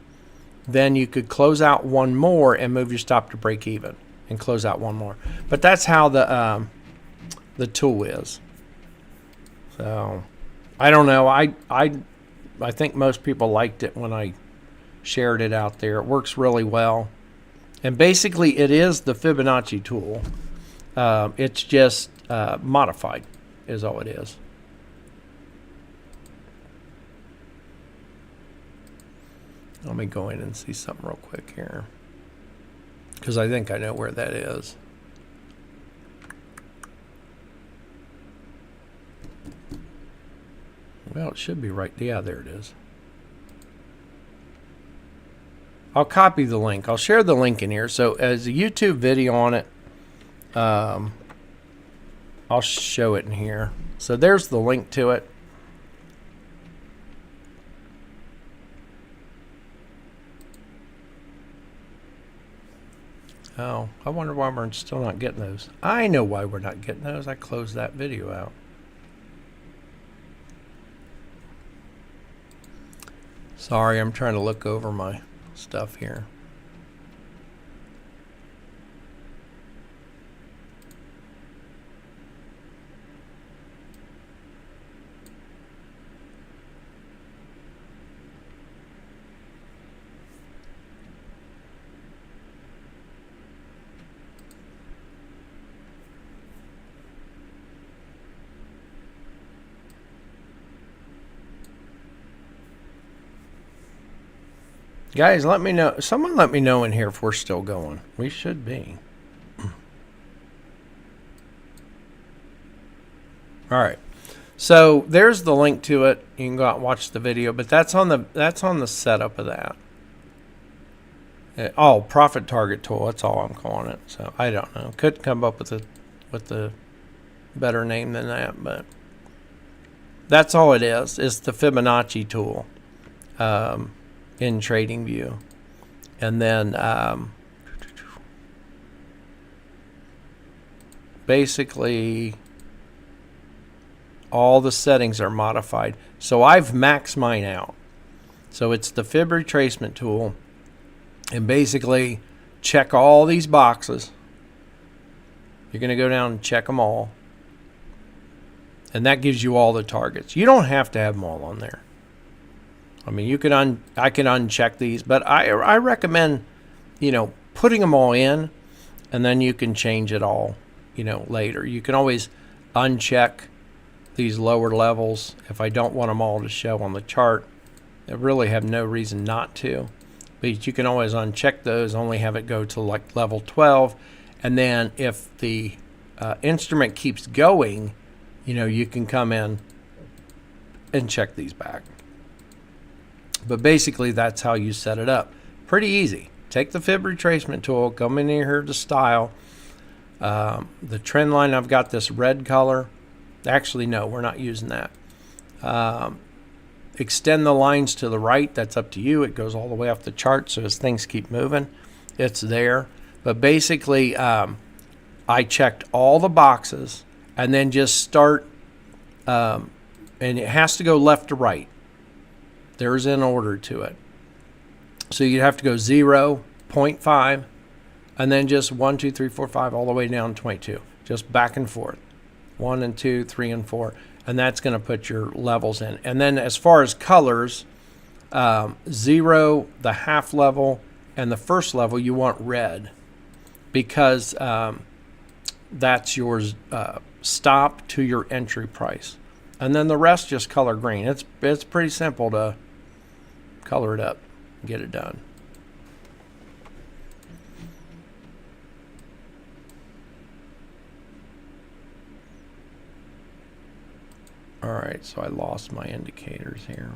then you could close out 1 more and move your stop to break even and close out 1 more. But that's how the tool is. So I don't know. I think most people liked it when I shared it out there. It works really well. And basically it is the Fibonacci tool. It's just modified is all it is. Let me go in and see something real quick here, because I think I know where that is. Well, it should be right. Yeah, there it is. I'll copy the link. I'll share the link in here. So as a YouTube video on it, I'll show it in here. So there's the link to it. Oh, I wonder why we're still not getting those. I know why we're not getting those. I closed that video out. Sorry, I'm trying to look over my stuff here. Guys, let me know. Someone let me know in here if we're still going. We should be. All right. So there's the link to it. You can go out and watch the video, but that's on the setup of that. Oh, profit target tool. That's all I'm calling it. So I don't know. Couldn't come up with a better name than that, but that's all it is. It's the Fibonacci tool in TradingView, and then basically all the settings are modified. So I've maxed mine out. So it's the fib retracement tool, and basically check all these boxes. You're going to go down and check them all, and that gives you all the targets. You don't have to have them all on there. I mean, you can I can uncheck these, but I recommend, putting them all in, and then you can change it all, later. You can always uncheck these lower levels if I don't want them all to show on the chart. I really have no reason not to, but you can always uncheck those, only have it go to like level 12, and then if the instrument keeps going, you can come in and check these back. But basically that's how you set it up. Pretty easy. Take the fib retracement tool, come in here to style. The trend line, I've got this red color. Actually, no, we're not using that. Extend the lines to the right. That's up to you. It goes all the way off the chart, so as things keep moving, it's there. But basically, I checked all the boxes and then just start, and it has to go left to right. There's an order to it. So you have to go 0, 0.5, and then just 1, 2, 3, 4, 5, all the way down to 22. Just back and forth. 1 and 2, 3 and 4, and that's going to put your levels in. And then as far as colors, 0, the half level, and the first level, you want red, because that's your stop to your entry price. And then the rest just color green. It's pretty simple to color it up, get it done. All right, so I lost my indicators here.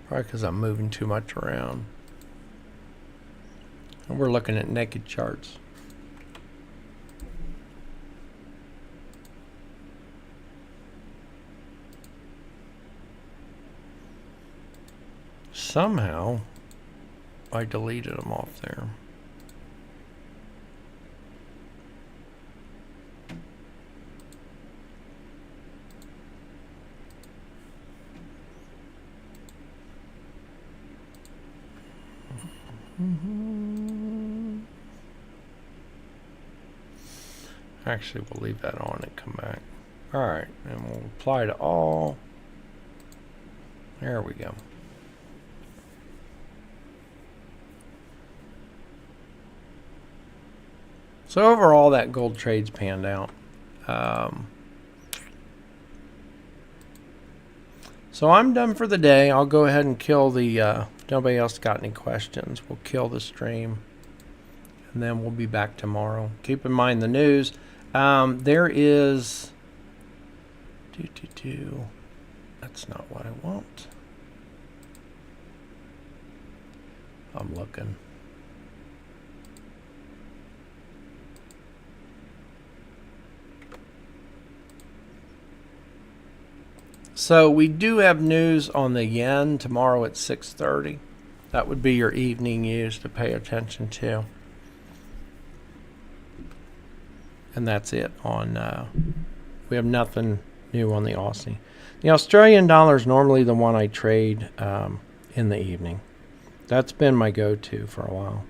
Probably because I'm moving too much around. And we're looking at naked charts. Somehow, I deleted them off there. Actually, we'll leave that on and come back. All right, and we'll apply to all. There we go. So overall, that gold trade's panned out. So I'm done for the day. I'll go ahead and kill the, if nobody else got any questions, we'll kill the stream. And then we'll be back tomorrow. Keep in mind the news. There is, that's not what I want. I'm looking. So we do have news on the yen tomorrow at 6:30. That would be your evening news to pay attention to. And that's it on, we have nothing new on the Aussie. The Australian dollar is normally the one I trade in the evening. That's been my go-to for a while.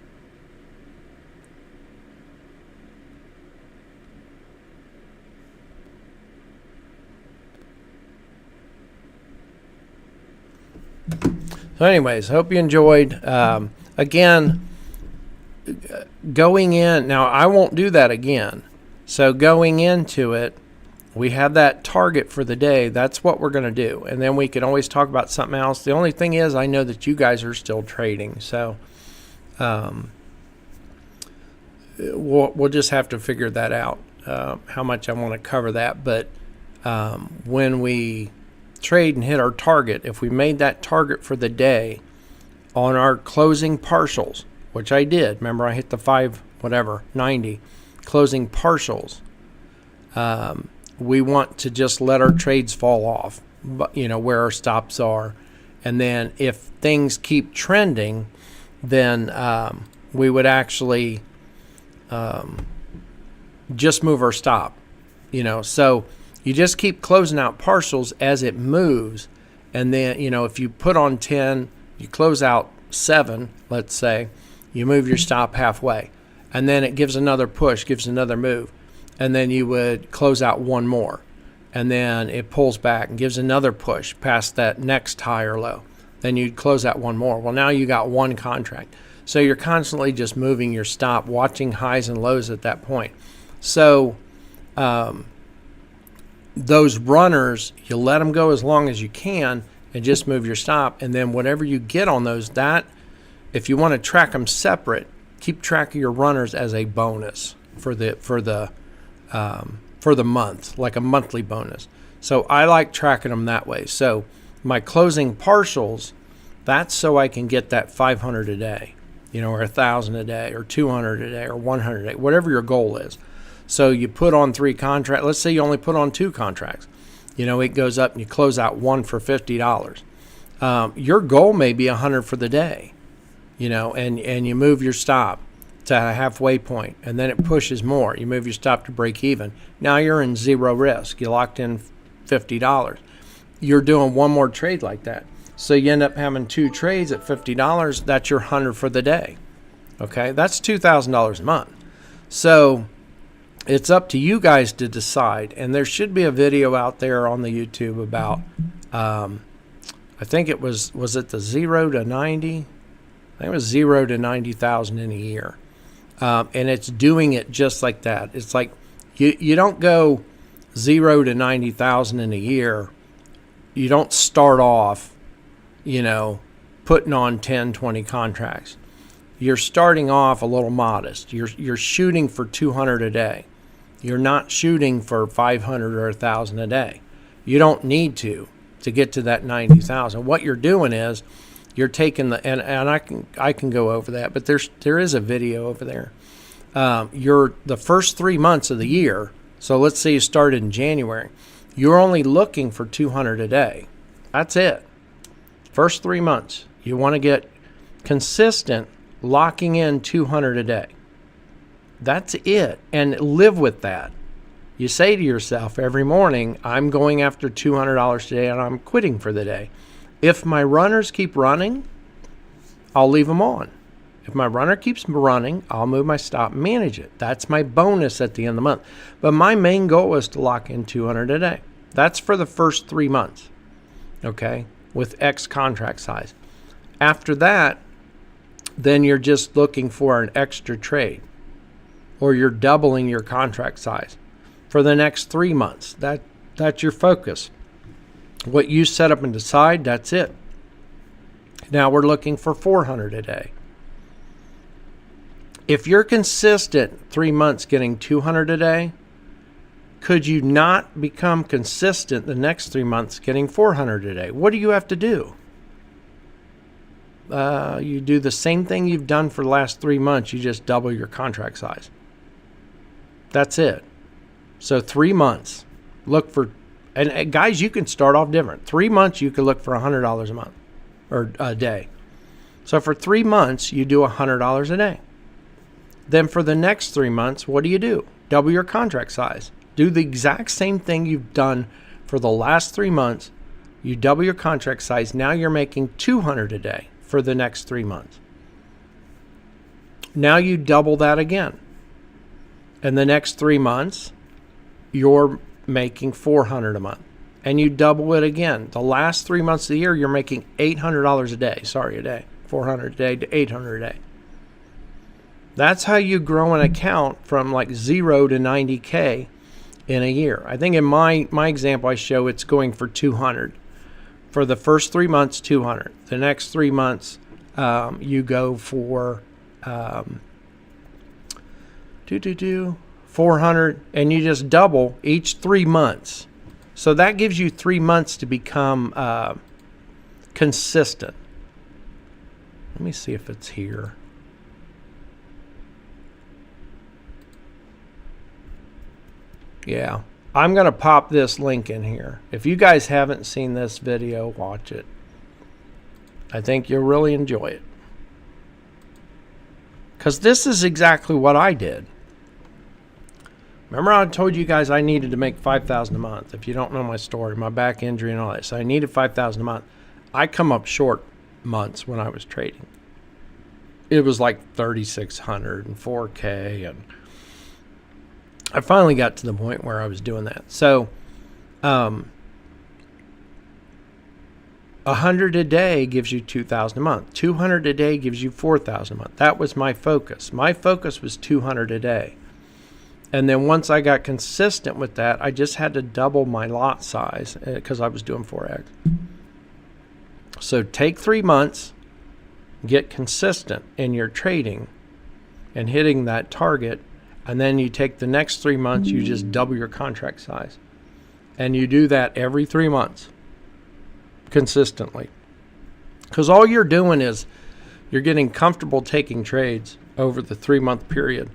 So anyways, hope you enjoyed. Again, going in, now I won't do that again. So going into it, we have that target for the day. That's what we're going to do. And then we can always talk about something else. The only thing is I know that you guys are still trading. So we'll just have to figure that out, how much I want to cover that. But when we trade and hit our target, if we made that target for the day on our closing partials, which I did, remember I hit the 90 closing partials, we want to just let our trades fall off, but where our stops are. And then if things keep trending, then we would actually just move our stop. So you just keep closing out partials as it moves. And then, if you put on 10, you close out 7, let's say, you move your stop halfway. And then it gives another push, gives another move. And then you would close out one more. And then it pulls back and gives another push past that next high or low. Then you'd close out one more. Well, now you got one contract. So you're constantly just moving your stop, watching highs and lows at that point. So those runners, you let them go as long as you can and just move your stop. And then whatever you get on those, that if you want to track them separate, keep track of your runners as a bonus for the month, like a monthly bonus. So I like tracking them that way. So my closing partials, that's so I can get that 500 a day, or 1,000 a day, or 200 a day, or 100 a day, whatever your goal is. So you put on 3 contracts. Let's say you only put on 2 contracts. It goes up and you close out one for $50. Your goal may be 100 for the day, and you move your stop to a halfway point, and then it pushes more. You move your stop to break even. Now you're in zero risk. You locked in $50. You're doing one more trade like that. So you end up having 2 trades at $50. That's your 100 for the day. Okay, that's $2,000 a month. So it's up to you guys to decide. And there should be a video out there on the YouTube about, I think it was it the 0 to 90? I think it was 0 to 90,000 in a year. And it's doing it just like that. It's like you don't go 0 to 90,000 in a year. You don't start off, putting on 10, 20 contracts. You're starting off a little modest. You're shooting for 200 a day. You're not shooting for 500 or 1,000 a day. You don't need to get to that 90,000. What you're doing is you're taking and I can go over that, but there is a video over there. You're the first 3 months of the year. So let's say you started in January. You're only looking for 200 a day. That's it. First 3 months, you want to get consistent, locking in 200 a day. That's it. And live with that. You say to yourself every morning, I'm going after $200 today and I'm quitting for the day. If my runners keep running, I'll leave them on. If my runner keeps running, I'll move my stop and manage it. That's my bonus at the end of the month. But my main goal is to lock in 200 a day. That's for the first 3 months, okay, with X contract size. After that, then you're just looking for an extra trade, or you're doubling your contract size for the next 3 months. That's your focus. What you set up and decide, that's it. Now we're looking for 400 a day. If you're consistent 3 months getting 200 a day, could you not become consistent the next 3 months getting 400 a day? What do you have to do? You do the same thing you've done for the last 3 months. You just double your contract size. That's it. So 3 months. Look for, and guys, you can start off different. 3 months, you could look for $100 a month or a day. So for 3 months, you do $100 a day. Then for the next 3 months, what do? Double your contract size. Do the exact same thing you've done for the last 3 months. You double your contract size. Now you're making 200 a day for the next 3 months. Now you double that again. In the next 3 months, you're making 400 a month. And you double it again. The last 3 months of the year, you're making $800 a day. Sorry, a day. 400 a day to 800 a day. That's how you grow an account from like 0 to 90K in a year. I think in my example I show it's going for 200. For the first 3 months, 200. The next 3 months, you go for 400, and you just double each 3 months. So that gives you 3 months to become consistent. Let me see if it's here. Yeah, I'm going to pop this link in here. If you guys haven't seen this video, watch it. I think you'll really enjoy it. Because this is exactly what I did. Remember I told you guys I needed to make $5,000 a month. If you don't know my story, my back injury and all that. So I needed $5,000 a month. I come up short months when I was trading. It was like 3,600 and 4K, and I finally got to the point where I was doing that. So 100 a day gives you 2,000 a month. 200 a day gives you 4,000 a month. That was my focus. My focus was 200 a day. And then once I got consistent with that, I just had to double my lot size because I was doing Forex. So take 3 months, get consistent in your trading and hitting that target, and then you take the next 3 months, you just double your contract size. And you do that every 3 months consistently. Because all you're doing is you're getting comfortable taking trades over the 3 month period.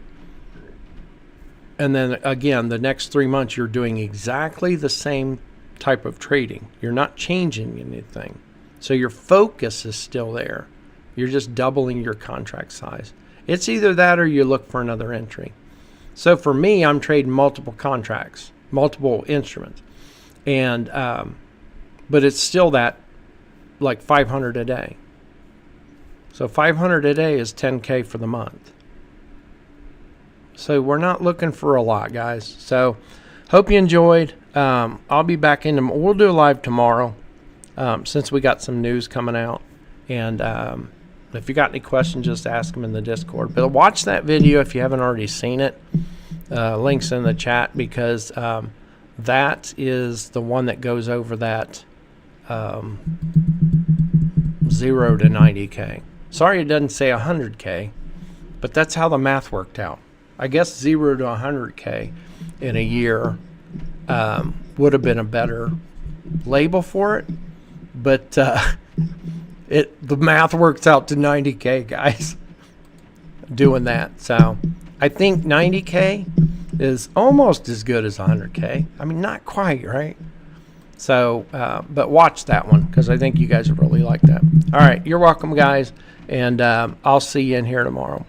And then again, the next 3 months, you're doing exactly the same type of trading. You're not changing anything. So your focus is still there. You're just doubling your contract size. It's either that or you look for another entry. So for me, I'm trading multiple contracts, multiple instruments. And, but it's still that like 500 a day. So 500 a day is 10K for the month. So we're not looking for a lot, guys. So hope you enjoyed. I'll be back in them. We'll do a live tomorrow since we got some news coming out. And if you got any questions, just ask them in the Discord. But watch that video if you haven't already seen it. Links in the chat, because that is the one that goes over that 0 to 90K. Sorry it doesn't say 100K, but that's how the math worked out. I guess 0 to 100K in a year would have been a better label for it, but the math works out to 90K, guys, doing that. So I think 90K is almost as good as 100K. I mean, not quite, right? So, but watch that one, because I think you guys will really like that. All right, you're welcome, guys, and I'll see you in here tomorrow.